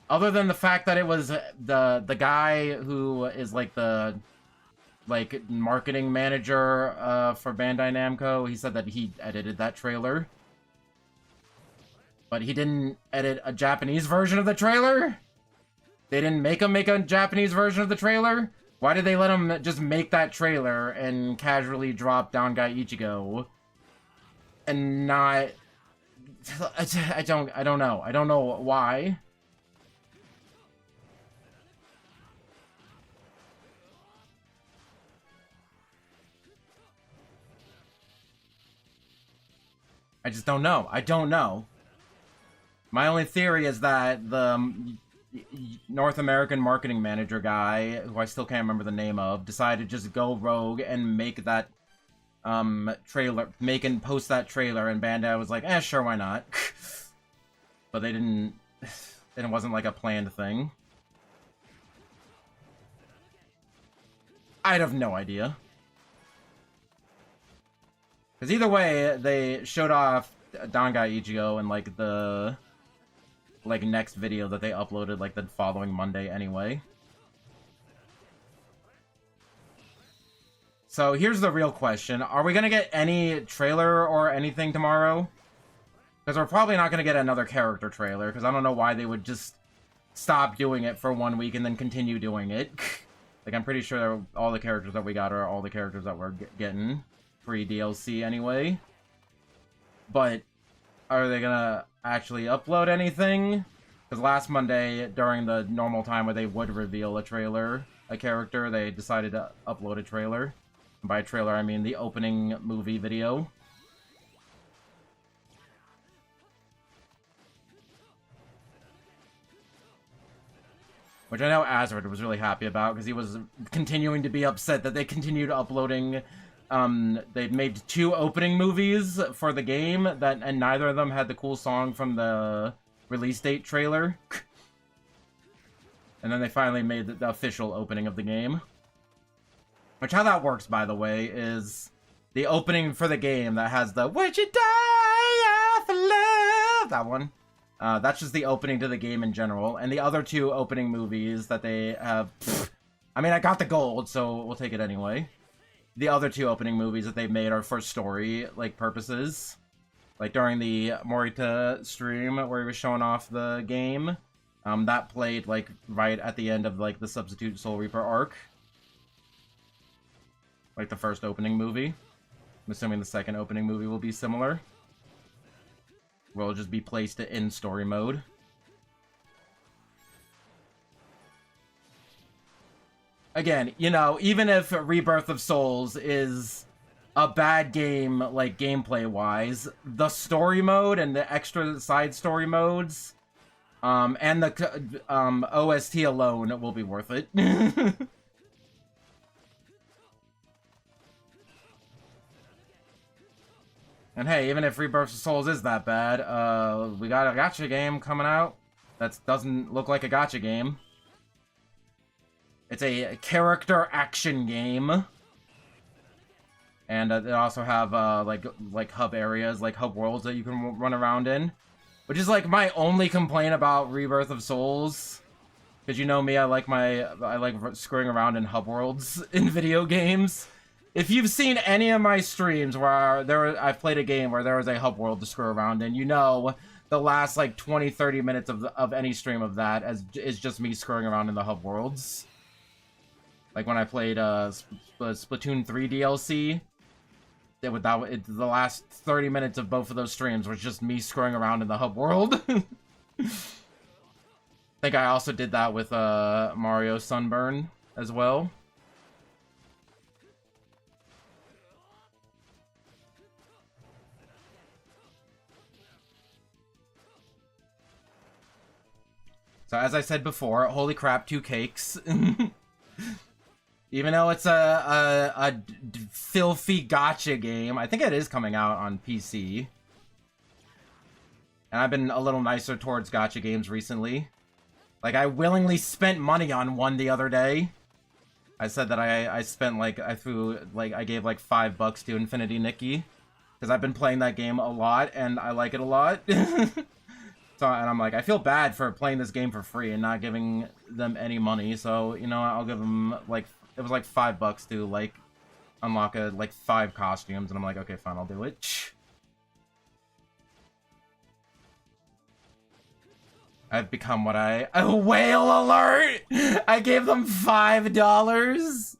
[SPEAKER 1] Other than the fact that it was the guy who is like the marketing manager for Bandai Namco, he said that he edited that trailer. But he didn't edit a Japanese version of the trailer? They didn't make him make a Japanese version of the trailer? Why did they let him just make that trailer and casually drop Dangai Ichigo? And not... I don't know. I don't know why. I just don't know. I don't know. My only theory is that the North American marketing manager guy, who I still can't remember the name of, decided to just go rogue and make that trailer, make and post that trailer, and Bandai was like, eh, sure, why not? But they didn't, it wasn't like a planned thing. I'd have no idea. Because either way, they showed off Dangai Ichigo in like the next video that they uploaded like the following Monday anyway. So here's the real question. Are we gonna get any trailer or anything tomorrow? Because we're probably not gonna get another character trailer, because I don't know why they would just stop doing it for 1 week and then continue doing it. Like, I'm pretty sure all the characters that we got are all the characters that we're getting free DLC anyway. But are they gonna actually upload anything? Because last Monday, during the normal time where they would reveal a character, they decided to upload a trailer. And by trailer, I mean the opening movie video. Which I know Azrid was really happy about, because he was continuing to be upset that they continued uploading. They made 2 opening movies for the game, and neither of them had the cool song from the release date trailer. And then they finally made the official opening of the game. Which, how that works, by the way, is the opening for the game that has the "Would you die for love?" That one. That's just the opening to the game in general. And the other 2 opening movies that they have... I mean, I got the gold, so we'll take it anyway. The other 2 opening movies that they've made are for story, like, purposes. Like, during the Morita stream, where he was showing off the game, that played, like, right at the end of, like, the Substitute Soul Reaper arc. Like, the first opening movie. I'm assuming the second opening movie will be similar. Will just be placed in story mode. Again, you know, even if Rebirth of Souls is a bad game, like, gameplay-wise, the story mode and the extra side story modes, and the OST alone will be worth it. And hey, even if Rebirth of Souls is that bad, we got a gacha game coming out that doesn't look like a gacha game. It's a character action game. And they also have, like hub areas, like hub worlds that you can run around in. Which is, like, my only complaint about Rebirth of Souls. Because you know me, I like screwing around in hub worlds in video games. If you've seen any of my streams where I've played a game where there was a hub world to screw around in, you know the last, like, 20-30 minutes of any stream of that is just me screwing around in the hub worlds. Like when I played Splatoon 3 DLC, the last 30 minutes of both of those streams was just me screwing around in the hub world. I think I also did that with Mario Sunburn as well. So as I said before, holy crap, 2 cakes. Even though it's a filthy gacha game, I think it is coming out on PC. And I've been a little nicer towards gacha games recently. Like, I willingly spent money on one the other day. I said that I spent, like, I gave, like, $5 to Infinity Nikki. Because I've been playing that game a lot, and I like it a lot. So, and I'm like, I feel bad for playing this game for free and not giving them any money. So, you know, I'll give them, like, it was like $5 to, like, unlock, 5 costumes. And I'm like, okay, fine, I'll do it. I've become what a whale alert! I gave them $5!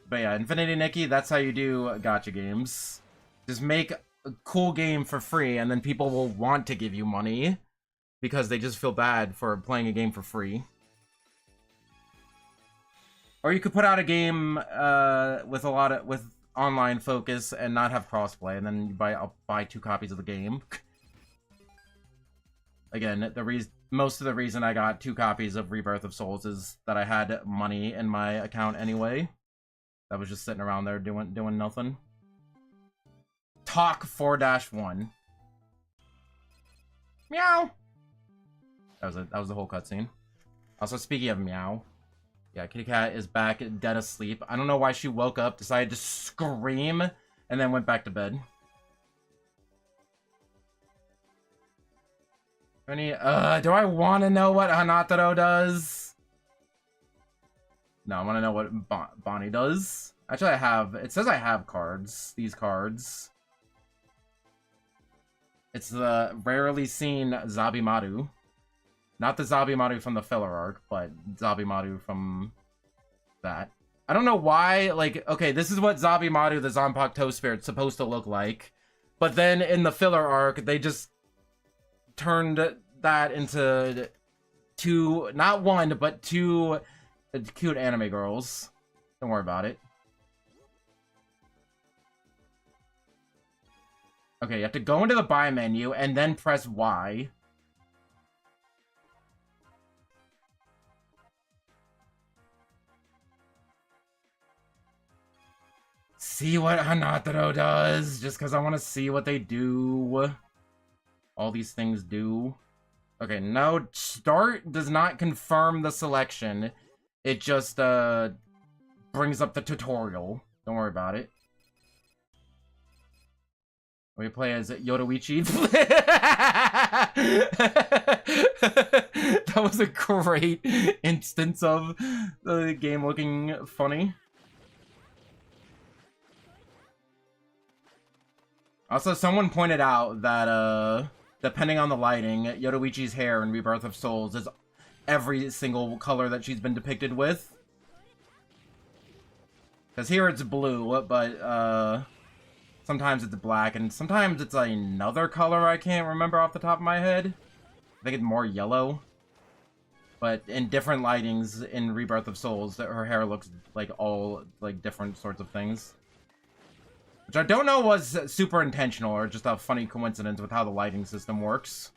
[SPEAKER 1] But yeah, Infinity Nikki, that's how you do gacha games. Just make a cool game for free, and then people will want to give you money because they just feel bad for playing a game for free. Or you could put out a game with online focus and not have crossplay, and then I'll buy 2 copies of the game. Again, most of the reason I got 2 copies of Rebirth of Souls is that I had money in my account anyway. That was just sitting around there doing nothing. Talk 4-1. Meow. That was the whole cutscene. Also, speaking of meow, yeah, Kitty Cat is back dead asleep. I don't know why she woke up, decided to scream, and then went back to bed. Do I want to know what Hanataro does? No, I want to know what Bonnie does. Actually, it says I have cards. These cards. It's the rarely seen Zabimaru. Not the Zabimaru from the filler arc, but Zabimaru from that. I don't know why, like, okay, this is what Zabimaru, the Zanpakuto Toe Spirit's supposed to look like. But then in the filler arc, they just turned that into 2, not 1, but 2 cute anime girls. Don't worry about it. Okay, you have to go into the buy menu and then press Y. See what Hanataro does, just because I want to see what they do. All these things do. Okay, no, start does not confirm the selection. It just brings up the tutorial. Don't worry about it. We play as Yoruichi. That was a great instance of the game looking funny. Also, someone pointed out that, depending on the lighting, Yoruichi's hair in Rebirth of Souls is every single color that she's been depicted with. Because here it's blue, but, sometimes it's black, and sometimes it's another color I can't remember off the top of my head. I think it's more yellow. But in different lightings in Rebirth of Souls, her hair looks like all, like, different sorts of things. Which I don't know was super intentional or just a funny coincidence with how the lighting system works.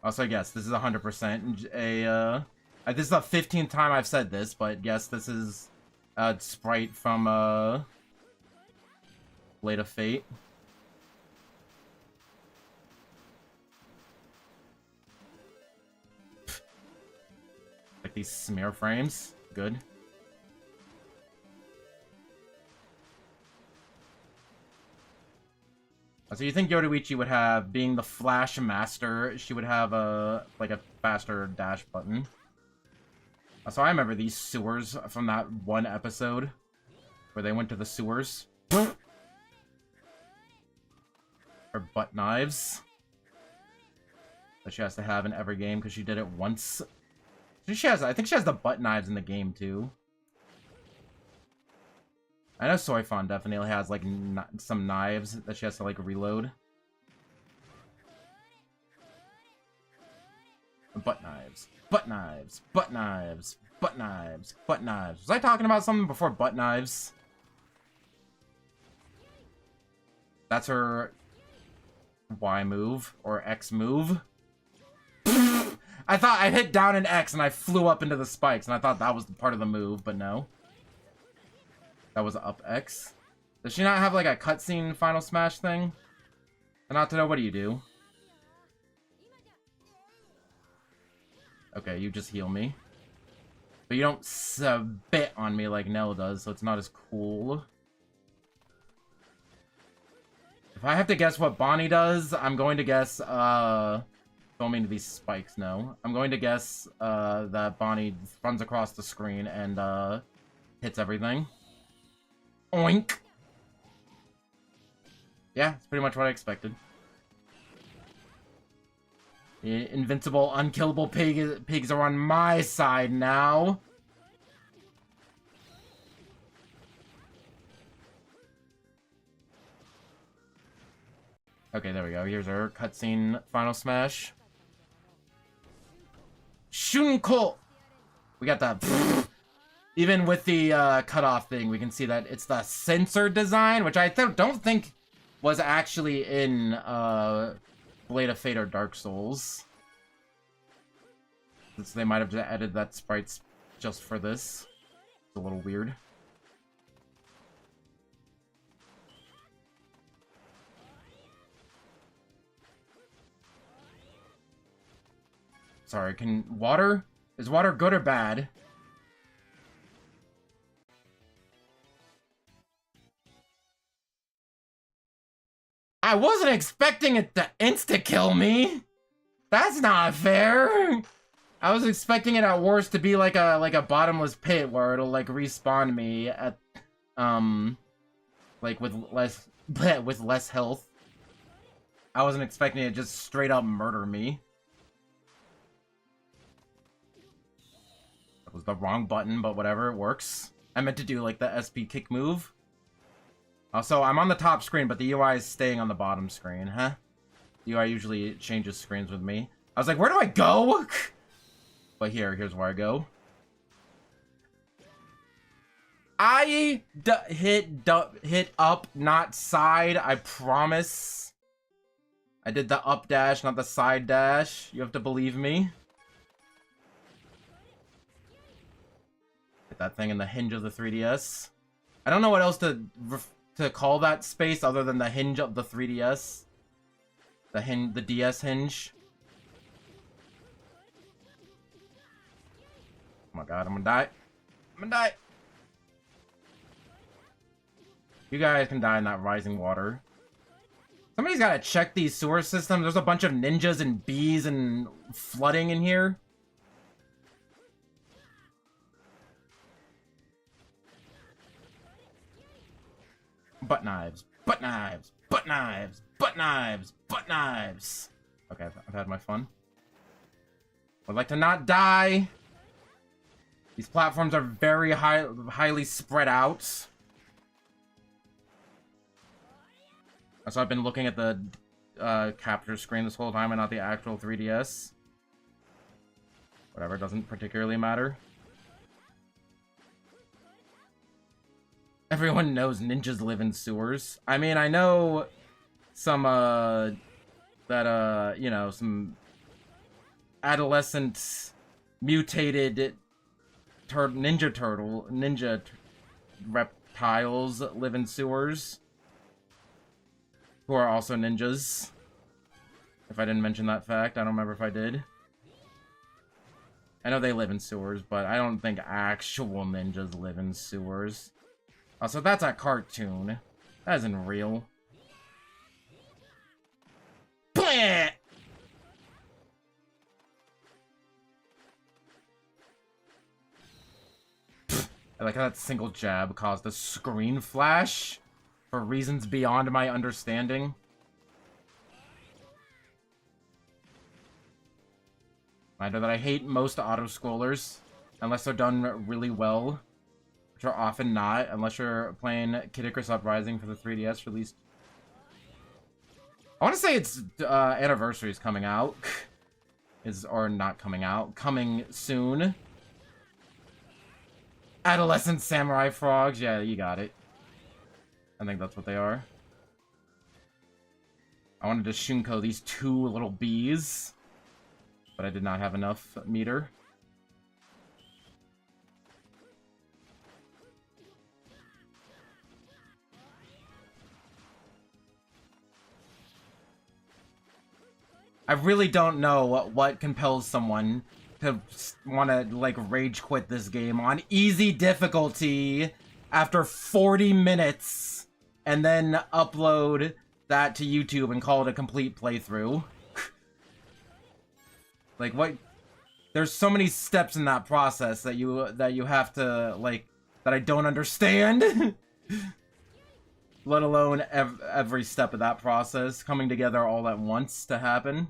[SPEAKER 1] Also, yes, this is 100% this is the 15th time I've said this, but yes, this is a sprite from, Blade of Fate. Like these smear frames. Good. So you think Yoruichi would have, being the Flash Master, she would have like a faster dash button. So I remember these sewers from that one episode where they went to the sewers. Or butt knives that she has to have in every game because she did it once. I think she has the butt knives in the game too. I know Soifon definitely has like some knives that she has to like reload. Butt knives, butt knives, butt knives, butt knives, butt knives. Was I talking about something before butt knives? That's her Y move or X move. I thought I hit down an X and I flew up into the spikes, and I thought that was part of the move, but no. That was up X. Does she not have like a cutscene Final Smash thing? And not to know, what do you do? Okay, you just heal me. But you don't spit on me like Nell does, so it's not as cool. If I have to guess what Bonnie does, I'm going to guess, don't mean to these spikes, no. I'm going to guess, that Bonnie runs across the screen and, hits everything. Oink! Yeah, it's pretty much what I expected. The invincible, unkillable pigs are on my side now. Okay, there we go. Here's our cutscene final smash. Shunko! We got the... Even with the cutoff thing, we can see that it's the sensor design, which I don't think was actually in Blade of Fate or Dark Souls. Since they might have added that sprites just for this. It's a little weird. Sorry, is water good or bad? I wasn't expecting it to insta-kill me! That's not fair! I was expecting it at worst to be like a bottomless pit where it'll like respawn me at like with less health. I wasn't expecting it to just straight up murder me. That was the wrong button, but whatever, it works. I meant to do like the SP kick move. Also, I'm on the top screen, but the UI is staying on the bottom screen, huh? The UI usually changes screens with me. I was like, where do I go? But here's where I go. I hit up, not side, I promise. I did the up dash, not the side dash. You have to believe me. Hit that thing in the hinge of the 3DS. I don't know what else to call that space other than the hinge of the 3DS. The DS hinge. Oh my god, I'm gonna die. I'm gonna die. You guys can die in that rising water. Somebody's gotta check these sewer systems. There's a bunch of ninjas and bees and flooding in here. Butt knives. Butt knives. Butt knives. Butt knives. Butt knives. Okay, I've had my fun. I'd like to not die. These platforms are very highly spread out. So I've been looking at the capture screen this whole time and not the actual 3DS. Whatever, doesn't particularly matter. Everyone knows ninjas live in sewers. I mean, I know some, you know, some adolescent mutated ninja reptiles live in sewers. Who are also ninjas. If I didn't mention that fact, I don't remember if I did. I know they live in sewers, but I don't think actual ninjas live in sewers. Also, that's a cartoon. That isn't real. Bleh! I like how that single jab caused a screen flash for reasons beyond my understanding. I know that I hate most auto-scrollers, unless they're done really well, which are often not, unless you're playing Kid Icarus Uprising for the 3DS released. I want to say its anniversary is coming out. Or not coming out, coming soon. Adolescent samurai frogs, yeah, you got it. I think that's what they are. I wanted to Shunko these two little bees, but I did not have enough meter. I really don't know what compels someone to want to, like, rage quit this game on easy difficulty after 40 minutes and then upload that to YouTube and call it a complete playthrough. Like, what? There's so many steps in that process that you have to, like, that I don't understand. Let alone every step of that process coming together all at once to happen.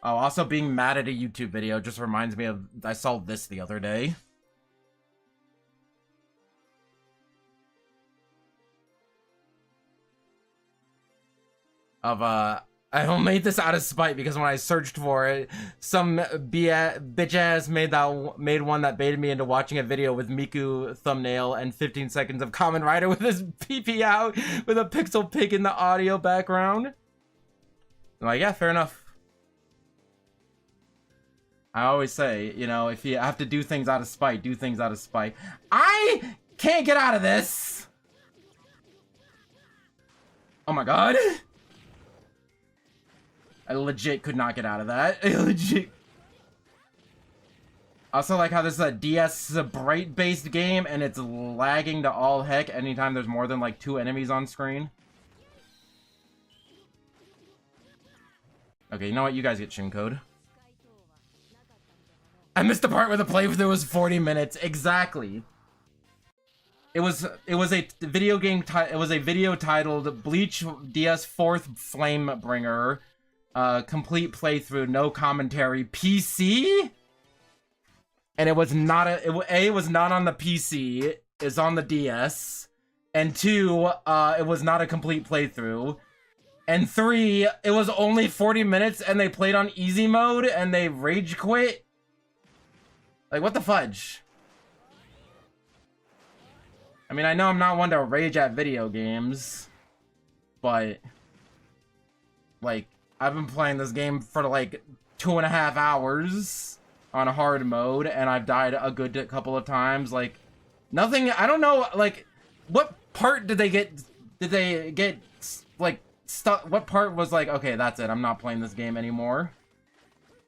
[SPEAKER 1] Oh, also being mad at a YouTube video just reminds me of, I saw this the other day. of I made this out of spite because when I searched for it, some bitch ass made one that baited me into watching a video with Miku thumbnail and 15 seconds of Kamen Rider with his PP out with a pixel pig in the audio background. I'm like, yeah, fair enough. I always say, you know, if you have to do things out of spite, do things out of spite. I can't get out of this. Oh my god. I legit could not get out of that. I legit. Also like how this is a DS bright-based game and it's lagging to all heck anytime there's more than like 2 enemies on screen. Okay, you know what? You guys get shin code. I missed the part where the playthrough was 40 minutes. Exactly. It was a video game. It was a video titled Bleach DS 4th Flamebringer, complete playthrough, no commentary, PC. And it was not it was not on the PC. It's on the DS. And 2, it was not a complete playthrough. And 3, it was only 40 minutes, and they played on easy mode, and they rage quit. Like, what the fudge? I mean, I know I'm not one to rage at video games, but, like, I've been playing this game for, like, 2.5 hours on hard mode, and I've died a good couple of times. Like, nothing, I don't know, like, what part did they get, like, stuck, what part was like, okay, that's it, I'm not playing this game anymore?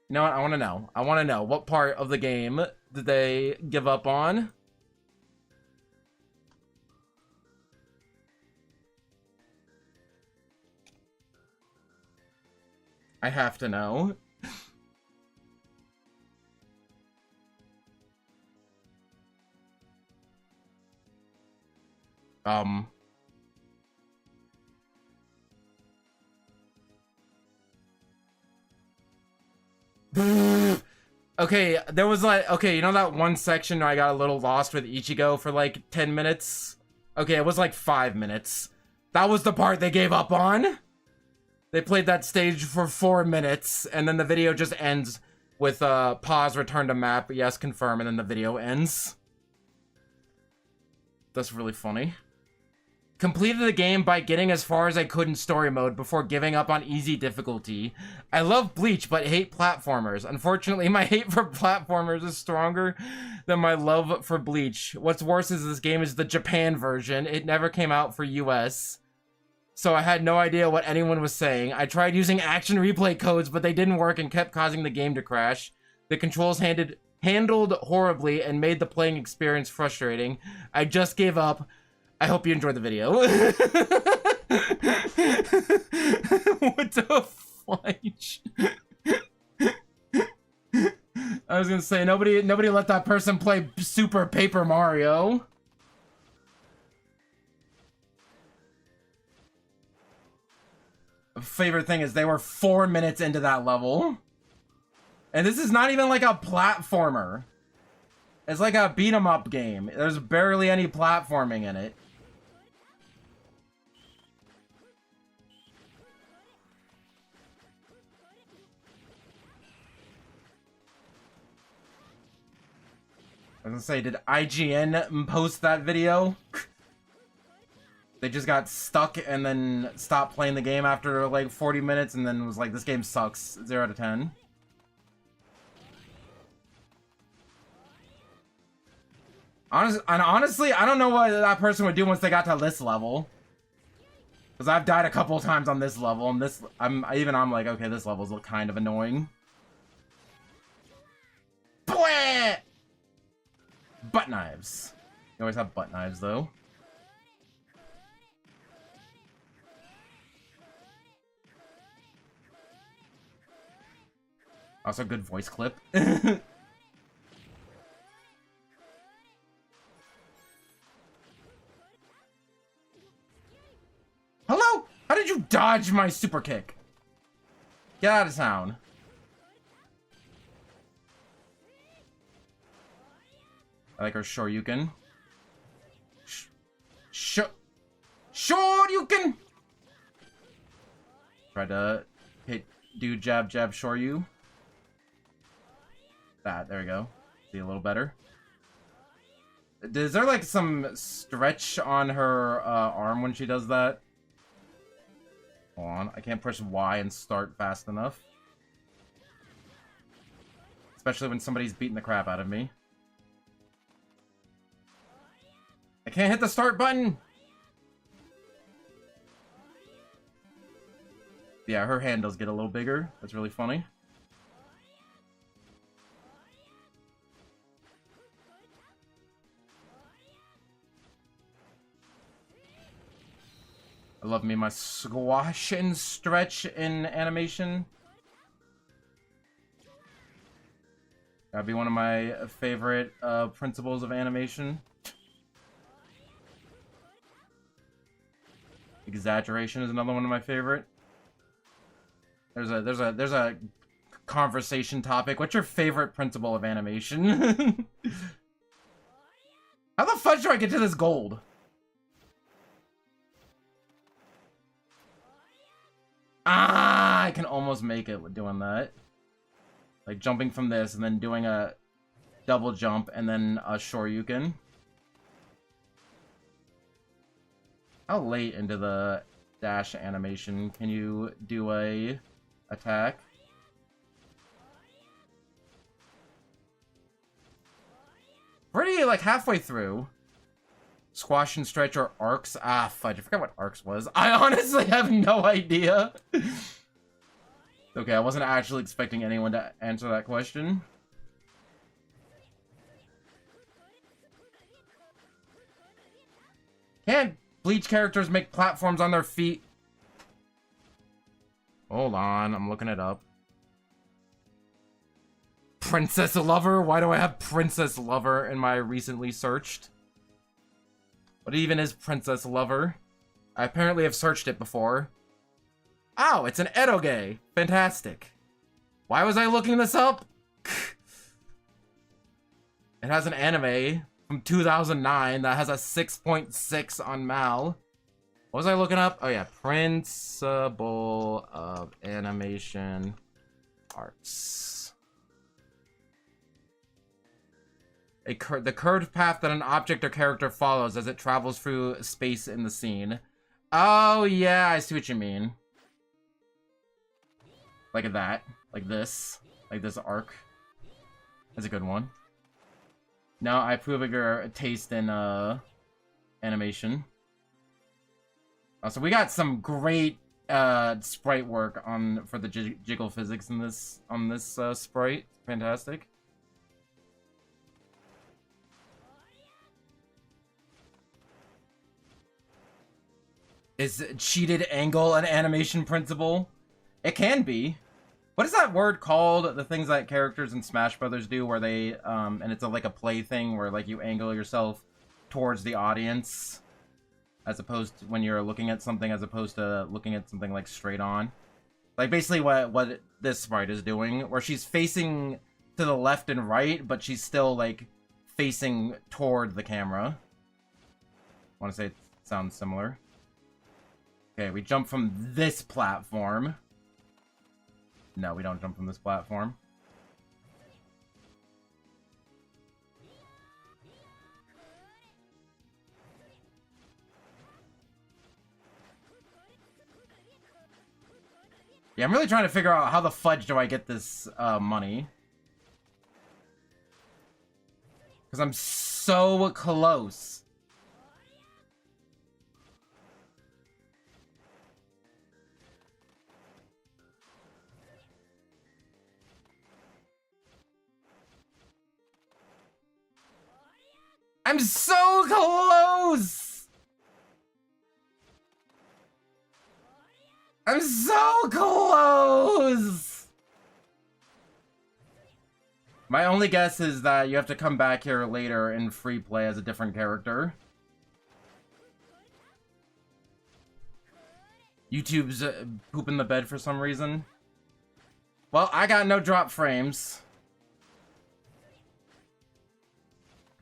[SPEAKER 1] You know what? I want to know. I want to know what part of the game did they give up on? I have to know. Okay, there was like, okay, you know that one section where I got a little lost with Ichigo for like 10 minutes? Okay, it was like 5 minutes. That was the part they gave up on. They played that stage for 4 minutes, and then the video just ends with pause, return to map, yes, confirm, and then the video ends. That's really funny. Completed the game by getting as far as I could in story mode before giving up on easy difficulty. I love Bleach, but hate platformers. Unfortunately, my hate for platformers is stronger than my love for Bleach. What's worse is this game is the Japan version. It never came out for US. So I had no idea what anyone was saying. I tried using action replay codes, but they didn't work and kept causing the game to crash. The controls handled horribly and made the playing experience frustrating. I just gave up. I hope you enjoyed the video. What the fudge? I was gonna say, nobody let that person play Super Paper Mario. Favorite thing is they were 4 minutes into that level. And this is not even like a platformer. It's like a beat 'em up game. There's barely any platforming in it. I was gonna say, did IGN post that video? They just got stuck and then stopped playing the game after like 40 minutes and then was like, this game sucks. 0 out of 10. Honestly, I don't know what that person would do once they got to this level. Because I've died a couple times on this level, and I'm like, okay, this level's kind of annoying. Bwah! Butt knives. You always have butt knives, though. Also, good voice clip. Hello? How did you dodge my super kick? Get out of town. I like her Shoryuken. Shoryuken! Try to do jab, jab, shore you. There we go. See a little better. Is there like some stretch on her arm when she does that? Hold on, I can't push Y and start fast enough. Especially when somebody's beating the crap out of me. I can't hit the start button! Yeah, her hand does get a little bigger. That's really funny. I love me my squash and stretch in animation. That'd be one of my favorite principles of animation. Exaggeration is another one of my favorite. There's a conversation topic. What's your favorite principle of animation? How the fudge do I get to this gold? Ah, I can almost make it with doing that. Like jumping from this and then doing a double jump and then a shoryuken. How late into the dash animation can you do a attack? Pretty like halfway through. Squash and stretch or arcs? Ah, fudge. I forgot what arcs was. I honestly have no idea. Okay, I wasn't actually expecting anyone to answer that question. Can't Bleach characters make platforms on their feet? Hold on, I'm looking it up. Princess Lover? Why do I have Princess Lover in my recently searched? What even is Princess Lover? I apparently have searched it before. Oh, it's an eroge. Fantastic. Why was I looking this up? It has an anime from 2009 that has a 6.6 on Mal. What was I looking up? Oh yeah, Principle of Animation Arts. The curved path that an object or character follows as it travels through space in the scene. Oh yeah, I see what you mean. Like that. Like this. Like this arc. That's a good one. Now I approve of your taste in animation. So we got some great sprite work for the jiggle physics in this sprite. Fantastic. Is cheated angle an animation principle? It can be. What is that word called? The things that characters in Smash Brothers do where they, and it's like a play thing where like you angle yourself towards the audience as opposed to when you're looking at something as opposed to looking at something like straight on. Like basically what this sprite is doing, where she's facing to the left and right, but she's still like facing toward the camera. I want to say it sounds similar. Okay, we jump from this platform. No, we don't jump from this platform. Yeah, I'm really trying to figure out how the fudge do I get this money. Because I'm so close. I'm so close! I'm so close! My only guess is that you have to come back here later in free play as a different character. YouTube's pooping the bed for some reason. Well, I got no drop frames.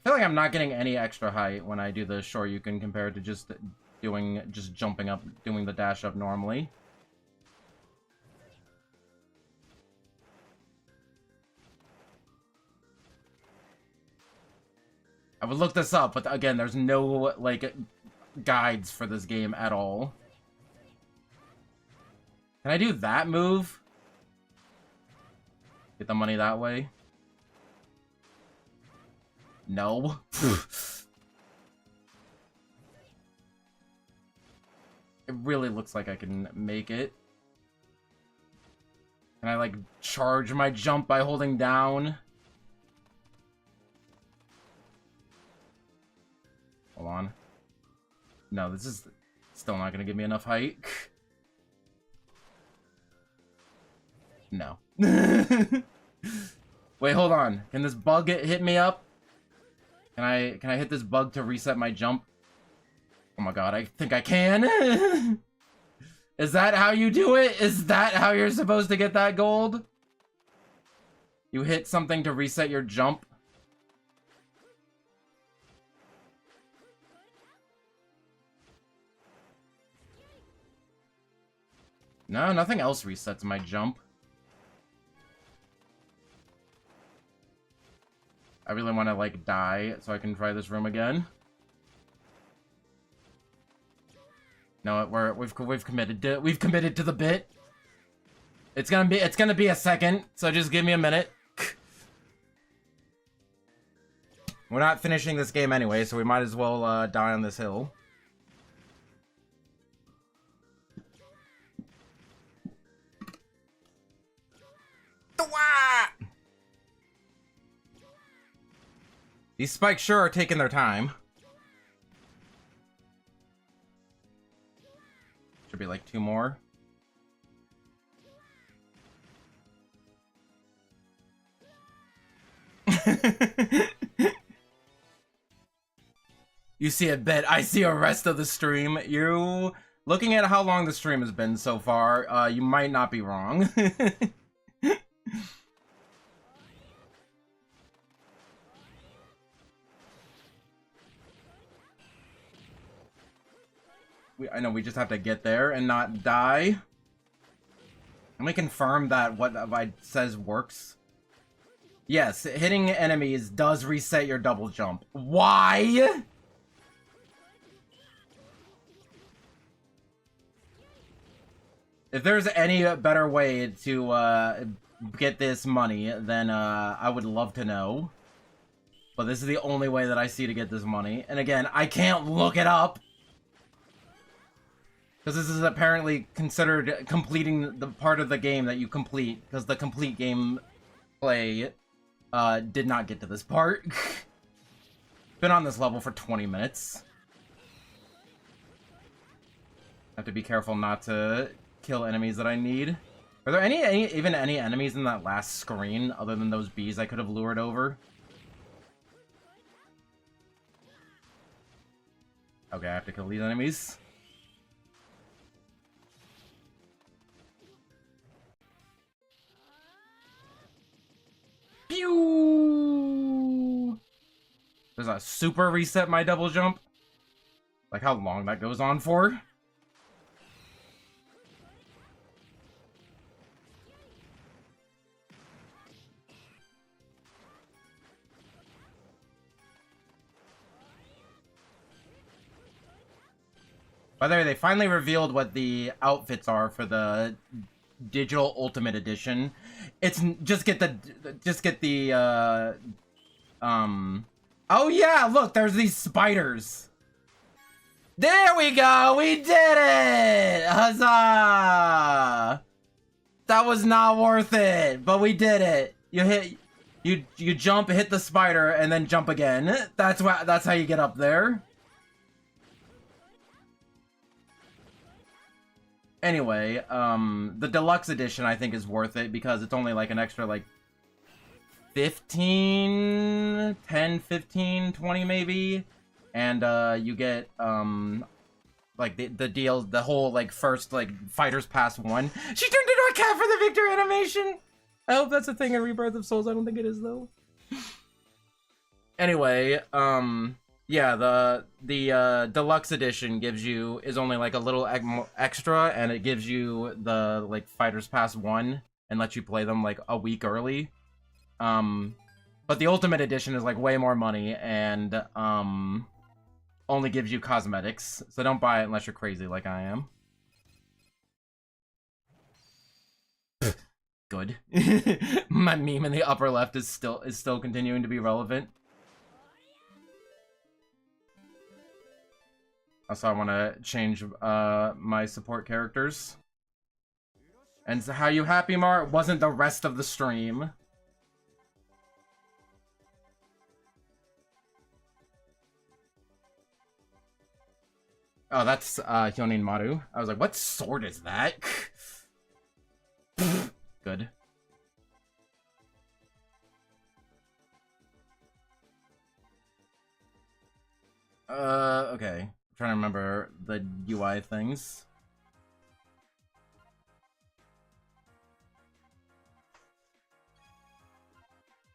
[SPEAKER 1] I feel like I'm not getting any extra height when I do the Shoryuken compared to just jumping up, doing the dash up normally. I would look this up, but again, there's no, like, guides for this game at all. Can I do that move? Get the money that way? No. It really looks like I can make it. Can I, like, charge my jump by holding down? Hold on. No, this is still not gonna give me enough height. No. Wait, hold on. Can this bug hit me up? Can I hit this bug to reset my jump? Oh my god, I think I can. Is that how you do it? Is that how you're supposed to get that gold? You hit something to reset your jump? No, nothing else resets my jump. I really want to, like, die so I can try this room again. No, we've committed to the bit. It's gonna be a second, so just give me a minute. We're not finishing this game anyway, so we might as well die on this hill. These spikes sure are taking their time. Should be like 2 more. You see a bit, I see a rest of the stream. You, looking at how long the stream has been so far, you might not be wrong. I know we just have to get there and not die. Let me confirm that what I says works. Yes, hitting enemies does reset your double jump. Why? If there's any better way to get this money, then I would love to know. But this is the only way that I see to get this money. And again, I can't look it up. Because this is apparently considered completing the part of the game that you complete. Because the complete game play did not get to this part. Been on this level for 20 minutes. Have to be careful not to kill enemies that I need. Are there even any enemies in that last screen other than those bees I could have lured over? Okay, I have to kill these enemies. Pew! Does that super reset my double jump? Like how long that goes on for? By the way, they finally revealed what the outfits are for the digital ultimate edition. It's just get the oh yeah, look, there's these spiders. There we go, we did it! Huzzah! That was not worth it, but we did it. You jump, hit the spider, and then jump again. That's how you get up there. Anyway, the deluxe edition I think is worth it because it's only like an extra like 10, 15, 20 maybe. And you get like the deal, the whole like first like Fighters Pass 1. She turned into a cat for the victory animation. I hope that's a thing in Rebirth of Souls. I don't think it is though. Anyway, yeah, the deluxe edition is only like a little extra, and it gives you the like Fighters Pass 1 and lets you play them like a week early. But the Ultimate Edition is like way more money and only gives you cosmetics. So don't buy it unless you're crazy like I am. Good. My meme in the upper left is still continuing to be relevant. Also, I want to change my support characters. And so how you happy, Mar? It wasn't the rest of the stream. Oh, that's Hyonin Maru. I was like, what sword is that? Good. Okay. I'm trying to remember the UI things.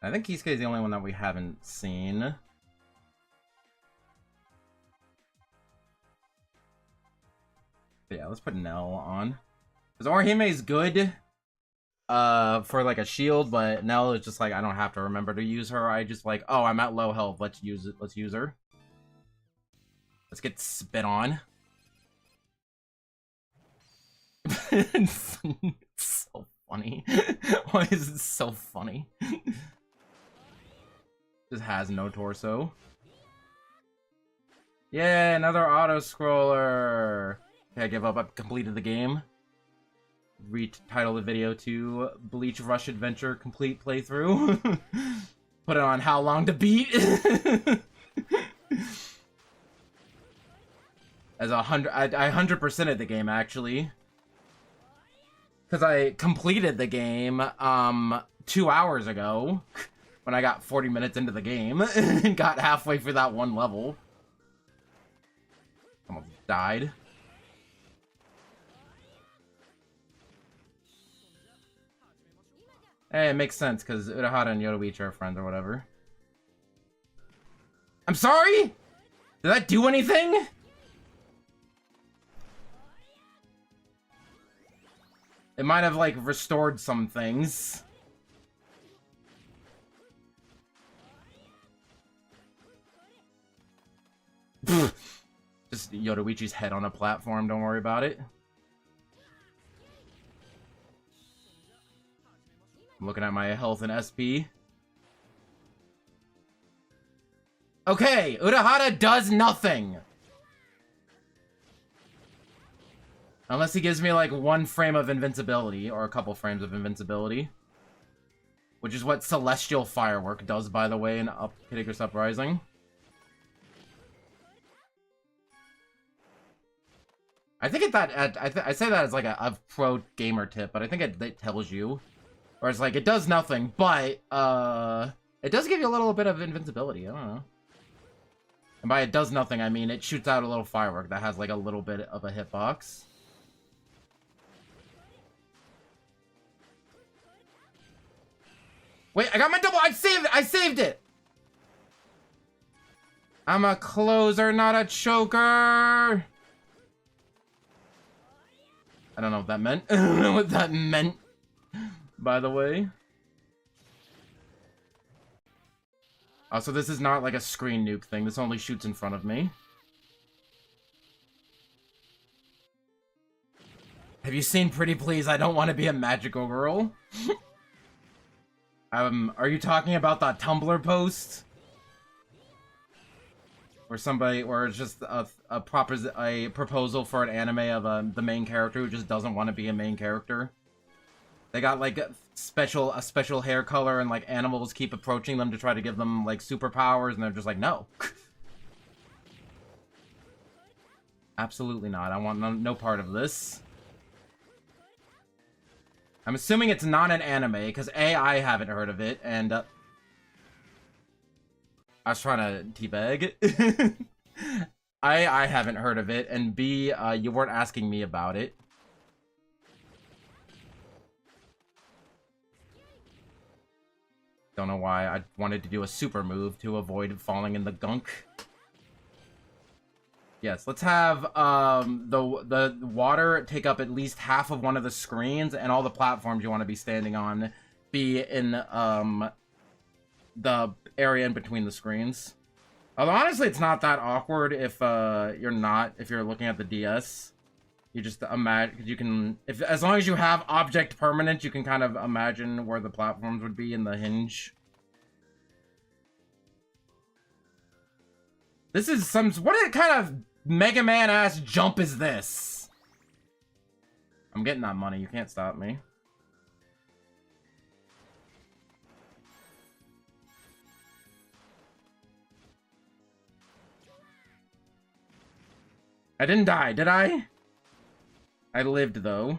[SPEAKER 1] I think Kisuke is the only one that we haven't seen. But yeah, let's put Nell on. Because Orihime is good for like a shield, but Nell is just like, I don't have to remember to use her. I just like, oh, I'm at low health. Let's use it. Let's use her. Let's get spit on. It's so funny. Why is it so funny? Just has no torso. Yeah, another auto-scroller. Okay, I give up. I've completed the game. Retitle the video to Bleach Rush Adventure Complete Playthrough. Put it on how long to beat. As 100, I 100%ed the game actually. Because I completed the game 2 hours ago. When I got 40 minutes into the game and got halfway through that one level. Almost died. Hey, it makes sense because Urahara and Yoruichi are friends or whatever. I'm sorry? Did that do anything? It might have like restored some things. Just Yoruichi's head on a platform, don't worry about it. I'm looking at my health and SP. Okay, Urahara does nothing. Unless he gives me like 1 frame of invincibility, or a couple frames of invincibility. Which is what Celestial Firework does, by the way, in Kid Icarus Uprising. I think I say that as like a pro gamer tip, but I think it tells you. Or it's like, it does nothing, but, it does give you a little bit of invincibility, I don't know. And by it does nothing, I mean it shoots out a little firework that has like a little bit of a hitbox. Wait, I got my double, I saved it! I'm a closer, not a choker! I don't know what that meant. I don't know what that meant, by the way. Oh, so this is not like a screen nuke thing. This only shoots in front of me. Have you seen Pretty Please? I don't want to be a magical girl. Are you talking about that Tumblr post? Where somebody, or it's just a proposal for an anime of the main character who just doesn't want to be a main character. They got like a special hair color, and like animals keep approaching them to try to give them like superpowers, and they're just like, no. Absolutely not. I want no part of this. I'm assuming it's not an anime, because A, I haven't heard of it, and I was trying to teabag. I haven't heard of it, and B, you weren't asking me about it. Don't know why I wanted to do a super move to avoid falling in the gunk. Yes, let's have the water take up at least half of one of the screens, and all the platforms you want to be standing on be in the area in between the screens. Although honestly, it's not that awkward if you're looking at the DS. You just imagine, you can, as long as you have object permanent, you can kind of imagine where the platforms would be in the hinge. This is what kind of Mega Man ass jump is this? I'm getting that money, you can't stop me. I didn't die, did I? I lived, though.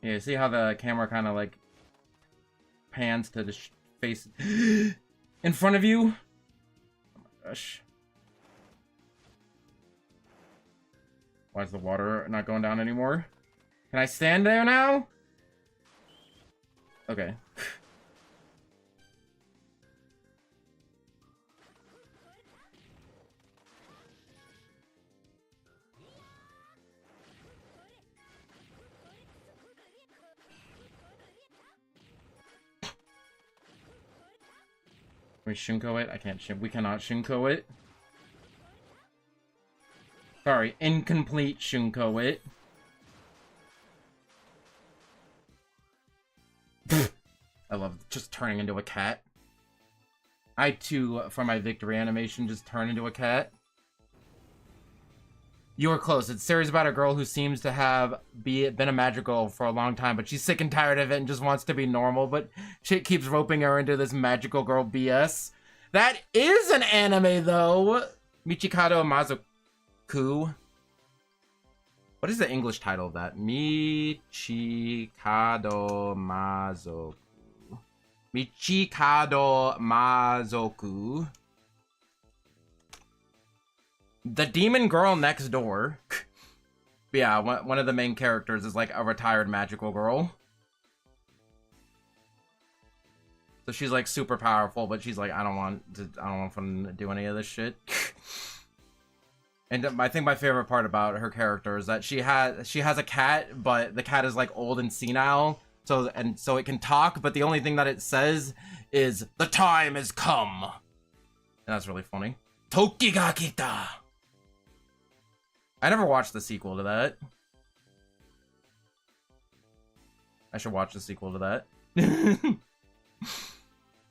[SPEAKER 1] Yeah, see how the camera kind of, like, pans to the face in front of you? Oh my gosh. Why is the water not going down anymore? Can I stand there now? Okay. Can we Shunko it? I can't we cannot Shunko it. Sorry, incomplete Shunko it. I love just turning into a cat. I too, for my victory animation, just turn into a cat. You were close. It's a series about a girl who seems to have been a magical for a long time, but she's sick and tired of it and just wants to be normal, but shit keeps roping her into this magical girl BS. That is an anime, though! Michikado Mazoku. What is the English title of that? Michikado Mazoku. Michikado Mazoku. The demon girl next door. Yeah, one of the main characters is like a retired magical girl. So she's like super powerful, but she's like, I don't want to do any of this shit. And I think my favorite part about her character is that she has a cat, but the cat is like old and senile. So it can talk, but the only thing that it says is, "The time has come." And that's really funny. Toki ga kita. I never watched the sequel to that. I should watch the sequel to that.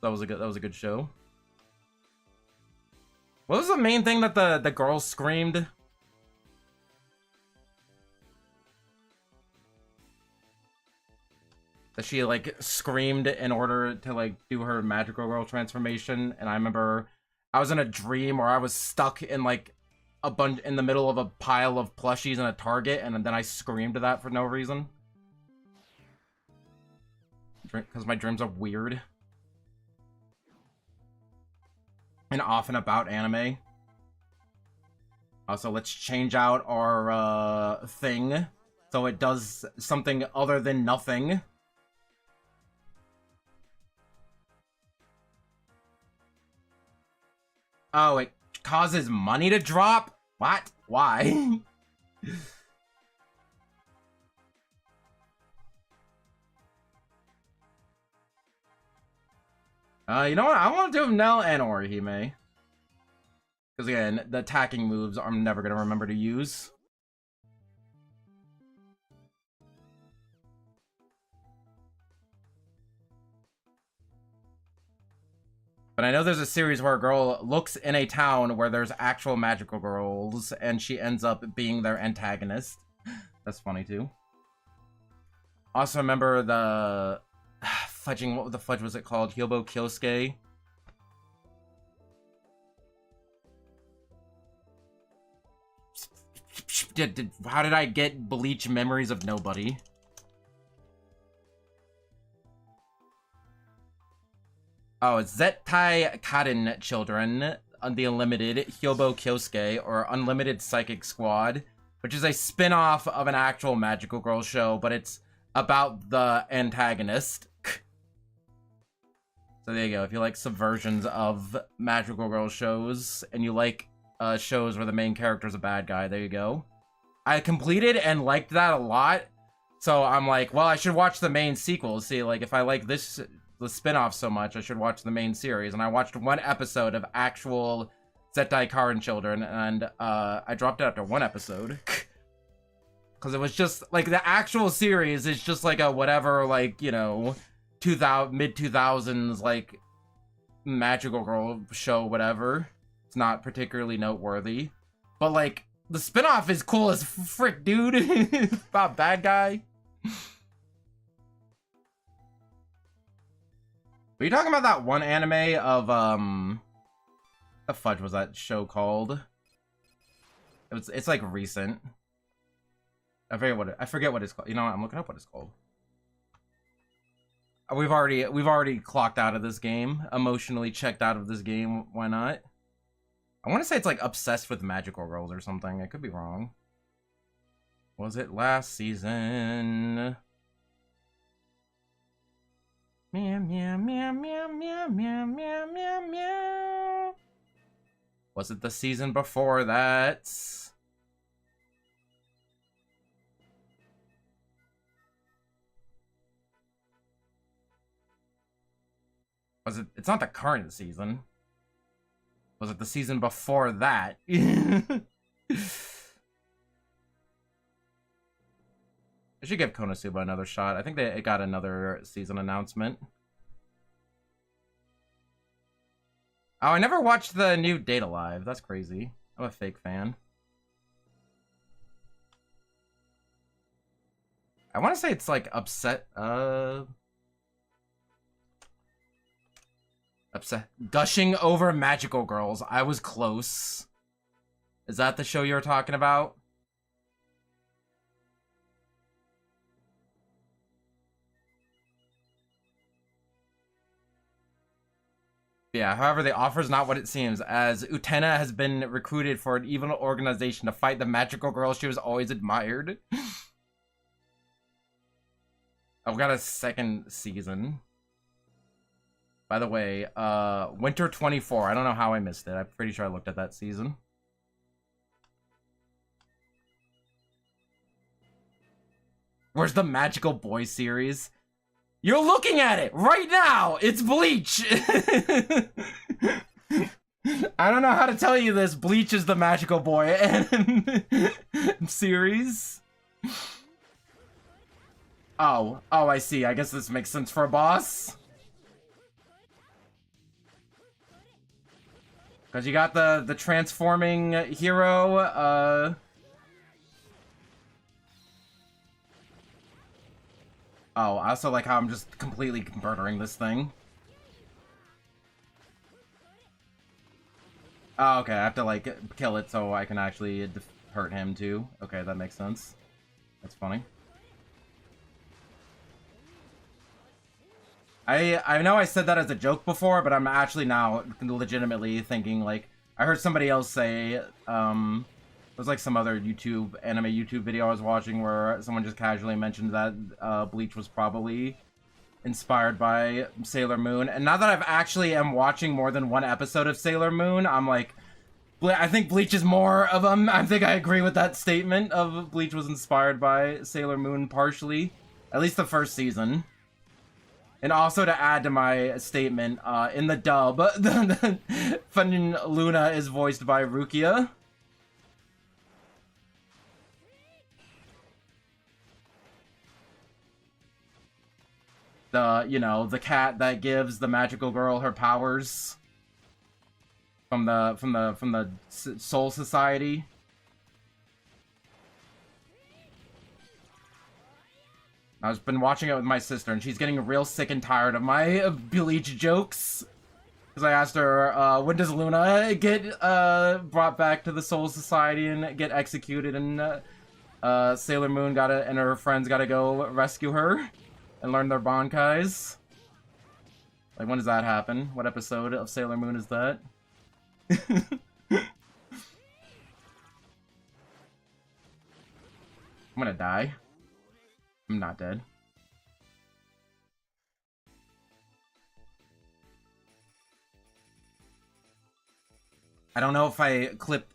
[SPEAKER 1] That was a good show. What was the main thing that the girl screamed? That she like screamed in order to like do her magical girl transformation, and I remember I was in a dream where I was stuck in like a bunch in the middle of a pile of plushies in a Target, and then I screamed to that for no reason. Because my dreams are weird. And often about anime. Also, let's change out our thing so it does something other than nothing. Oh, it causes money to drop? What? Why? You know what? I want to do Nell and Orihime. Because again, the attacking moves I'm never going to remember to use. But I know there's a series where a girl looks in a town where there's actual magical girls, and she ends up being their antagonist. That's funny, too. Also remember the... fudging, what the fudge was it called? Hyobo Kyosuke? How did I get Bleach Memories of Nobody? Oh, it's Zettai Kaden Children, the Unlimited, Hyobo Kyosuke, or Unlimited Psychic Squad, which is a spin-off of an actual magical girl show, but it's about the antagonist. So there you go. If you like subversions of magical girl shows, and you like shows where the main character is a bad guy, there you go. I completed and liked that a lot, So I'm like, well, I should watch the main sequel. See, like, if I like the spin-off so much, I should watch the main series. And I watched one episode of actual Zettai Karin Children, and I dropped it after one episode. Because it was just, like, the actual series is just like a whatever, like, you know, mid-2000s, like, magical girl show, whatever. It's not particularly noteworthy. But, like, the spin-off is cool as frick, dude. It's about bad guy. Were you talking about that one anime of, what the fudge was that show called? It's like recent. I forget what it's called. You know what? I'm looking up what it's called. We've already clocked out of this game. Emotionally checked out of this game. Why not? I want to say it's like Obsessed with Magical Girls or something. I could be wrong. Was it last season? Meow meow meow meow meow meow meow meow meow. Was it the season before that? Was it? It's not the current season. Was it the season before that? I should give Konosuba another shot. I think it got another season announcement. Oh, I never watched the new Date Alive. That's crazy. I'm a fake fan. I want to say it's like Upset. Gushing Over Magical Girls. I was close. Is that the show you were talking about? Yeah, however, the offer is not what it seems, as Utena has been recruited for an evil organization to fight the magical girl she was always admired. I've got a second season. By the way, Winter 24. I don't know how I missed it. I'm pretty sure I looked at that season. Where's the Magical Boy series? You're looking at it right now! It's Bleach! I don't know how to tell you this. Bleach is the Magical Boy series. Oh, I see. I guess this makes sense for a boss. Because you got the transforming hero, Oh, I also like how I'm just completely murdering this thing. Oh, okay, I have to, like, kill it so I can actually hurt him, too. Okay, that makes sense. That's funny. I know I said that as a joke before, but I'm actually now legitimately thinking, like, I heard somebody else say, it was like some other anime YouTube video I was watching where someone just casually mentioned that Bleach was probably inspired by Sailor Moon. And now that I've actually am watching more than one episode of Sailor Moon, I'm like, I think Bleach is more of I think I agree with that statement of Bleach was inspired by Sailor Moon partially. At least the first season. And also to add to my statement, in the dub, Funin Luna is voiced by Rukia. The cat that gives the magical girl her powers from the Soul Society. I've been watching it with my sister, and she's getting real sick and tired of my Bleach jokes. Because I asked her, when does Luna get brought back to the Soul Society and get executed, and Sailor Moon and her friends gotta go rescue her and learn their Bankais. Like, when does that happen? What episode of Sailor Moon is that? I'm gonna die. I'm not dead. I don't know if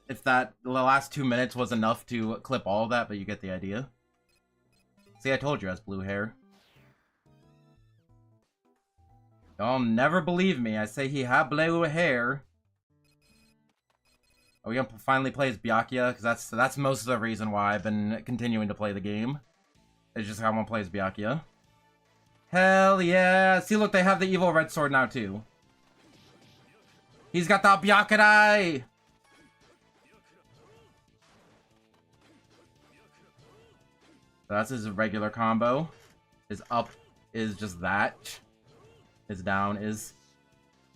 [SPEAKER 1] if the last 2 minutes was enough to clip all of that, but you get the idea. See, I told you, has blue hair. Y'all never believe me. I say he had blue hair. Are we gonna finally play as Byakuya? Because that's most of the reason why I've been continuing to play the game. It's just how I'm gonna play as Byakuya. Hell yeah! See, look, they have the evil red sword now, too. He's got the Byakurai! That's his regular combo. His up is just that. His down is...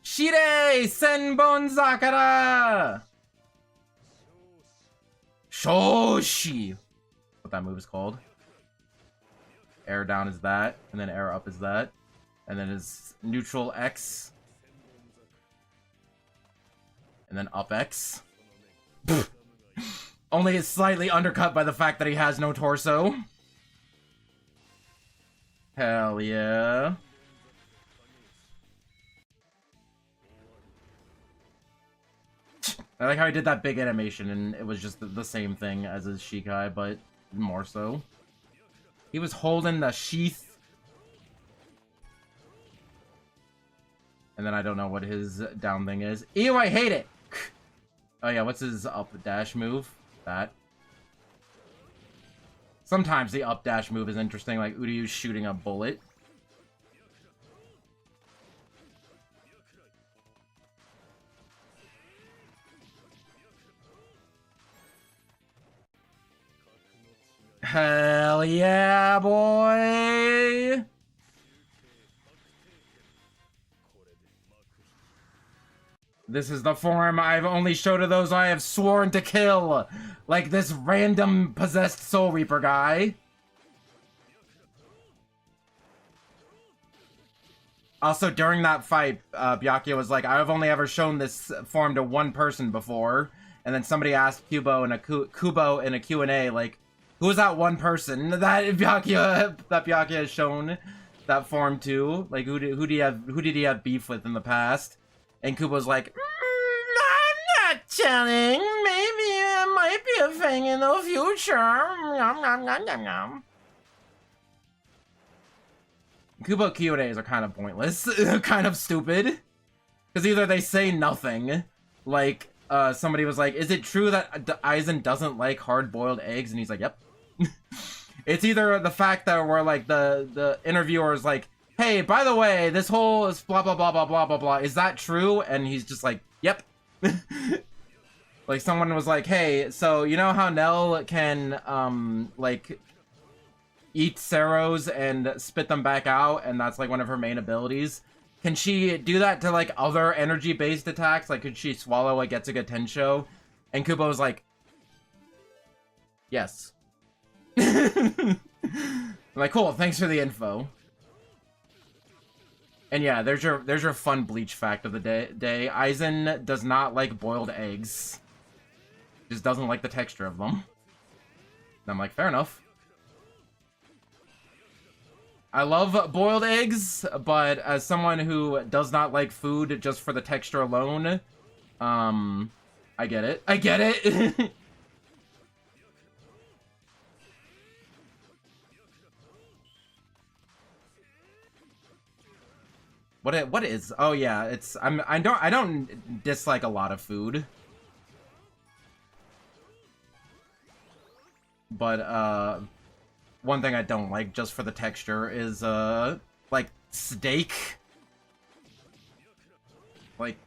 [SPEAKER 1] Shirei Senbon Zakara! Shoshi! What that move is called. Air down is that, and then air up is that. And then his neutral X. And then up X. Only is slightly undercut by the fact that he has no torso. Hell yeah. I like how he did that big animation and it was just the same thing as his Shikai, but more so. He was holding the sheath. And then I don't know what his down thing is. Ew, I hate it! Oh yeah, what's his up dash move? That. Sometimes the up dash move is interesting, like Uryu's shooting a bullet. Hell yeah, boy! This is the form I've only showed to those I have sworn to kill! Like this random possessed Soul Reaper guy. Also, during that fight, Byakuya was like, I've only ever shown this form to one person before. And then somebody asked Kubo in a Q&A, like, who is that one person that Byakuya has shown that form to? Like, who did he have beef with in the past? And Kubo's like, I'm not telling. Maybe it might be a thing in the future. Nom, nom, nom, nom, nom. Kubo Q&As are kind of pointless, kind of stupid. Because either they say nothing, like, somebody was like, is it true that Aizen doesn't like hard-boiled eggs? And he's like, yep. It's either the fact that we're like, the interviewer is like, hey, by the way, this whole is blah, blah, blah, blah, blah, blah, blah. Is that true? And he's just like, yep. Like, someone was like, hey, so you know how Nell can, like, eat Ceros and spit them back out, and that's, like, one of her main abilities? Can she do that to, like, other energy-based attacks? Like, could she swallow a Getsuga Tensho? And Kubo was like, yes. I'm like, cool, thanks for the info. And yeah, there's your fun Bleach fact of the day. Aizen does not like boiled eggs. Just doesn't like the texture of them. And I'm like, fair enough. I love boiled eggs, but as someone who does not like food just for the texture alone, I get it. I get it! What is? Oh yeah, it's I don't dislike a lot of food. But one thing I don't like just for the texture is like steak. Like,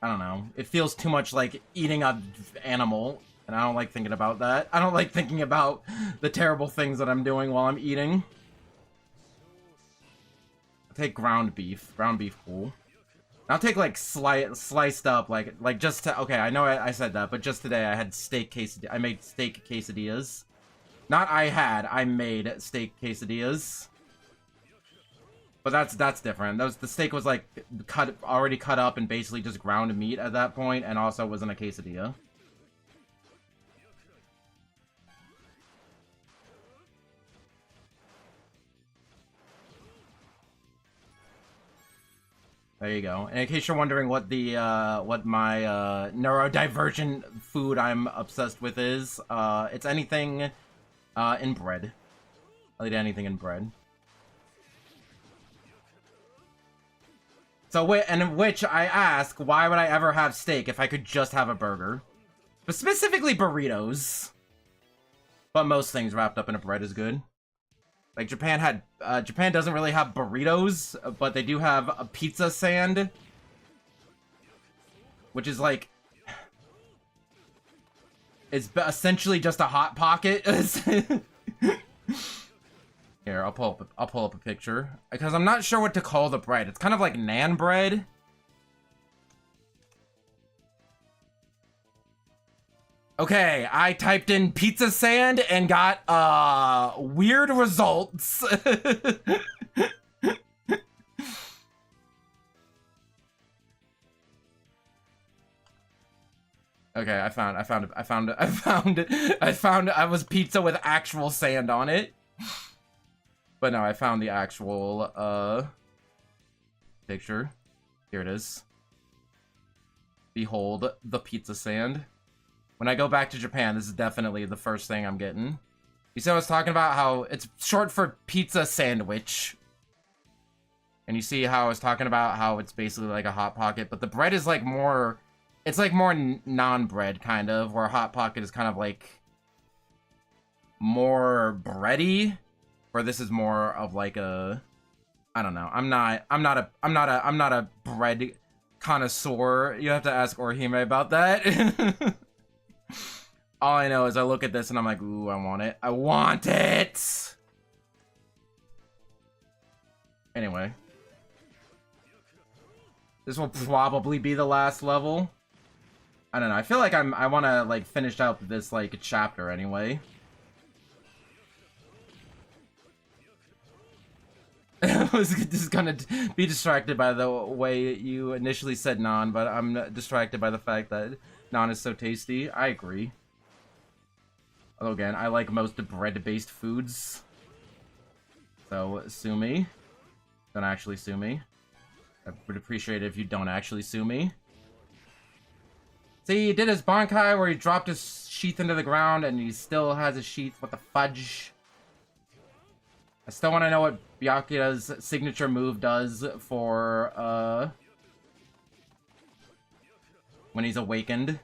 [SPEAKER 1] I don't know. It feels too much like eating an animal, and I don't like thinking about that. I don't like thinking about the terrible things that I'm doing while I'm eating. Take ground beef. Ground beef, cool. I'll take, like, sliced up, like just to... Okay, I know I said that, but just today I had steak quesadillas. I made steak quesadillas. Not I made steak quesadillas. But that's different. The steak was, like, already cut up and basically just ground meat at that point, and also wasn't a quesadilla. There you go. And in case you're wondering what the what my neurodivergent food I'm obsessed with is, it's anything in bread. I'll eat anything in bread. So, and in which I ask, why would I ever have steak if I could just have a burger? But specifically burritos. But most things wrapped up in a bread is good. Like, Japan doesn't really have burritos, but they do have a pizza sand. Which is like... It's essentially just a Hot Pocket. Here, I'll pull up a picture. Because I'm not sure what to call the bread. It's kind of like naan bread. Okay, I typed in pizza sand and got, weird results. Okay, I was pizza with actual sand on it. But no, I found the actual, picture. Here it is. Behold the pizza sand. When I go back to Japan, this is definitely the first thing I'm getting. You see I was talking about how it's short for pizza sandwich. And you see how I was talking about how it's basically like a Hot Pocket, but the bread is like more... It's like more non-bread, kind of, where a Hot Pocket is kind of like... more bready. Where this is more of like a... I don't know. I'm not a bread connoisseur. You have to ask Orihime about that. All I know is I look at this and I'm like, ooh, I want it. I want it! Anyway. This will probably be the last level. I don't know. I feel like I want to, like, finish out this, like, chapter anyway. I was just gonna be distracted by the way you initially said naan, but I'm distracted by the fact that naan is so tasty. I agree. Although again, I like most bread-based foods. So, sue me. Don't actually sue me. I would appreciate it if you don't actually sue me. See, he did his Bankai where he dropped his sheath into the ground and he still has his sheath. What the fudge? I still want to know what Byakuya's signature move does for, when he's awakened.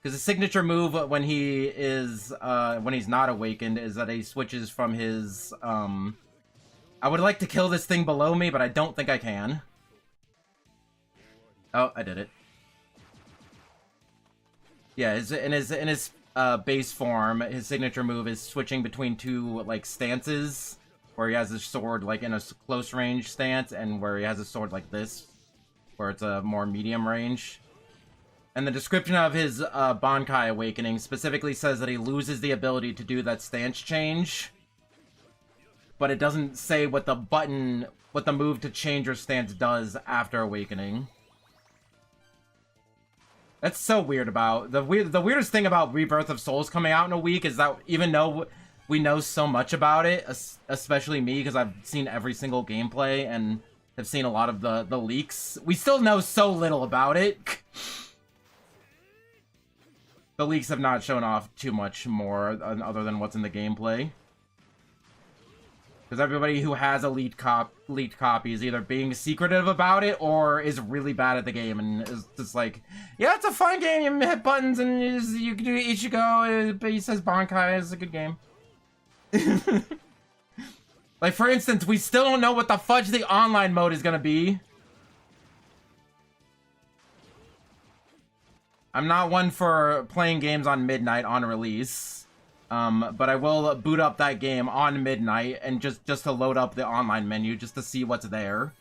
[SPEAKER 1] Because the signature move when he is, when he's not awakened is that he switches from his, I would like to kill this thing below me, but I don't think I can. Oh, I did it. Yeah, in his base form, his signature move is switching between two, like, stances. Where he has his sword, like, in a close range stance, and where he has a sword like this. Where it's a more medium range. And the description of his Bankai awakening specifically says that he loses the ability to do that stance change. But it doesn't say what the move to change your stance does after awakening. That's so weird about... The weirdest thing about Rebirth of Souls coming out in a week is that even though we know so much about it, especially me, because I've seen every single gameplay and have seen a lot of the leaks, we still know so little about it. The leaks have not shown off too much more other than what's in the gameplay. Because everybody who has a leaked copy is either being secretive about it or is really bad at the game and is just like, yeah, it's a fun game, you hit buttons and you can do Ichigo, but he says Bankai, it's a good game. Like, for instance, we still don't know what the fudge the online mode is gonna be. I'm not one for playing games on midnight on release. But I will boot up that game on midnight and just to load up the online menu just to see what's there.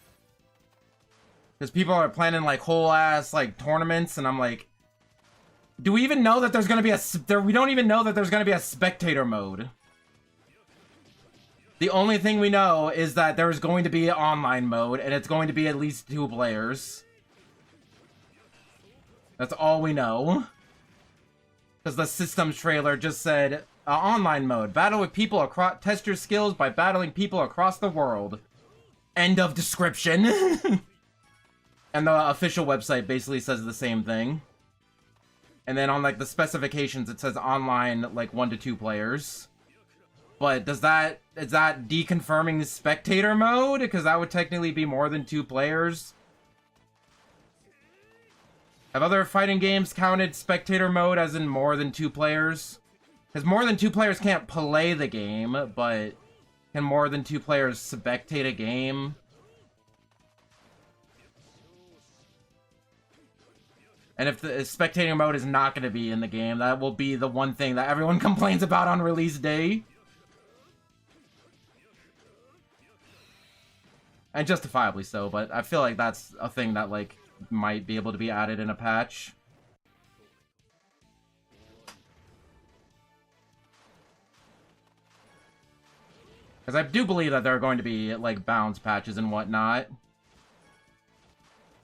[SPEAKER 1] Because people are planning like whole ass like tournaments and I'm like, do we even know that there's gonna be we don't even know that there's gonna be a spectator mode. The only thing we know is that there's going to be an online mode and it's going to be at least 2 players. That's all we know. Because the systems trailer just said, online mode. Battle with people across... Test your skills by battling people across the world. End of description. And the official website basically says the same thing. And then on, like, the specifications, it says online, like, 1 to 2 players. But is that deconfirming spectator mode? Because that would technically be more than 2 players. Have other fighting games counted spectator mode as in more than 2 players? Because more than 2 players can't play the game, but can more than 2 players spectate a game? And if the spectator mode is not going to be in the game, that will be the one thing that everyone complains about on release day. And justifiably so, but I feel like that's a thing that, like, might be able to be added in a patch. Because I do believe that there are going to be, like, bounce patches and whatnot.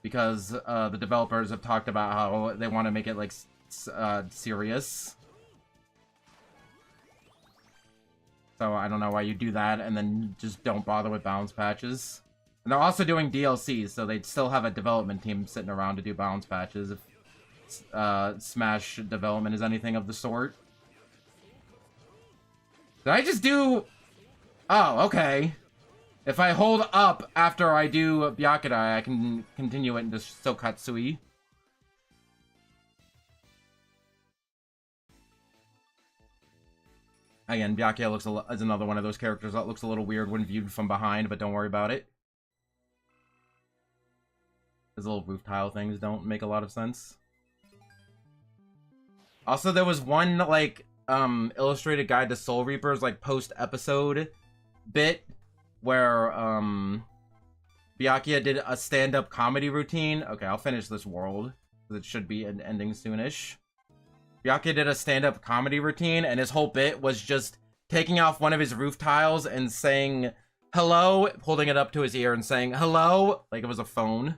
[SPEAKER 1] Because the developers have talked about how they want to make it, like, serious. So I don't know why you do that and then just don't bother with bounce patches. And they're also doing DLCs, so they'd still have a development team sitting around to do bounce patches if Smash development is anything of the sort. Did I just do... Oh, okay. If I hold up after I do Byakadai, I can continue it into Sokatsui. Again, Byakuya is another one of those characters that looks a little weird when viewed from behind, but don't worry about it. His little roof tile things don't make a lot of sense. Also, there was one, like, illustrated guide to Soul Reapers, like, post-episode bit where, Byakuya did a stand-up comedy routine. Okay, I'll finish this world, because it should be an ending soonish. Byakuya did a stand-up comedy routine, and his whole bit was just taking off one of his roof tiles and saying, hello, holding it up to his ear and saying, hello, like it was a phone.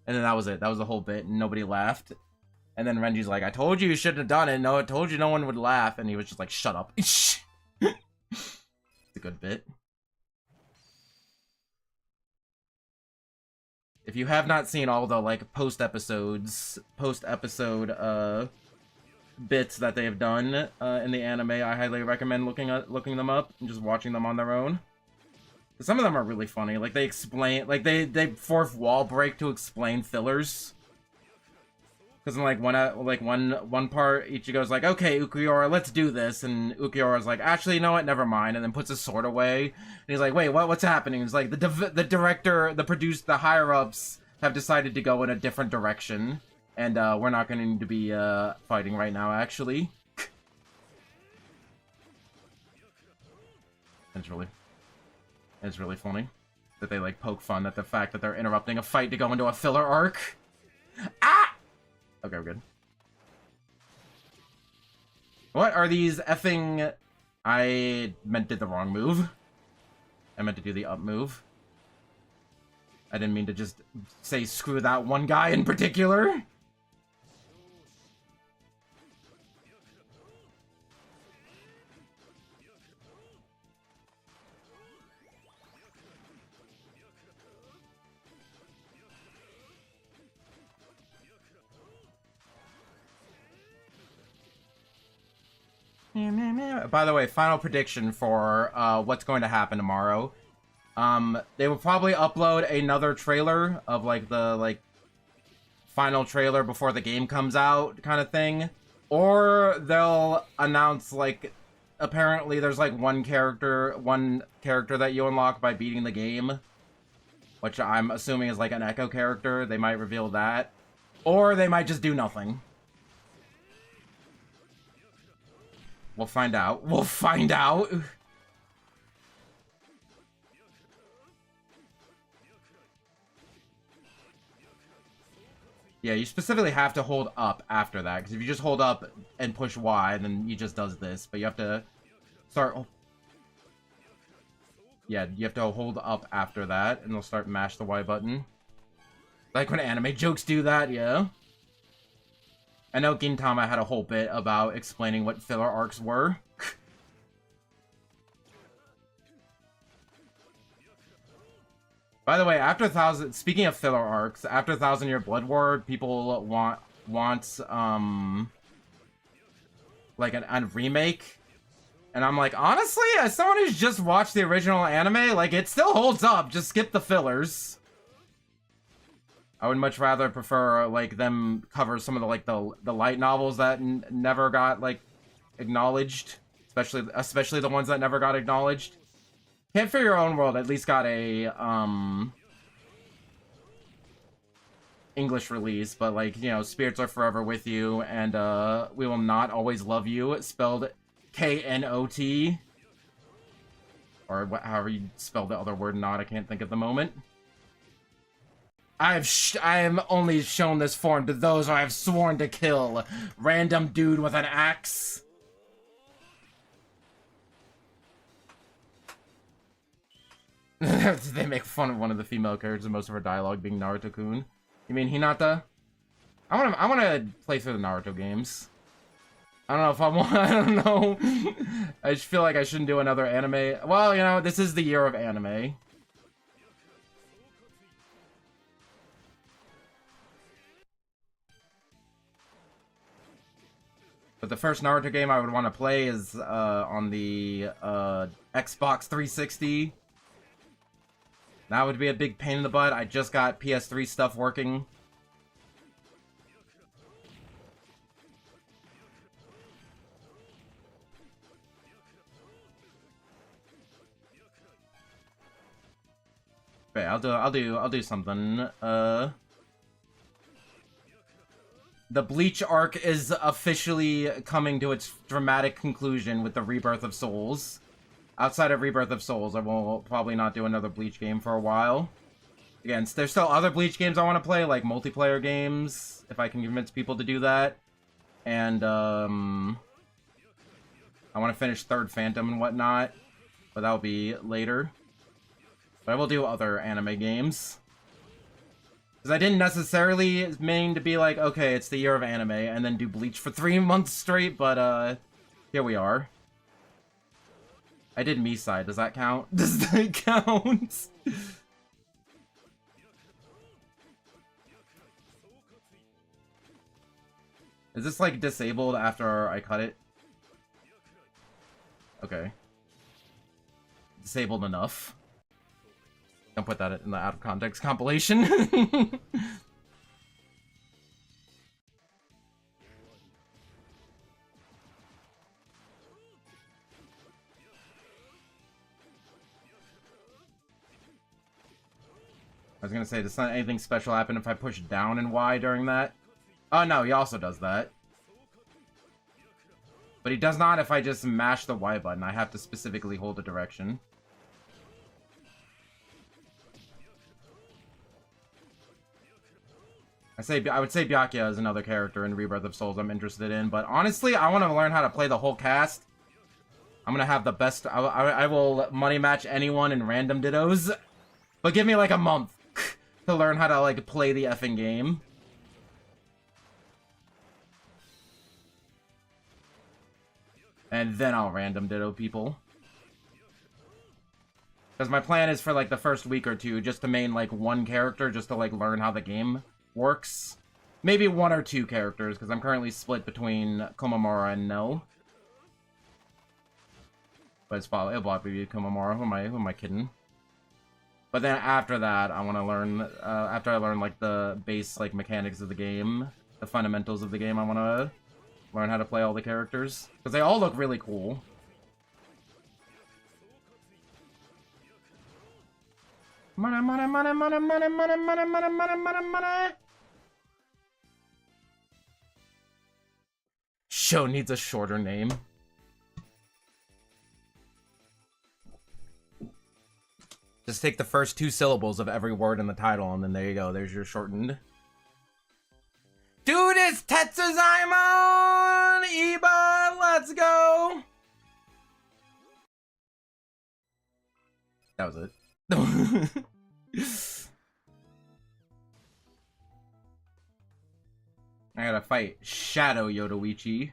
[SPEAKER 1] And then that was it. That was the whole bit, and nobody laughed. And then Renji's like, I told you shouldn't have done it. No, I told you no one would laugh. And he was just like, shut up. It's a good bit. If you have not seen all the, like, post-episode bits that they have done in the anime, I highly recommend looking them up and just watching them on their own. Some of them are really funny. Like, they explain, like, they fourth wall break to explain fillers. Because in, like, one part, Ichigo's like, okay, Ukiura, let's do this. And Ukiura's like, actually, you know what, never mind. And then puts his sword away. And he's like, wait, what's happening? He's like, the director, the higher-ups have decided to go in a different direction. And, we're not going to be, fighting right now, actually. It's really funny that they, like, poke fun at the fact that they're interrupting a fight to go into a filler arc. Ah! Okay, we're good. What are these effing... I did the wrong move. I meant to do the up move. I didn't mean to just say screw that one guy in particular. By the way, final prediction for what's going to happen tomorrow. They will probably upload another trailer of, like, the, final trailer before the game comes out kind of thing. Or they'll announce, like, apparently there's, like, one character that you unlock by beating the game. Which I'm assuming is, like, an Echo character. They might reveal that. Or they might just do nothing. We'll find out. We'll find out. Yeah, you specifically have to hold up after that, because if you just hold up and push Y, then he just does this. But you have to start... Yeah, you have to hold up after that, and they'll start mash the Y button. Like when anime jokes do that, yeah. I know Gintama had a whole bit about explaining what filler arcs were. By the way, speaking of filler arcs, after 1,000 Year Blood War, people want like a remake And I'm like, honestly, as someone who's just watched the original anime, like, it still holds up. Just skip the fillers. I would much rather prefer, like, them cover some of the, like, the light novels that never got, like, acknowledged. Especially the ones that never got acknowledged. Can't Fear Your Own World at least got a, English release, but, like, you know, Spirits Are Forever With You and, We Will Not Always Love You, spelled K-N-O-T. Or however you spell the other word, not, I can't think at the moment. I am only shown this form to those who I have sworn to kill. Random dude with an axe. They make fun of one of the female characters and most of her dialogue being Naruto-kun. You mean Hinata? I wanna play through the Naruto games. I don't know if I want, I don't know. I just feel like I shouldn't do another anime. Well, you know, this is the year of anime. But the first Naruto game I would want to play is on the Xbox 360. That would be a big pain in the butt. I just got PS3 stuff working. Wait, I'll do something. The Bleach arc is officially coming to its dramatic conclusion with the Rebirth of Souls. Outside of Rebirth of Souls, I will probably not do another Bleach game for a while. Again, there's still other Bleach games I want to play, like multiplayer games, if I can convince people to do that. And, I want to finish Third Phantom and whatnot, but that'll be later. But I will do other anime games. Because I didn't necessarily mean to be like, okay, it's the year of anime, and then do Bleach for 3 months straight, but, here we are. I did Misai. Does that count? Does that count? Is this, like, disabled after I cut it? Okay. Disabled enough. Don't put that in the out of context compilation. I was gonna say, does not anything special happen if I push down and Y during that? Oh no, he also does that. But he does not if I just mash the Y button. I have to specifically hold a direction. I would say Byakuya is another character in Rebirth of Souls I'm interested in, but honestly, I want to learn how to play the whole cast. I'm gonna have the best. I will money match anyone in random dittos, but give me like a month to learn how to like play the effing game. And then I'll random ditto people. Because my plan is for like the first week or two just to main like one character just to like learn how the game works. Maybe 1 or 2 characters, because I'm currently split between Komamura and No. But it'll probably be Komamura. Who am I kidding? But then after that, I want to learn, after I learn like the base like mechanics of the game, the fundamentals of the game, I want to learn how to play all the characters. Because they all look really cool. Money, money, money, money, money, money, money, money, money, money, money. Show needs a shorter name. Just take the first 2 syllables of every word in the title, and then there you go. There's your shortened. Dude, it's Tetsuzaimon! Iba, let's go! That was it. I gotta fight Shadow Yodoichi.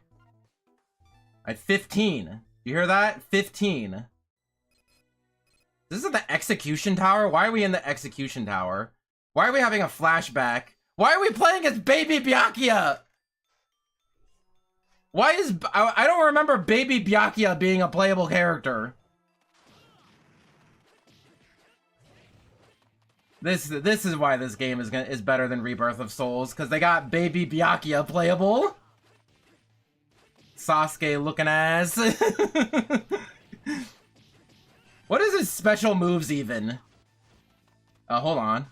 [SPEAKER 1] At 15. You hear that? 15. This is the execution tower? Why are we in the execution tower? Why are we having a flashback? Why are we playing as baby Byakuya? Why is... I don't remember Baby Byakuya being a playable character. This is why this game is better than Rebirth of Souls, because they got Baby Byakuya playable. Sasuke looking ass. What is his special moves even? Hold on.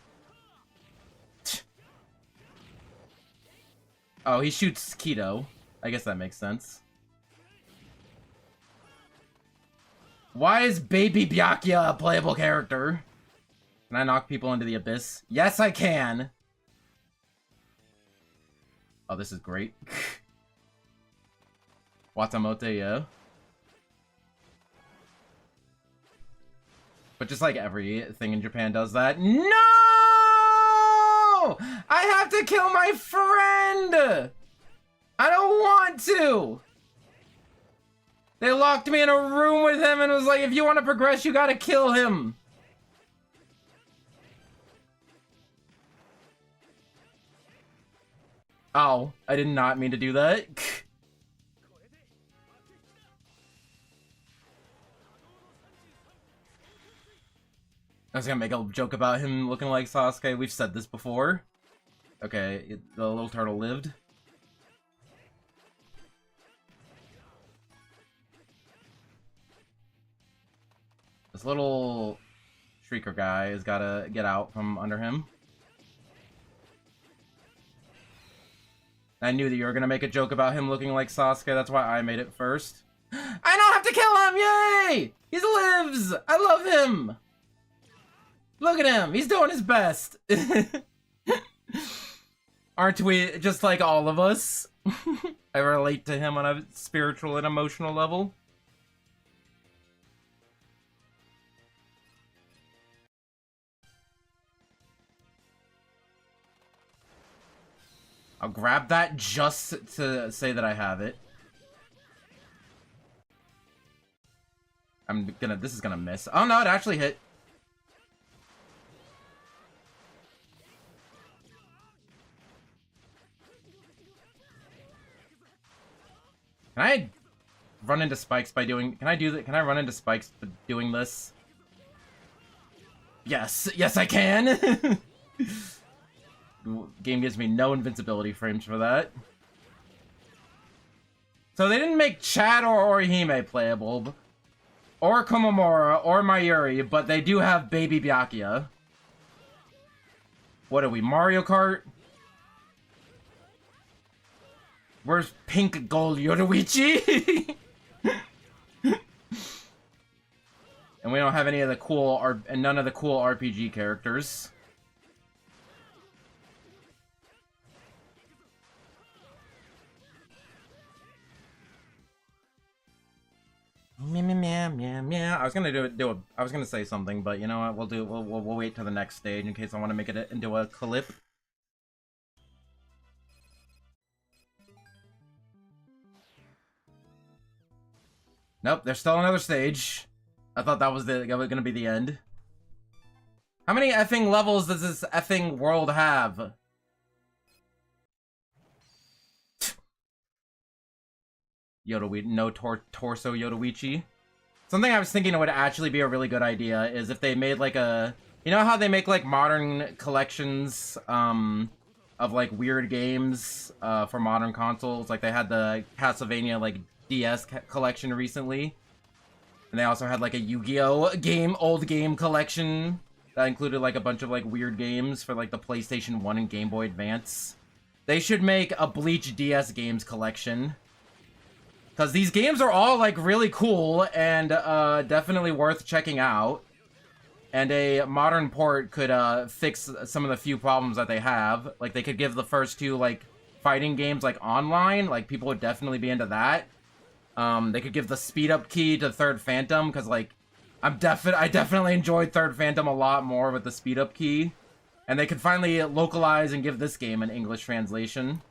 [SPEAKER 1] Oh, he shoots Kido. I guess that makes sense. Why is Baby Byakuya a playable character? Can I knock people into the abyss? Yes, I can! Oh, this is great. Watamote, yeah. But just like everything in Japan does that. No! I have to kill my friend! I don't want to! They locked me in a room with him and was like, if you want to progress, you gotta kill him. Oh, I did not mean to do that. I was gonna make a joke about him looking like Sasuke. We've said this before. Okay, the little turtle lived. This little Shrieker guy has gotta get out from under him. I knew that you were gonna make a joke about him looking like Sasuke, that's why I made it first. I don't have to kill him! Yay! He lives! I love him! Look at him! He's doing his best! Aren't we just like all of us? I relate to him on a spiritual and emotional level. I'll grab that just to say that I have it. This is gonna miss. Oh no, it actually hit. Can I run into spikes by doing... Can I do that? Can I run into spikes by doing this? Yes. Yes, I can! Game gives me no invincibility frames for that. So they didn't make Chad or Orihime playable, or Komamura, or Mayuri, but they do have Baby Byakuya. What are we, Mario Kart? Where's Pink Gold Yoruichi? And we don't have any of the cool, and none of the cool RPG characters. Meow, meow, meow, meow. I was gonna I was gonna say something, but you know what? We'll wait till the next stage in case I want to make it into a clip. Nope, there's still another stage. I thought that was gonna be the end. How many effing levels does this effing world have? Torso Yoruichi. Something I was thinking would actually be a really good idea is if they made like a... You know how they make like modern collections of like weird games for modern consoles? Like they had the Castlevania like DS collection recently. And they also had like a Yu-Gi-Oh old game collection that included like a bunch of like weird games for like the PlayStation 1 and Game Boy Advance. They should make a Bleach DS games collection. Because these games are all, like, really cool and definitely worth checking out. And a modern port could fix some of the few problems that they have. Like, they could give the first two, like, fighting games, like, online. Like, people would definitely be into that. They could give the speed-up key to Third Phantom, because, like, I definitely enjoyed Third Phantom a lot more with the speed-up key. And they could finally localize and give this game an English translation.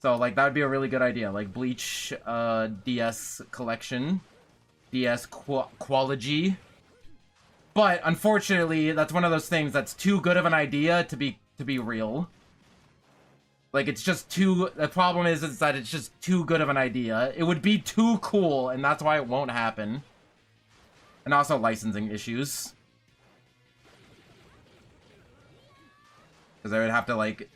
[SPEAKER 1] So, like, that would be a really good idea. Like, Bleach, DS collection. DS qualogy. But, unfortunately, that's one of those things that's too good of an idea to be real. Like, it's just too... The problem is that it's just too good of an idea. It would be too cool, and that's why it won't happen. And also licensing issues. Because I would have to, like...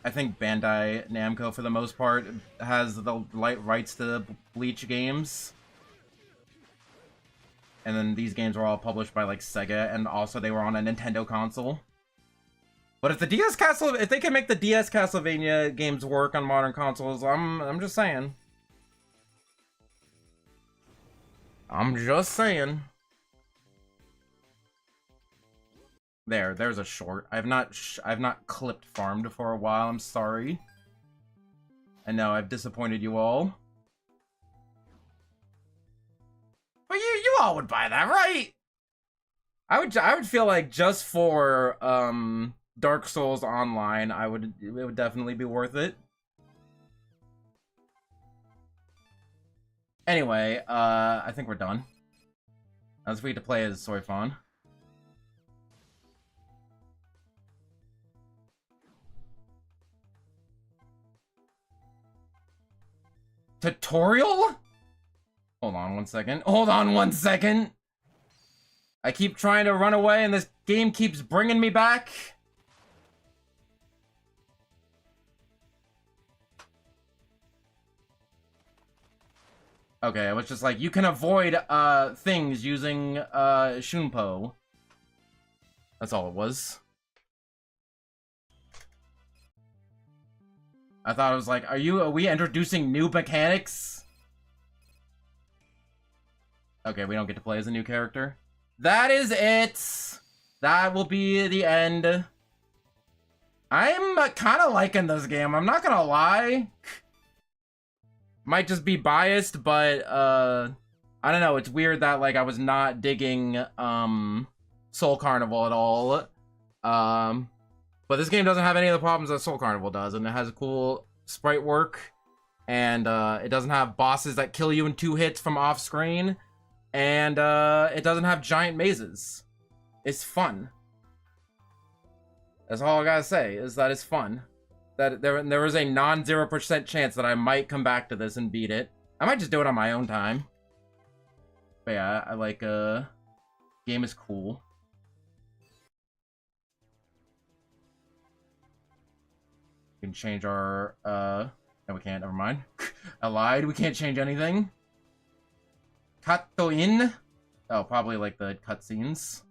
[SPEAKER 1] I think Bandai Namco, for the most part, has the rights to Bleach games. And then these games were all published by, like, Sega, and also they were on a Nintendo console. But if the if they can make the DS Castlevania games work on modern consoles, I'm just saying. I'm just saying. There's a short. I've not clipped farmed for a while. I'm sorry. I know I've disappointed you all. But you all would buy that, right? I would feel like just for Dark Souls Online, it would definitely be worth it. Anyway, I think we're done. I was free to play as Soifon. Tutorial? Hold on 1 second. Hold on 1 second. I keep trying to run away and this game keeps bringing me back. Okay, it was just like, you can avoid things using Shunpo. That's all it was. I thought it was like, are we introducing new mechanics? Okay, we don't get to play as a new character. That is it! That will be the end. I'm kind of liking this game, I'm not gonna lie. Might just be biased, but, I don't know, it's weird that, like, I was not digging, Soul Carnival at all. But this game doesn't have any of the problems that Soul Carnival does, and it has a cool sprite work, and it doesn't have bosses that kill you in 2 hits from off-screen, and it doesn't have giant mazes. It's fun. That's all I gotta say, is that it's fun. That there is a non-0% chance that I might come back to this and beat it. I might just do it on my own time. But yeah, I like, game is cool. We can change our, no we can't, never mind. I lied, we can't change anything. Kato in? Oh, probably like the cutscenes.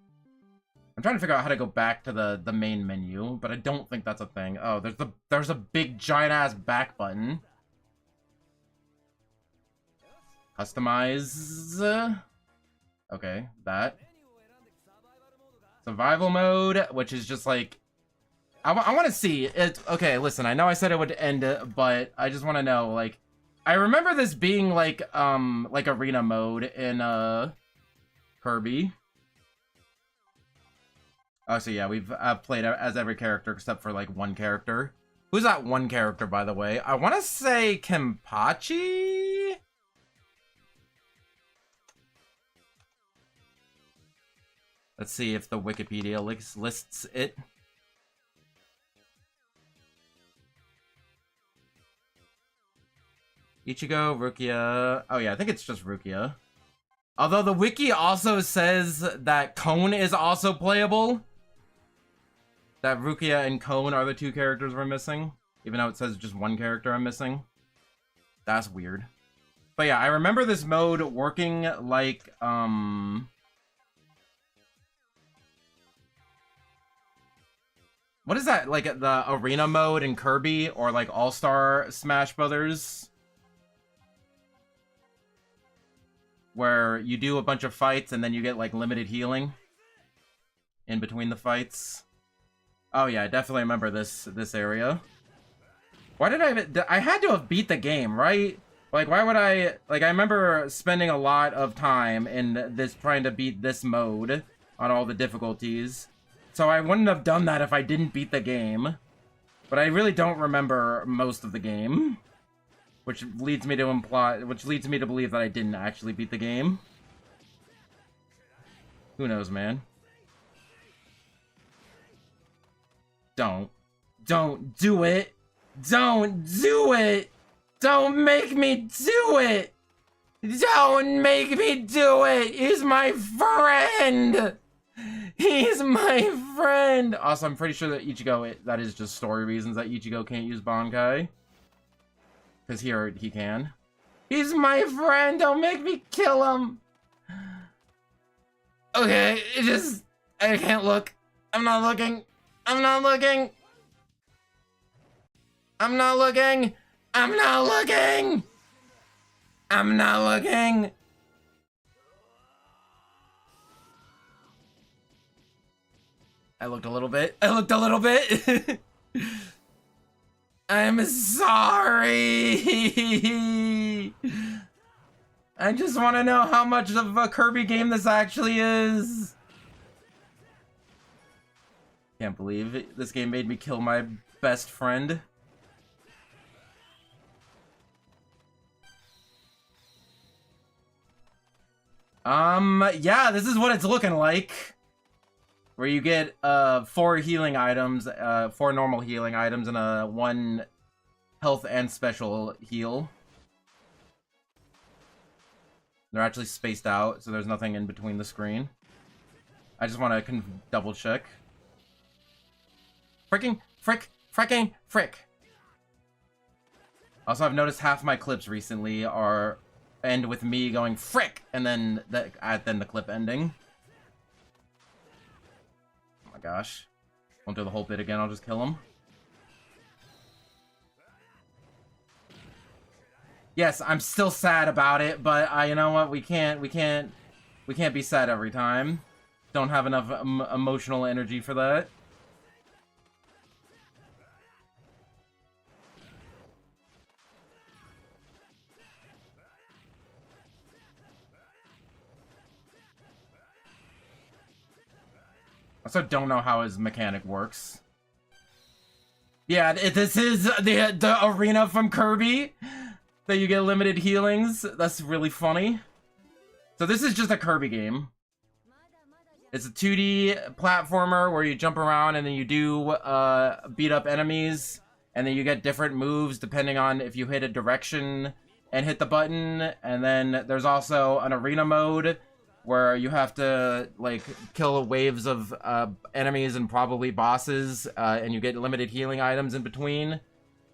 [SPEAKER 1] I'm trying to figure out how to go back to the main menu, but I don't think that's a thing. Oh, there's a big giant ass back button. Customize. Okay, that. Survival mode, which is just like, I want to see it. Okay, listen, I know I said it would end it, but I just want to know, like, I remember this being like arena mode in Kirby. Oh, so yeah, I've played as every character except for like one character. Who's that one character, by the way? I want to say Kenpachi? Let's see if the Wikipedia lists it. Ichigo, Rukia. Oh yeah, I think it's just Rukia. Although the wiki also says that Cone is also playable. That Rukia and Cone are the 2 characters we're missing. Even though it says just 1 character I'm missing. That's weird. But yeah, I remember this mode working like, what is that? Like the arena mode in Kirby or like All-Star Smash Brothers? Where you do a bunch of fights and then you get like limited healing in between the fights. Oh yeah, I definitely remember this area. Why did I had to have beat the game, right? Like, why would I... Like, I remember spending a lot of time in this, trying to beat this mode on all the difficulties. So I wouldn't have done that if I didn't beat the game. But I really don't remember most of the game. Which leads me to believe that I didn't actually beat the game. Who knows, man? Don't do it! Don't do it! Don't make me do it! Don't make me do it! He's my friend! He's my friend! Also, I'm pretty sure that Ichigo, that is just story reasons that Ichigo can't use Bankai. Because here, he can. He's my friend! Don't make me kill him! Okay, I can't look. I'm not looking. I'm not looking. I'm not looking. I'm not looking. I'm not looking. I looked a little bit. I looked a little bit. I'm sorry. I just want to know how much of a Kirby game this actually is. Can't believe it. This game made me kill my best friend. Yeah, this is what it's looking like. Where you get 4 healing items, 4 normal healing items, and a 1 health and special heal. They're actually spaced out, so there's nothing in between the screen. I just want to double check. Fricking frick. Also, I've noticed half my clips recently end with me going frick, and then the clip ending. Oh my gosh. Won't do the whole bit again, I'll just kill him. Yes, I'm still sad about it, but you know what? We can't be sad every time. Don't have enough emotional energy for that. I also don't know how his mechanic works. Yeah, this is the arena from Kirby that you get limited healings. That's really funny. So this is just a Kirby game. It's a 2D platformer where you jump around and then you do beat up enemies, and then you get different moves depending on if you hit a direction and hit the button. And then there's also an arena mode where you have to like kill waves of enemies and probably bosses, and you get limited healing items in between.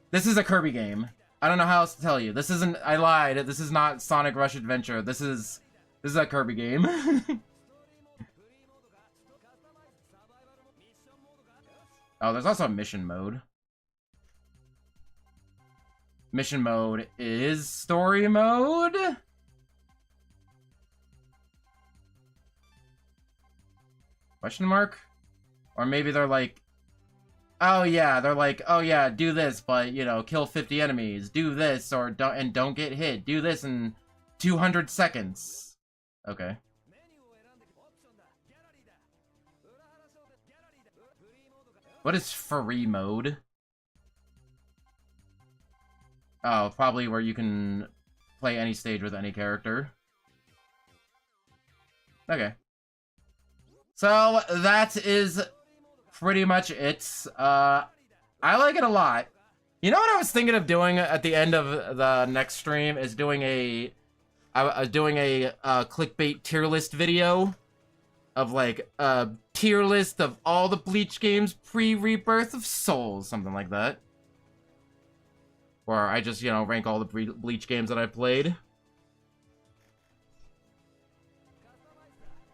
[SPEAKER 1] This is a Kirby game. I don't know how else to tell you. This isn't. I lied. This is not Sonic Rush Adventure. This is a Kirby game. Oh, there's also a mission mode. Mission mode is story mode. Question mark? Or maybe they're like, oh yeah, they're like, oh yeah, do this, but you know, kill 50 enemies. Do this, or don't get hit. Do this in 200 seconds. Okay. What is free mode? Oh, probably where you can play any stage with any character. Okay. So, that is pretty much it. I like it a lot. You know what I was thinking of doing at the end of the next stream is doing a clickbait tier list video of like a tier list of all the Bleach games pre-Rebirth of Souls, something like that. Where I just, you know, rank all the Bleach games that I've played.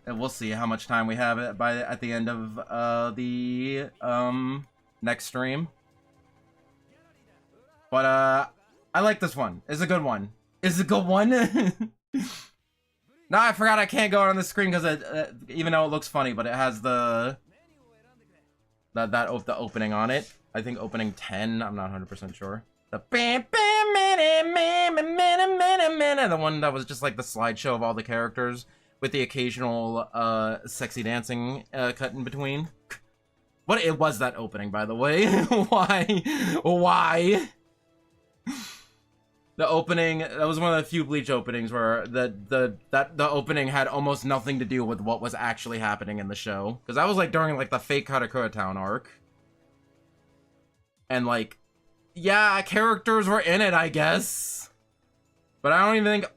[SPEAKER 1] And we'll see how much time we have at the end of the next stream. But I like this one. It's a good one. It's a good one. No, I forgot I can't go on the screen because even though it looks funny, but it has the opening on it. I think opening 10. I'm not 100% sure. The the one that was just like the slideshow of all the characters with the occasional sexy dancing cut in between. What it was that opening, by the way? Why? The opening, that was one of the few Bleach openings where the opening had almost nothing to do with what was actually happening in the show. Because that was like during like the fake Karakura Town arc. And like, yeah, characters were in it, I guess. But I don't even think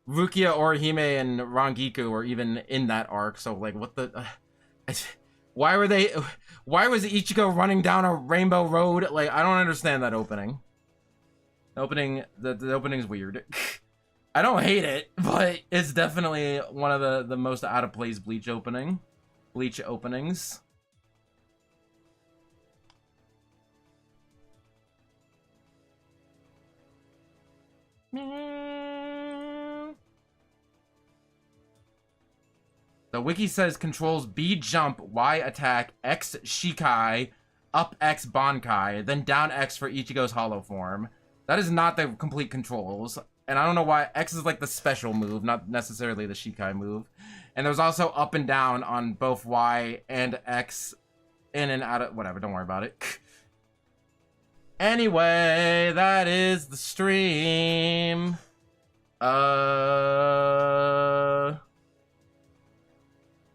[SPEAKER 1] Rukia, Orihime, and Rangiku were even in that arc. So like, what the? Why were they? Why was Ichigo running down a rainbow road? Like, I don't understand that opening. The opening's weird. I don't hate it, but it's definitely one of the most out of place Bleach openings. The wiki says controls B jump, Y attack, X Shikai, up X Bankai, then down X for Ichigo's hollow form. That is not the complete controls. And I don't know why. X is like the special move, not necessarily the Shikai move. And there's also up and down on both Y and X, in and out of, whatever, don't worry about it. Anyway, that is the stream. I'm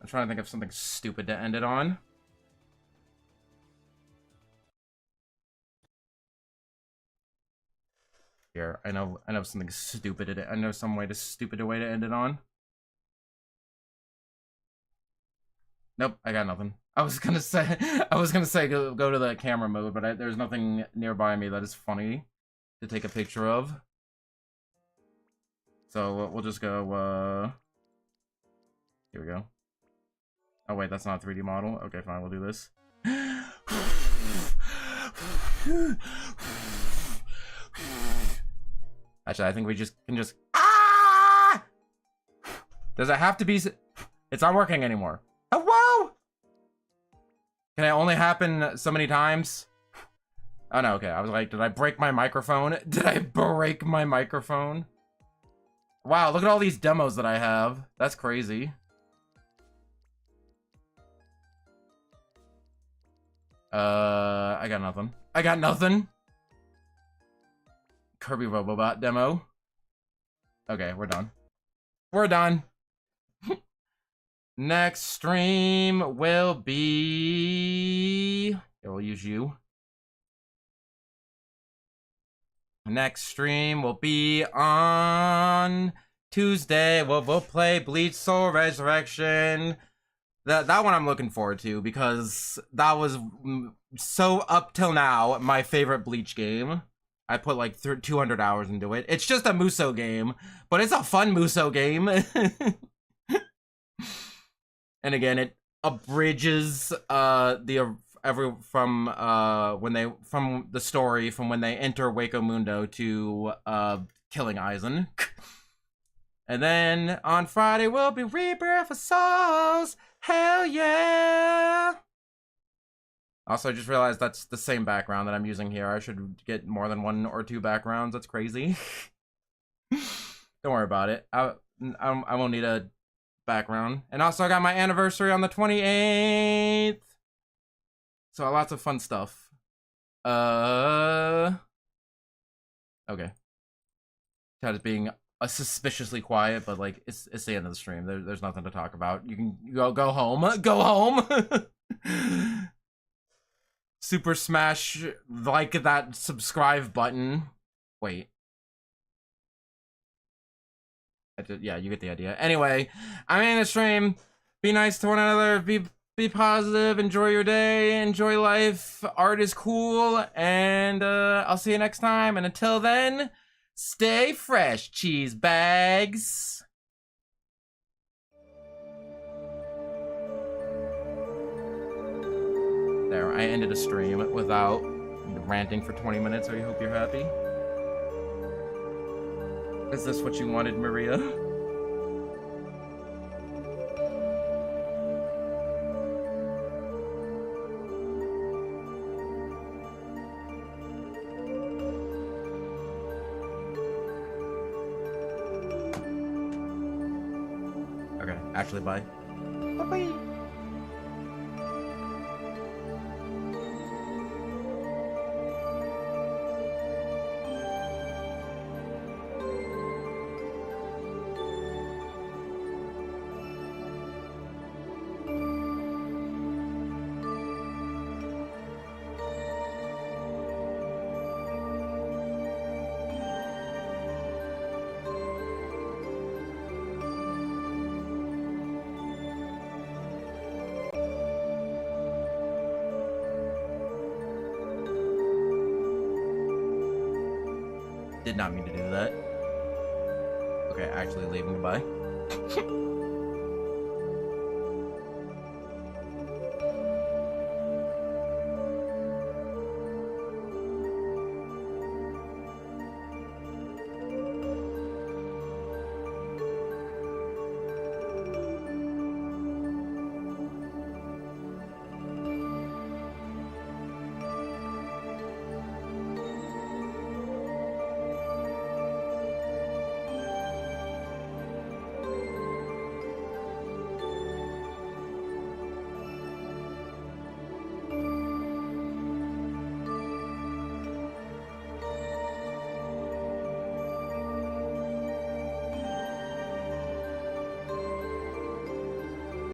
[SPEAKER 1] trying to think of something stupid to end it on. Here, I know something stupid. I know some stupid way to end it on. Nope, I got nothing. I was gonna say go to the camera mode, but there's nothing nearby me that is funny to take a picture of. So we'll just go. Here we go. Oh wait, that's not a 3D model. Okay, fine, we'll do this. Actually, I think we can just. Ah! Does it have to be? It's not working anymore. Oh, whoa! Can it only happen so many times? Oh no, okay. I was like, did I break my microphone? Did I break my microphone? Wow, look at all these demos that I have. That's crazy. I got nothing. I got nothing. Kirby Robobot demo. Okay, we're done. We're done. Next stream will be... It will use you. Next stream will be on Tuesday. We'll play Bleach Soul Resurrection. That one I'm looking forward to because that was so up till now my favorite Bleach game. I put like 200 hours into it. It's just a Muso game, but it's a fun Muso game. And again, it abridges from the story from when they enter Waco Mundo to killing Aizen. And then on Friday will be Rebirth of Souls. Hell yeah! Also, I just realized that's the same background that I'm using here. I should get more than 1 or 2 backgrounds. That's crazy. Don't worry about it. I won't need a background. And also, I got my anniversary on the 28th. So lots of fun stuff. Okay. Chat is being suspiciously quiet, but like it's the end of the stream. There's nothing to talk about. You can go home. Go home. Super Smash like that subscribe button. Wait. Yeah, you get the idea. Anyway, I'm in the stream. Be nice to one another. Be positive. Enjoy your day. Enjoy life. Art is cool. And I'll see you next time. And until then, stay fresh, cheese bags. There, I ended a stream without ranting for 20 minutes. I hope you're happy. Is this what you wanted, Maria? Okay, actually, bye. Bye-bye. did not mean to do that. Okay, actually leaving. Goodbye.